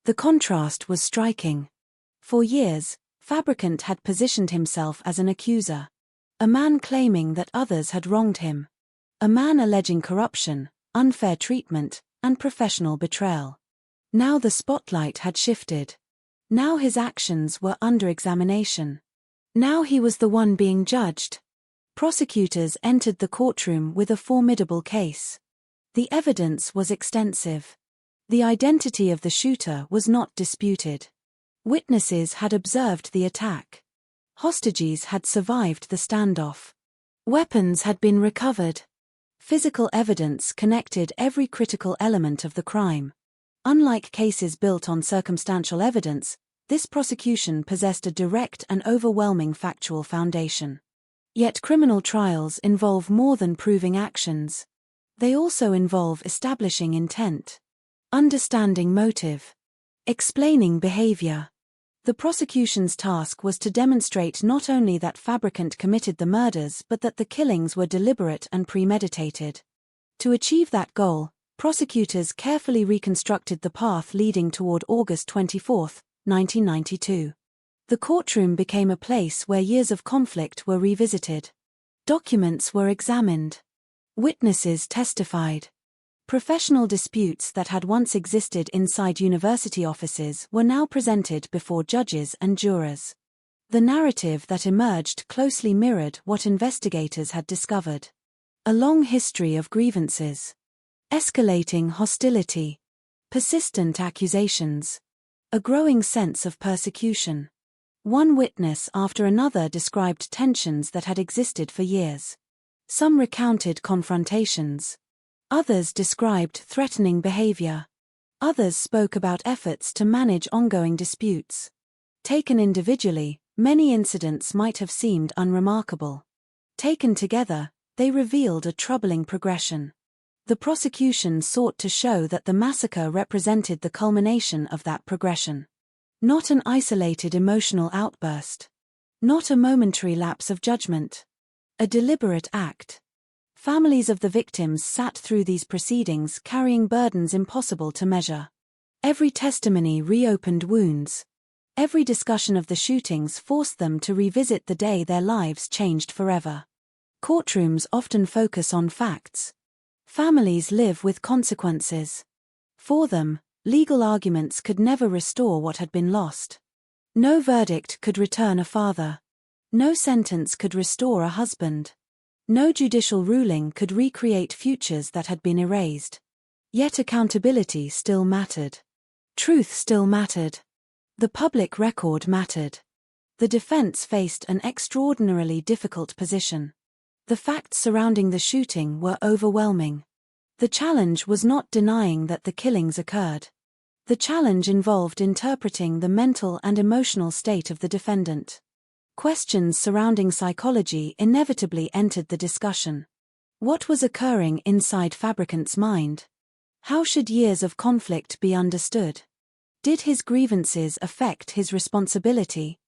The contrast was striking. For years, Fabricant had positioned himself as an accuser. A man claiming that others had wronged him. A man alleging corruption, unfair treatment, and professional betrayal. Now the spotlight had shifted. Now his actions were under examination. Now he was the one being judged. Prosecutors entered the courtroom with a formidable case. The evidence was extensive. The identity of the shooter was not disputed. Witnesses had observed the attack. Hostages had survived the standoff. Weapons had been recovered. Physical evidence connected every critical element of the crime. Unlike cases built on circumstantial evidence, this prosecution possessed a direct and overwhelming factual foundation. Yet criminal trials involve more than proving actions. They also involve establishing intent, understanding motive, explaining behavior. The prosecution's task was to demonstrate not only that Fabricant committed the murders but that the killings were deliberate and premeditated. To achieve that goal, prosecutors carefully reconstructed the path leading toward August 24, 1992. The courtroom became a place where years of conflict were revisited. Documents were examined. Witnesses testified. Professional disputes that had once existed inside university offices were now presented before judges and jurors. The narrative that emerged closely mirrored what investigators had discovered. A long history of grievances. Escalating hostility. Persistent accusations. A growing sense of persecution. One witness after another described tensions that had existed for years. Some recounted confrontations. Others described threatening behavior. Others spoke about efforts to manage ongoing disputes. Taken individually, many incidents might have seemed unremarkable. Taken together, they revealed a troubling progression. The prosecution sought to show that the massacre represented the culmination of that progression. Not an isolated emotional outburst. Not a momentary lapse of judgment. A deliberate act. Families of the victims sat through these proceedings carrying burdens impossible to measure. Every testimony reopened wounds. Every discussion of the shootings forced them to revisit the day their lives changed forever. Courtrooms often focus on facts. Families live with consequences. For them, legal arguments could never restore what had been lost. No verdict could return a father. No sentence could restore a husband. No judicial ruling could recreate futures that had been erased. Yet accountability still mattered. Truth still mattered. The public record mattered. The defense faced an extraordinarily difficult position. The facts surrounding the shooting were overwhelming. The challenge was not denying that the killings occurred. The challenge involved interpreting the mental and emotional state of the defendant. Questions surrounding psychology inevitably entered the discussion. What was occurring inside Fabricant's mind? How should years of conflict be understood? Did his grievances affect his responsibility?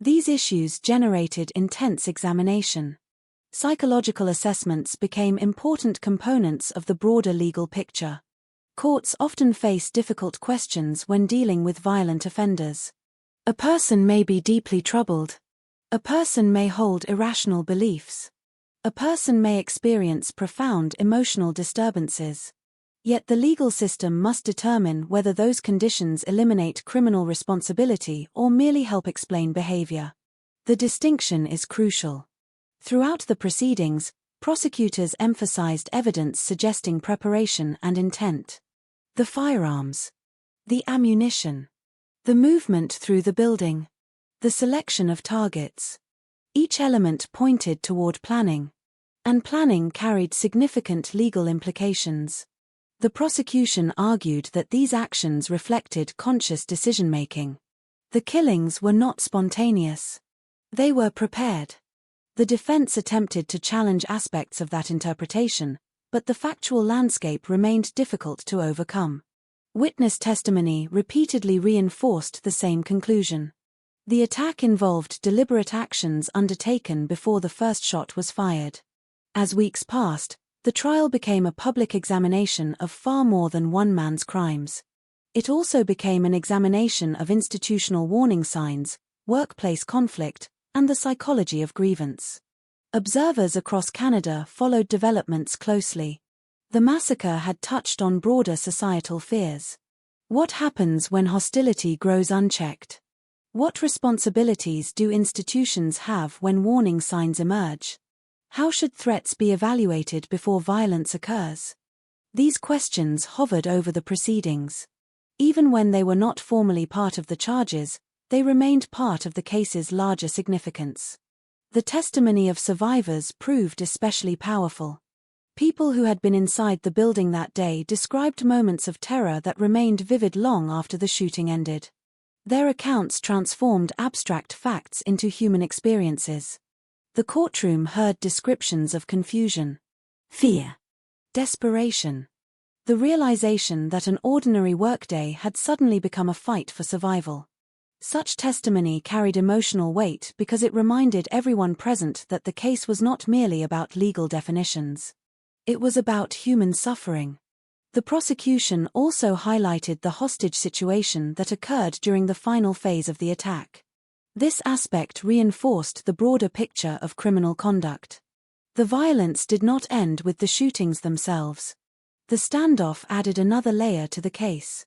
These issues generated intense examination. Psychological assessments became important components of the broader legal picture. Courts often face difficult questions when dealing with violent offenders. A person may be deeply troubled. A person may hold irrational beliefs. A person may experience profound emotional disturbances. Yet the legal system must determine whether those conditions eliminate criminal responsibility or merely help explain behavior. The distinction is crucial. Throughout the proceedings, prosecutors emphasized evidence suggesting preparation and intent. The firearms. The ammunition. The movement through the building. The selection of targets. Each element pointed toward planning. And planning carried significant legal implications. The prosecution argued that these actions reflected conscious decision-making. The killings were not spontaneous. They were prepared. The defense attempted to challenge aspects of that interpretation, but the factual landscape remained difficult to overcome. Witness testimony repeatedly reinforced the same conclusion. The attack involved deliberate actions undertaken before the first shot was fired. As weeks passed, the trial became a public examination of far more than one man's crimes. It also became an examination of institutional warning signs, workplace conflict, and the psychology of grievance. Observers across Canada followed developments closely. The massacre had touched on broader societal fears. What happens when hostility grows unchecked? What responsibilities do institutions have when warning signs emerge? How should threats be evaluated before violence occurs? These questions hovered over the proceedings. Even when they were not formally part of the charges, they remained part of the case's larger significance. The testimony of survivors proved especially powerful. People who had been inside the building that day described moments of terror that remained vivid long after the shooting ended. Their accounts transformed abstract facts into human experiences. The courtroom heard descriptions of confusion, fear, desperation, the realization that an ordinary workday had suddenly become a fight for survival. Such testimony carried emotional weight because it reminded everyone present that the case was not merely about legal definitions. It was about human suffering. The prosecution also highlighted the hostage situation that occurred during the final phase of the attack. This aspect reinforced the broader picture of criminal conduct. The violence did not end with the shootings themselves. The standoff added another layer to the case.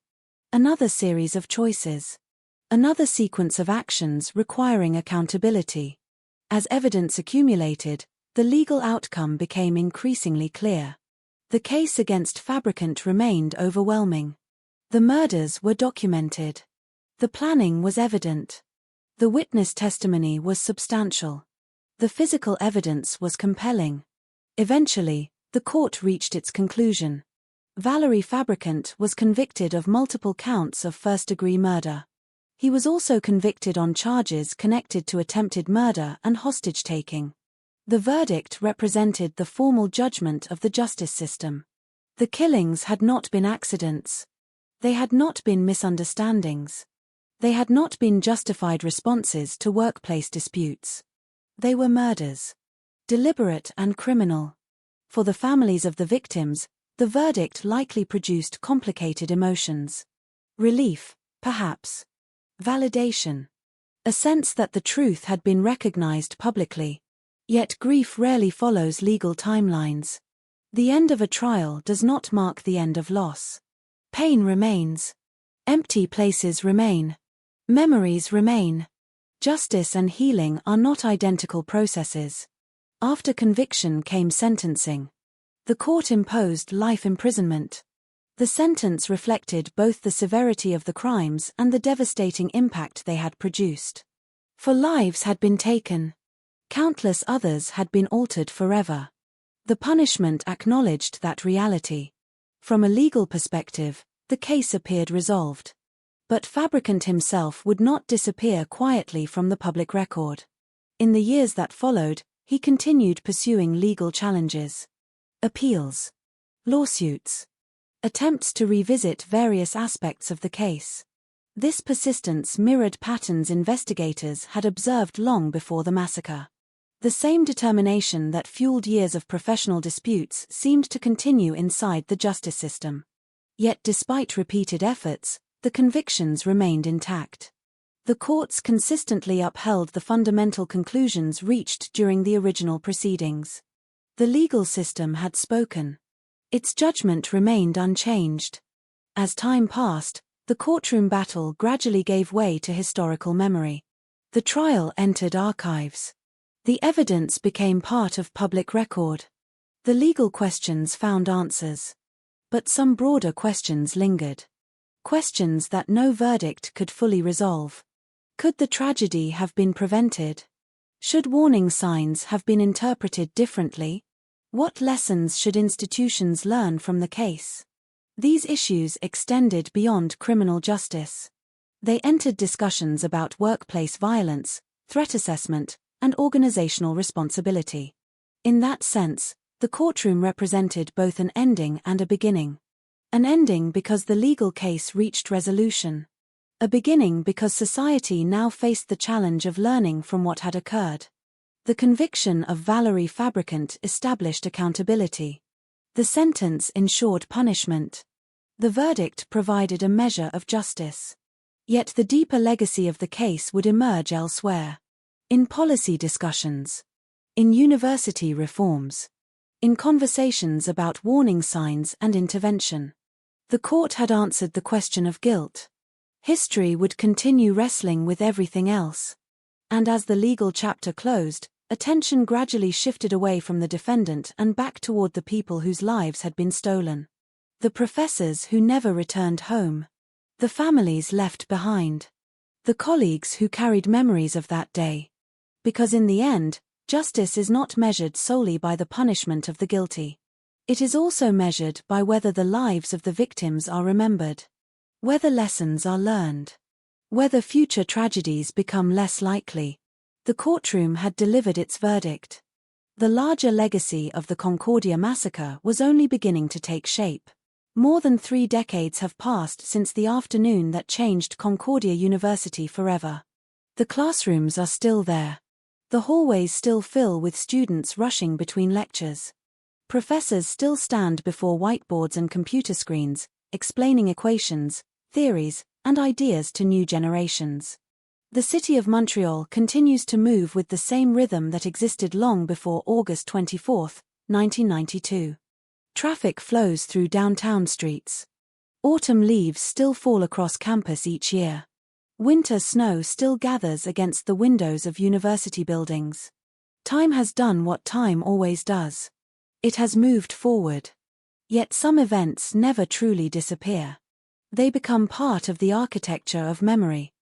Another series of choices. Another sequence of actions requiring accountability. As evidence accumulated, the legal outcome became increasingly clear. The case against Fabricant remained overwhelming. The murders were documented. The planning was evident. The witness testimony was substantial. The physical evidence was compelling. Eventually, the court reached its conclusion. Valerie Fabricant was convicted of multiple counts of first-degree murder. He was also convicted on charges connected to attempted murder and hostage-taking. The verdict represented the formal judgment of the justice system. The killings had not been accidents. They had not been misunderstandings. They had not been justified responses to workplace disputes. They were murders. Deliberate and criminal. For the families of the victims, the verdict likely produced complicated emotions. Relief, perhaps. Validation. A sense that the truth had been recognized publicly. Yet grief rarely follows legal timelines. The end of a trial does not mark the end of loss. Pain remains. Empty places remain. Memories remain. Justice and healing are not identical processes. After conviction came sentencing. The court imposed life imprisonment. The sentence reflected both the severity of the crimes and the devastating impact they had produced. For lives had been taken. Countless others had been altered forever. The punishment acknowledged that reality. From a legal perspective, the case appeared resolved. But Fabricant himself would not disappear quietly from the public record. In the years that followed, he continued pursuing legal challenges. Appeals. Lawsuits. Attempts to revisit various aspects of the case. This persistence mirrored patterns investigators had observed long before the massacre. The same determination that fueled years of professional disputes seemed to continue inside the justice system. Yet despite repeated efforts, the convictions remained intact. The courts consistently upheld the fundamental conclusions reached during the original proceedings. The legal system had spoken. Its judgment remained unchanged. As time passed, the courtroom battle gradually gave way to historical memory. The trial entered archives. The evidence became part of public record. The legal questions found answers. But some broader questions lingered. Questions that no verdict could fully resolve. Could the tragedy have been prevented? Should warning signs have been interpreted differently? What lessons should institutions learn from the case? These issues extended beyond criminal justice. They entered discussions about workplace violence, threat assessment, and organizational responsibility. In that sense, the courtroom represented both an ending and a beginning. An ending because the legal case reached resolution. A beginning because society now faced the challenge of learning from what had occurred. The conviction of Valerie Fabricant established accountability. The sentence ensured punishment. The verdict provided a measure of justice. Yet the deeper legacy of the case would emerge elsewhere. In policy discussions. In university reforms. In conversations about warning signs and intervention. The court had answered the question of guilt. History would continue wrestling with everything else. And as the legal chapter closed, attention gradually shifted away from the defendant and back toward the people whose lives had been stolen. The professors who never returned home. The families left behind. The colleagues who carried memories of that day. Because in the end, justice is not measured solely by the punishment of the guilty. It is also measured by whether the lives of the victims are remembered. Whether lessons are learned. Whether future tragedies become less likely. The courtroom had delivered its verdict. The larger legacy of the Concordia massacre was only beginning to take shape. More than 3 decades have passed since the afternoon that changed Concordia University forever. The classrooms are still there. The hallways still fill with students rushing between lectures. Professors still stand before whiteboards and computer screens, explaining equations, theories, and ideas to new generations. The city of Montreal continues to move with the same rhythm that existed long before August 24, 1992. Traffic flows through downtown streets. Autumn leaves still fall across campus each year. Winter snow still gathers against the windows of university buildings. Time has done what time always does. It has moved forward. Yet some events never truly disappear. They become part of the architecture of memory.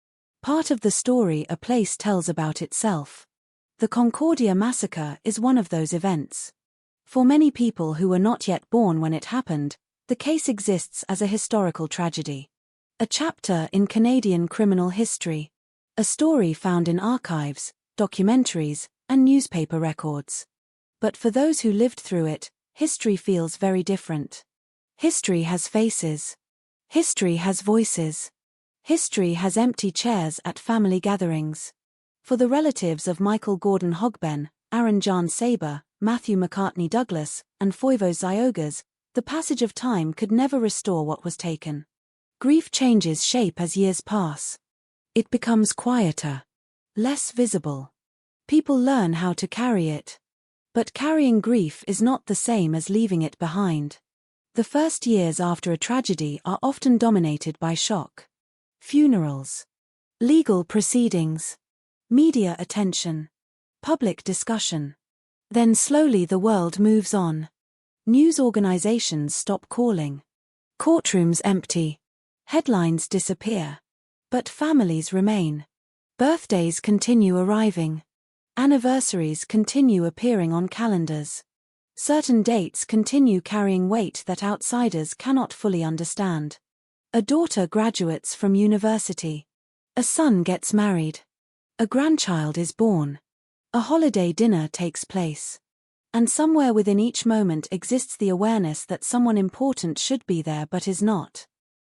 Part of the story a place tells about itself. The Concordia massacre is one of those events. For many people who were not yet born when it happened, the case exists as a historical tragedy. A chapter in Canadian criminal history. A story found in archives, documentaries, and newspaper records. But for those who lived through it, history feels very different. History has faces. History has voices. History has empty chairs at family gatherings. For the relatives of Michael Gordon Hogben, Aaron John Saber, Matthew McCartney Douglas, and Foivo Ziogas, the passage of time could never restore what was taken. Grief changes shape as years pass. It becomes quieter, less visible. People learn how to carry it. But carrying grief is not the same as leaving it behind. The first years after a tragedy are often dominated by shock. Funerals. Legal proceedings. Media attention. Public discussion. Then slowly the world moves on. News organizations stop calling. Courtrooms empty. Headlines disappear. But families remain. Birthdays continue arriving. Anniversaries continue appearing on calendars. Certain dates continue carrying weight that outsiders cannot fully understand. A daughter graduates from university. A son gets married. A grandchild is born. A holiday dinner takes place. And somewhere within each moment exists the awareness that someone important should be there but is not.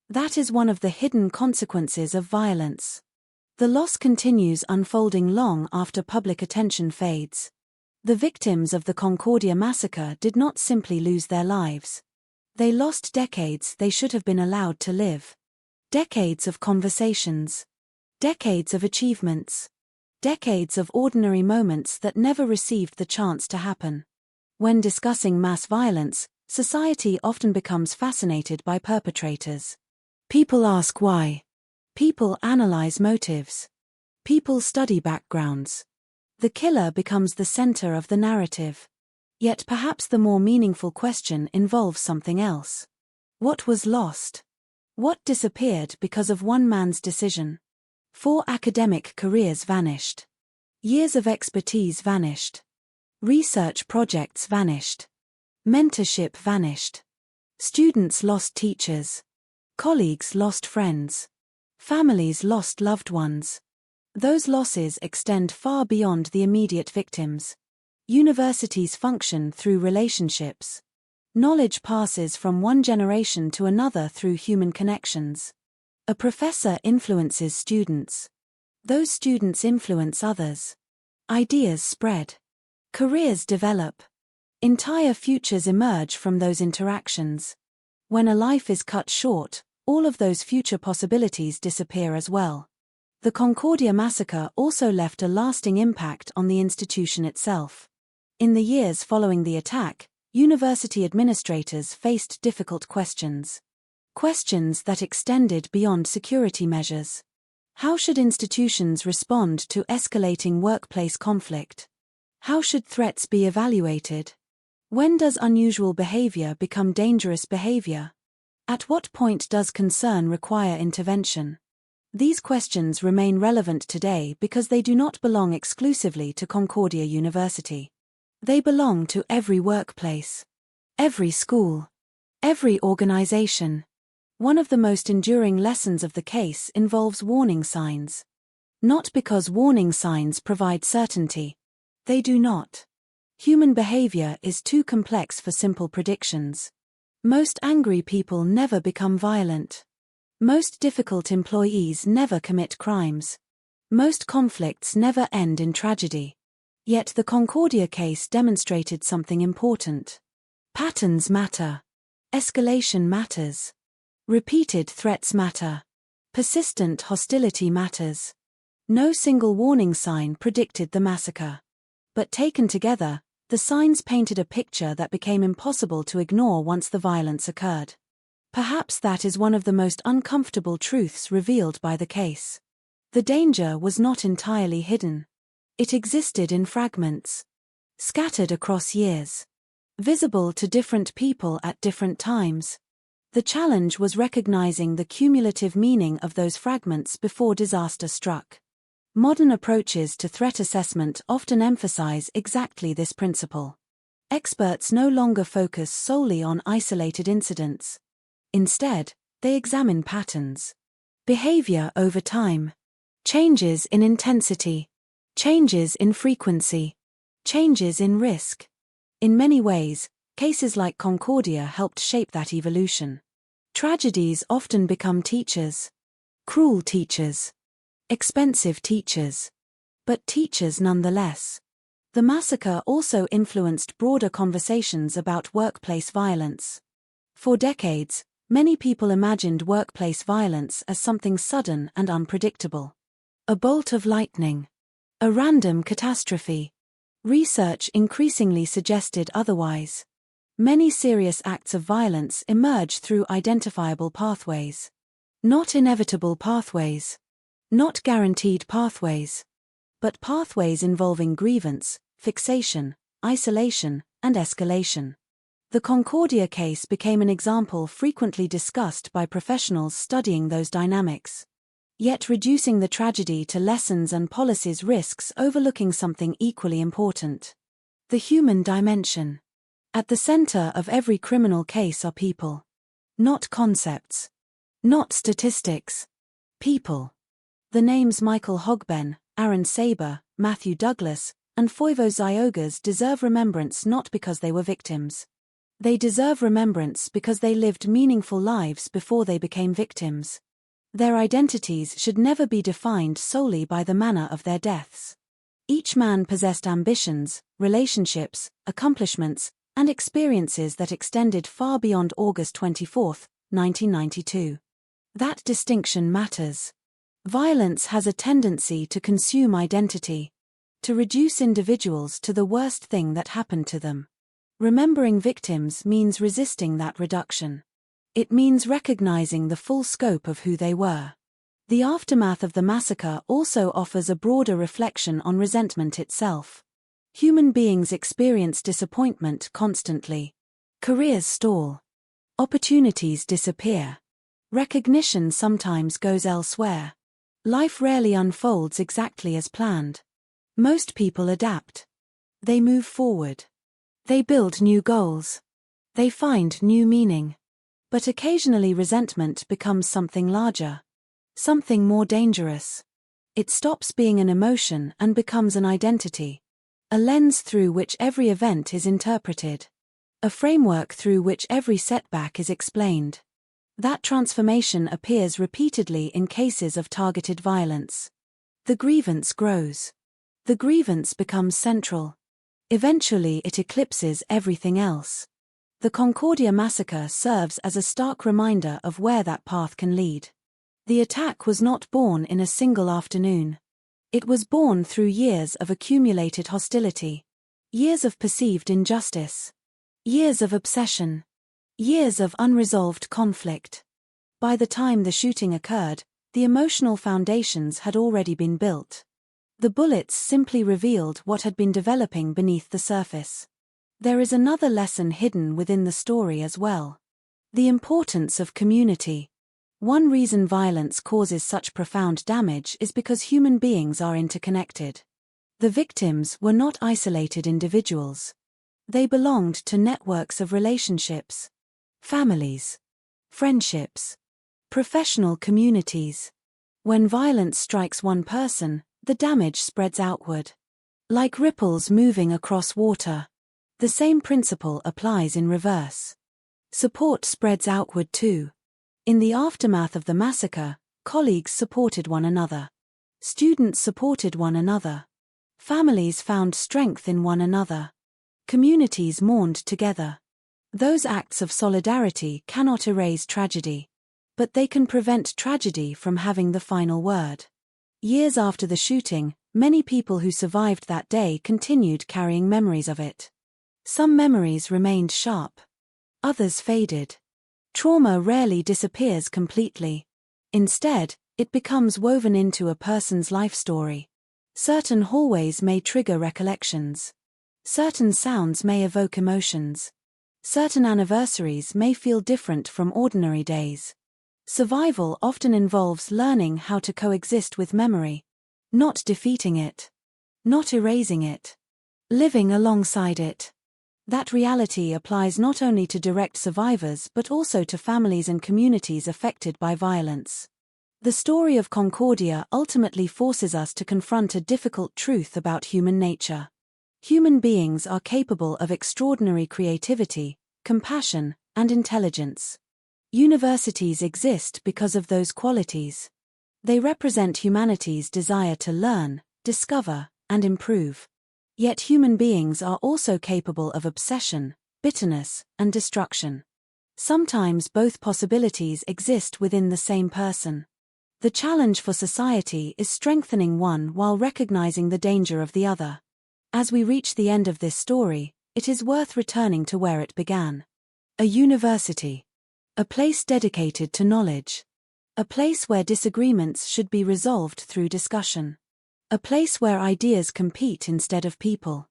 That is one of the hidden consequences of violence. The loss continues unfolding long after public attention fades. The victims of the Concordia massacre did not simply lose their lives. They lost decades they should have been allowed to live. Decades of conversations. Decades of achievements. Decades of ordinary moments that never received the chance to happen. When discussing mass violence, society often becomes fascinated by perpetrators. People ask why. People analyze motives. People study backgrounds. The killer becomes the center of the narrative. Yet perhaps the more meaningful question involves something else. What was lost? What disappeared because of one man's decision? 4 academic careers vanished. Years of expertise vanished. Research projects vanished. Mentorship vanished. Students lost teachers. Colleagues lost friends. Families lost loved ones. Those losses extend far beyond the immediate victims. Universities function through relationships. Knowledge passes from one generation to another through human connections. A professor influences students. Those students influence others. Ideas spread. Careers develop. Entire futures emerge from those interactions. When a life is cut short, all of those future possibilities disappear as well. The Concordia massacre also left a lasting impact on the institution itself. In the years following the attack, university administrators faced difficult questions. Questions that extended beyond security measures. How should institutions respond to escalating workplace conflict? How should threats be evaluated? When does unusual behavior become dangerous behavior? At what point does concern require intervention? These questions remain relevant today because they do not belong exclusively to Concordia University. They belong to every workplace, every school, every organization. One of the most enduring lessons of the case involves warning signs. Not because warning signs provide certainty. They do not. Human behavior is too complex for simple predictions. Most angry people never become violent. Most difficult employees never commit crimes. Most conflicts never end in tragedy. Yet the Concordia case demonstrated something important. Patterns matter. Escalation matters. Repeated threats matter. Persistent hostility matters. No single warning sign predicted the massacre. But taken together, the signs painted a picture that became impossible to ignore once the violence occurred. Perhaps that is one of the most uncomfortable truths revealed by the case. The danger was not entirely hidden. It existed in fragments. Scattered across years. Visible to different people at different times. The challenge was recognizing the cumulative meaning of those fragments before disaster struck. Modern approaches to threat assessment often emphasize exactly this principle. Experts no longer focus solely on isolated incidents. Instead, they examine patterns. Behavior over time. Changes in intensity. Changes in frequency. Changes in risk. In many ways, cases like Concordia helped shape that evolution. Tragedies often become teachers. Cruel teachers. Expensive teachers. But teachers nonetheless. The massacre also influenced broader conversations about workplace violence. For decades, many people imagined workplace violence as something sudden and unpredictable. A bolt of lightning. A random catastrophe. Research increasingly suggested otherwise. Many serious acts of violence emerge through identifiable pathways. Not inevitable pathways. Not guaranteed pathways. But pathways involving grievance, fixation, isolation, and escalation. The Concordia case became an example frequently discussed by professionals studying those dynamics. Yet reducing the tragedy to lessons and policies risks overlooking something equally important. The human dimension. At the center of every criminal case are people. Not concepts. Not statistics. People. The names Michael Hogben, Aaron Saber, Matthew Douglas, and Foivo Ziogas deserve remembrance not because they were victims. They deserve remembrance because they lived meaningful lives before they became victims. Their identities should never be defined solely by the manner of their deaths. Each man possessed ambitions, relationships, accomplishments, and experiences that extended far beyond August 24, 1992. That distinction matters. Violence has a tendency to consume identity, to reduce individuals to the worst thing that happened to them. Remembering victims means resisting that reduction. It means recognizing the full scope of who they were. The aftermath of the massacre also offers a broader reflection on resentment itself. Human beings experience disappointment constantly. Careers stall. Opportunities disappear. Recognition sometimes goes elsewhere. Life rarely unfolds exactly as planned. Most people adapt. They move forward. They build new goals. They find new meaning. But occasionally resentment becomes something larger. Something more dangerous. It stops being an emotion and becomes an identity. A lens through which every event is interpreted. A framework through which every setback is explained. That transformation appears repeatedly in cases of targeted violence. The grievance grows. The grievance becomes central. Eventually it eclipses everything else. The Concordia massacre serves as a stark reminder of where that path can lead. The attack was not born in a single afternoon. It was born through years of accumulated hostility. Years of perceived injustice. Years of obsession. Years of unresolved conflict. By the time the shooting occurred, the emotional foundations had already been built. The bullets simply revealed what had been developing beneath the surface. There is another lesson hidden within the story as well. The importance of community. One reason violence causes such profound damage is because human beings are interconnected. The victims were not isolated individuals. They belonged to networks of relationships. Families. Friendships. Professional communities. When violence strikes one person, the damage spreads outward. Like ripples moving across water. The same principle applies in reverse. Support spreads outward too. In the aftermath of the massacre, colleagues supported one another. Students supported one another. Families found strength in one another. Communities mourned together. Those acts of solidarity cannot erase tragedy. But they can prevent tragedy from having the final word. Years after the shooting, many people who survived that day continued carrying memories of it. Some memories remained sharp. Others faded. Trauma rarely disappears completely. Instead, it becomes woven into a person's life story. Certain hallways may trigger recollections. Certain sounds may evoke emotions. Certain anniversaries may feel different from ordinary days. Survival often involves learning how to coexist with memory. Not defeating it. Not erasing it. Living alongside it. That reality applies not only to direct survivors but also to families and communities affected by violence. The story of Concordia ultimately forces us to confront a difficult truth about human nature. Human beings are capable of extraordinary creativity, compassion, and intelligence. Universities exist because of those qualities. They represent humanity's desire to learn, discover, and improve. Yet human beings are also capable of obsession, bitterness, and destruction. Sometimes both possibilities exist within the same person. The challenge for society is strengthening one while recognizing the danger of the other. As we reach the end of this story, it is worth returning to where it began. A university. A place dedicated to knowledge. A place where disagreements should be resolved through discussion. A place where ideas compete instead of people.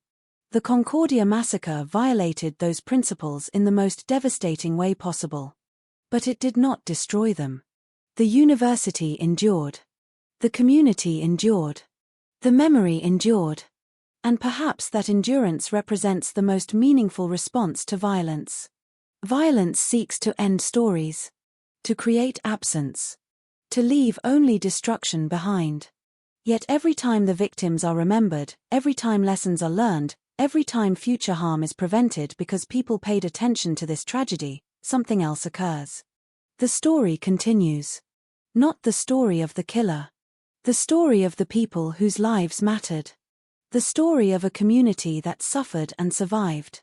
The Concordia massacre violated those principles in the most devastating way possible. But it did not destroy them. The university endured. The community endured. The memory endured. And perhaps that endurance represents the most meaningful response to violence. Violence seeks to end stories. To create absence. To leave only destruction behind. Yet every time the victims are remembered, every time lessons are learned, every time future harm is prevented because people paid attention to this tragedy, something else occurs. The story continues. Not the story of the killer. The story of the people whose lives mattered. The story of a community that suffered and survived.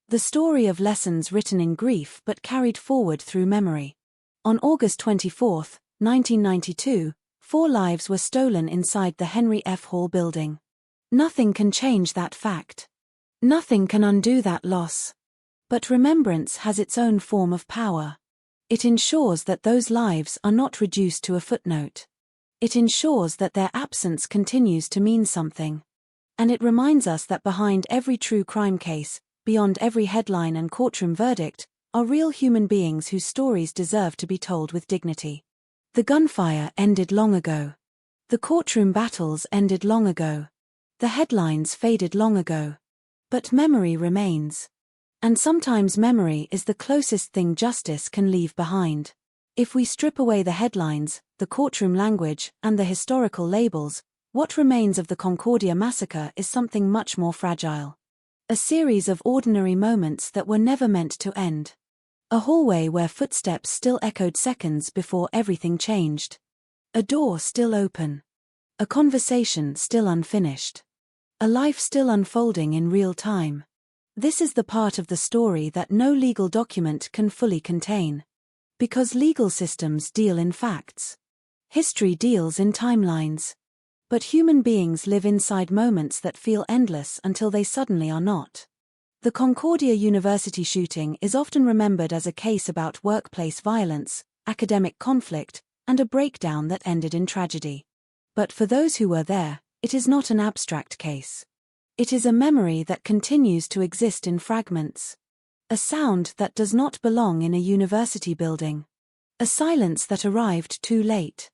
The story of lessons written in grief but carried forward through memory. On August 24, 1992, 4 lives were stolen inside the Henry F. Hall building. Nothing can change that fact. Nothing can undo that loss. But remembrance has its own form of power. It ensures that those lives are not reduced to a footnote. It ensures that their absence continues to mean something. And it reminds us that behind every true crime case, beyond every headline and courtroom verdict, are real human beings whose stories deserve to be told with dignity. The gunfire ended long ago. The courtroom battles ended long ago. The headlines faded long ago. But memory remains. And sometimes memory is the closest thing justice can leave behind. If we strip away the headlines, the courtroom language, and the historical labels, what remains of the Concordia massacre is something much more fragile. A series of ordinary moments that were never meant to end. A hallway where footsteps still echoed seconds before everything changed. A door still open. A conversation still unfinished. A life still unfolding in real time. This is the part of the story that no legal document can fully contain. Because legal systems deal in facts. History deals in timelines. But human beings live inside moments that feel endless until they suddenly are not. The Concordia University shooting is often remembered as a case about workplace violence, academic conflict, and a breakdown that ended in tragedy. But for those who were there, it is not an abstract case. It is a memory that continues to exist in fragments. A sound that does not belong in a university building. A silence that arrived too late.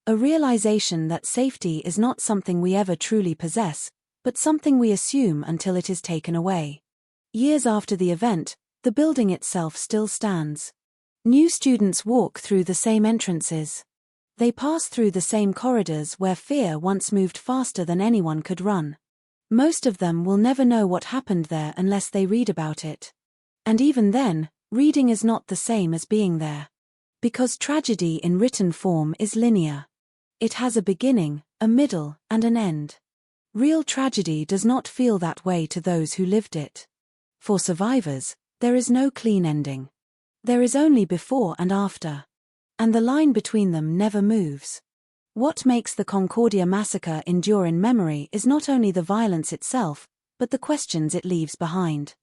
A realization that safety is not something we ever truly possess, but something we assume until it is taken away. Years after the event, the building itself still stands. New students walk through the same entrances. They pass through the same corridors where fear once moved faster than anyone could run. Most of them will never know what happened there unless they read about it. And even then, reading is not the same as being there. Because tragedy in written form is linear. It has a beginning, a middle, and an end. Real tragedy does not feel that way to those who lived it. For survivors, there is no clean ending. There is only before and after. And the line between them never moves. What makes the Concordia massacre endure in memory is not only the violence itself, but the questions it leaves behind.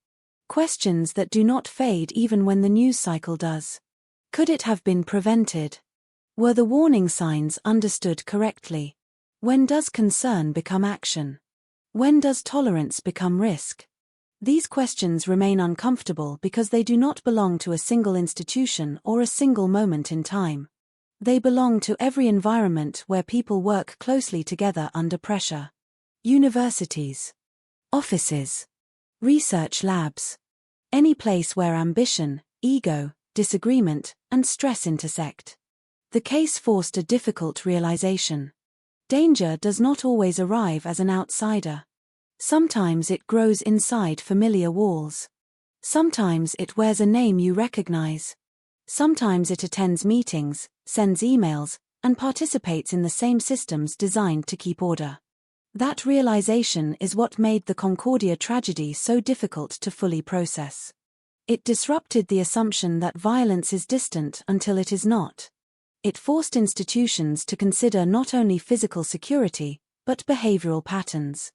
Questions that do not fade even when the news cycle does. Could it have been prevented? Were the warning signs understood correctly? When does concern become action? When does tolerance become risk? These questions remain uncomfortable because they do not belong to a single institution or a single moment in time. They belong to every environment where people work closely together under pressure. Universities. Offices. Research labs. Any place where ambition, ego, disagreement, and stress intersect. The case forced a difficult realization. Danger does not always arrive as an outsider. Sometimes it grows inside familiar walls. Sometimes it wears a name you recognize. Sometimes it attends meetings, sends emails, and participates in the same systems designed to keep order. That realization is what made the Concordia tragedy so difficult to fully process. It disrupted the assumption that violence is distant until it is not. It forced institutions to consider not only physical security, but behavioral patterns.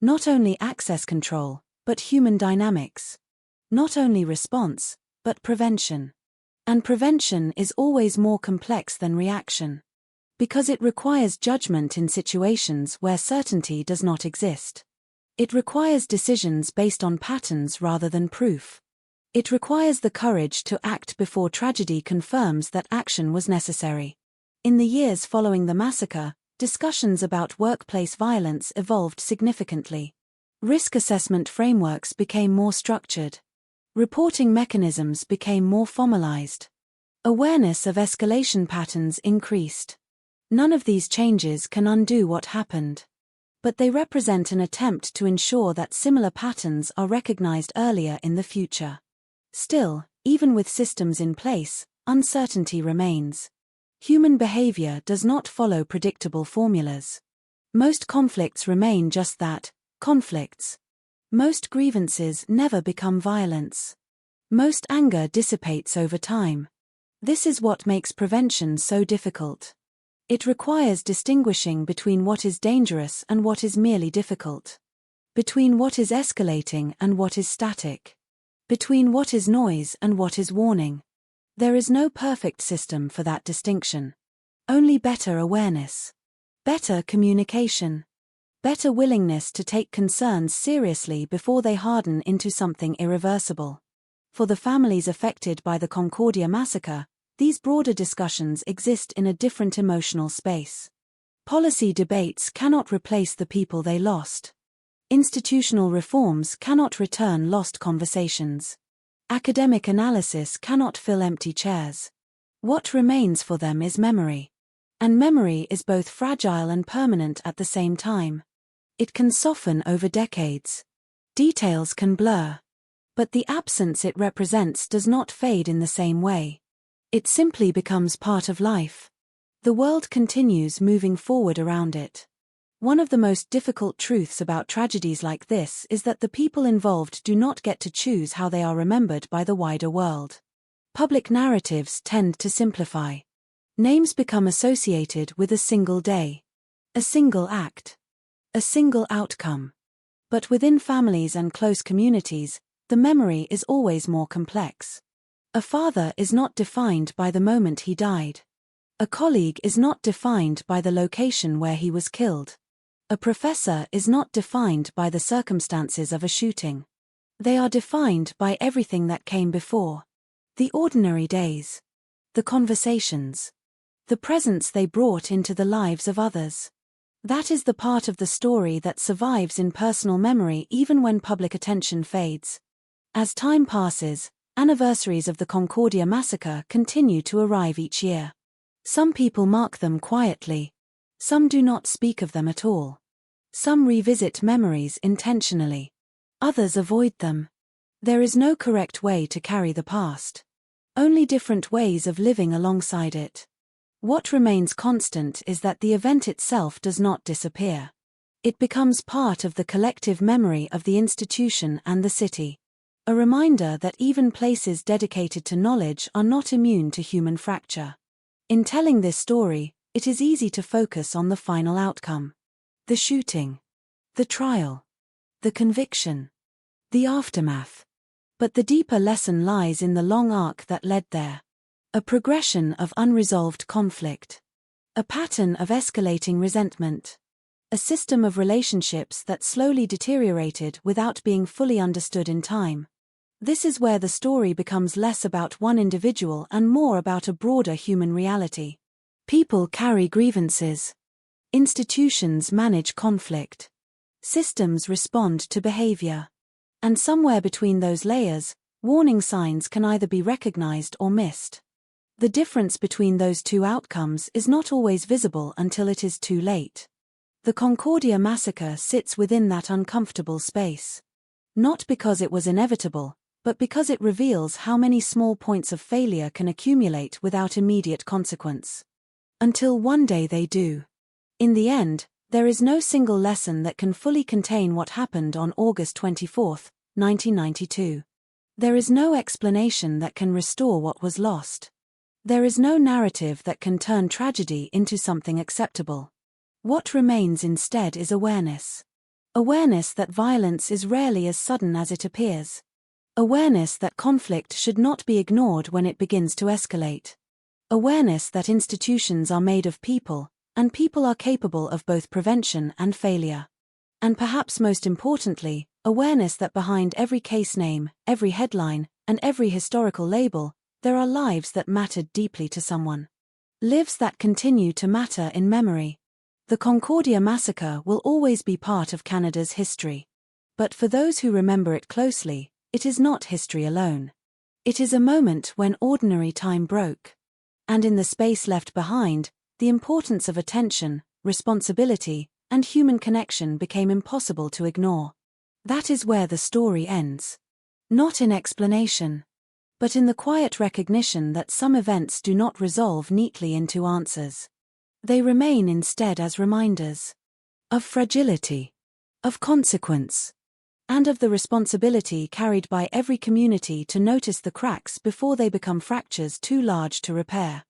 Not only access control, but human dynamics. Not only response, but prevention. And prevention is always more complex than reaction. Because it requires judgment in situations where certainty does not exist. It requires decisions based on patterns rather than proof. It requires the courage to act before tragedy confirms that action was necessary. In the years following the massacre, discussions about workplace violence evolved significantly. Risk assessment frameworks became more structured. Reporting mechanisms became more formalized. Awareness of escalation patterns increased. None of these changes can undo what happened. But they represent an attempt to ensure that similar patterns are recognized earlier in the future. Still, even with systems in place, uncertainty remains. Human behavior does not follow predictable formulas. Most conflicts remain just that, conflicts. Most grievances never become violence. Most anger dissipates over time. This is what makes prevention so difficult. It requires distinguishing between what is dangerous and what is merely difficult. Between what is escalating and what is static. Between what is noise and what is warning. There is no perfect system for that distinction. Only better awareness. Better communication. Better willingness to take concerns seriously before they harden into something irreversible. For the families affected by the Concordia massacre, these broader discussions exist in a different emotional space. Policy debates cannot replace the people they lost. Institutional reforms cannot return lost conversations. Academic analysis cannot fill empty chairs. What remains for them is memory. And memory is both fragile and permanent at the same time. It can soften over decades. Details can blur. But the absence it represents does not fade in the same way. It simply becomes part of life. The world continues moving forward around it. One of the most difficult truths about tragedies like this is that the people involved do not get to choose how they are remembered by the wider world. Public narratives tend to simplify. Names become associated with a single day, a single act, a single outcome. But within families and close communities, the memory is always more complex. A father is not defined by the moment he died. A colleague is not defined by the location where he was killed. A professor is not defined by the circumstances of a shooting. They are defined by everything that came before. The ordinary days. The conversations. The presence they brought into the lives of others. That is the part of the story that survives in personal memory even when public attention fades. As time passes, anniversaries of the Concordia massacre continue to arrive each year. Some people mark them quietly. Some do not speak of them at all. Some revisit memories intentionally. Others avoid them. There is no correct way to carry the past. Only different ways of living alongside it. What remains constant is that the event itself does not disappear. It becomes part of the collective memory of the institution and the city. A reminder that even places dedicated to knowledge are not immune to human fracture. In telling this story, it is easy to focus on the final outcome. The shooting. The trial. The conviction. The aftermath. But the deeper lesson lies in the long arc that led there. A progression of unresolved conflict. A pattern of escalating resentment. A system of relationships that slowly deteriorated without being fully understood in time. This is where the story becomes less about one individual and more about a broader human reality. People carry grievances. Institutions manage conflict. Systems respond to behavior. And somewhere between those layers, warning signs can either be recognized or missed. The difference between those two outcomes is not always visible until it is too late. The Concordia massacre sits within that uncomfortable space. Not because it was inevitable, but because it reveals how many small points of failure can accumulate without immediate consequence. Until one day they do. In the end, there is no single lesson that can fully contain what happened on August 24, 1992. There is no explanation that can restore what was lost. There is no narrative that can turn tragedy into something acceptable. What remains instead is awareness. Awareness that violence is rarely as sudden as it appears. Awareness that conflict should not be ignored when it begins to escalate. Awareness that institutions are made of people, and people are capable of both prevention and failure. And perhaps most importantly, awareness that behind every case name, every headline, and every historical label, there are lives that mattered deeply to someone. Lives that continue to matter in memory. The Concordia massacre will always be part of Canada's history. But for those who remember it closely, it is not history alone. It is a moment when ordinary time broke. And in the space left behind, the importance of attention, responsibility, and human connection became impossible to ignore. That is where the story ends. Not in explanation, but in the quiet recognition that some events do not resolve neatly into answers. They remain instead as reminders of fragility, of consequence, and of the responsibility carried by every community to notice the cracks before they become fractures too large to repair.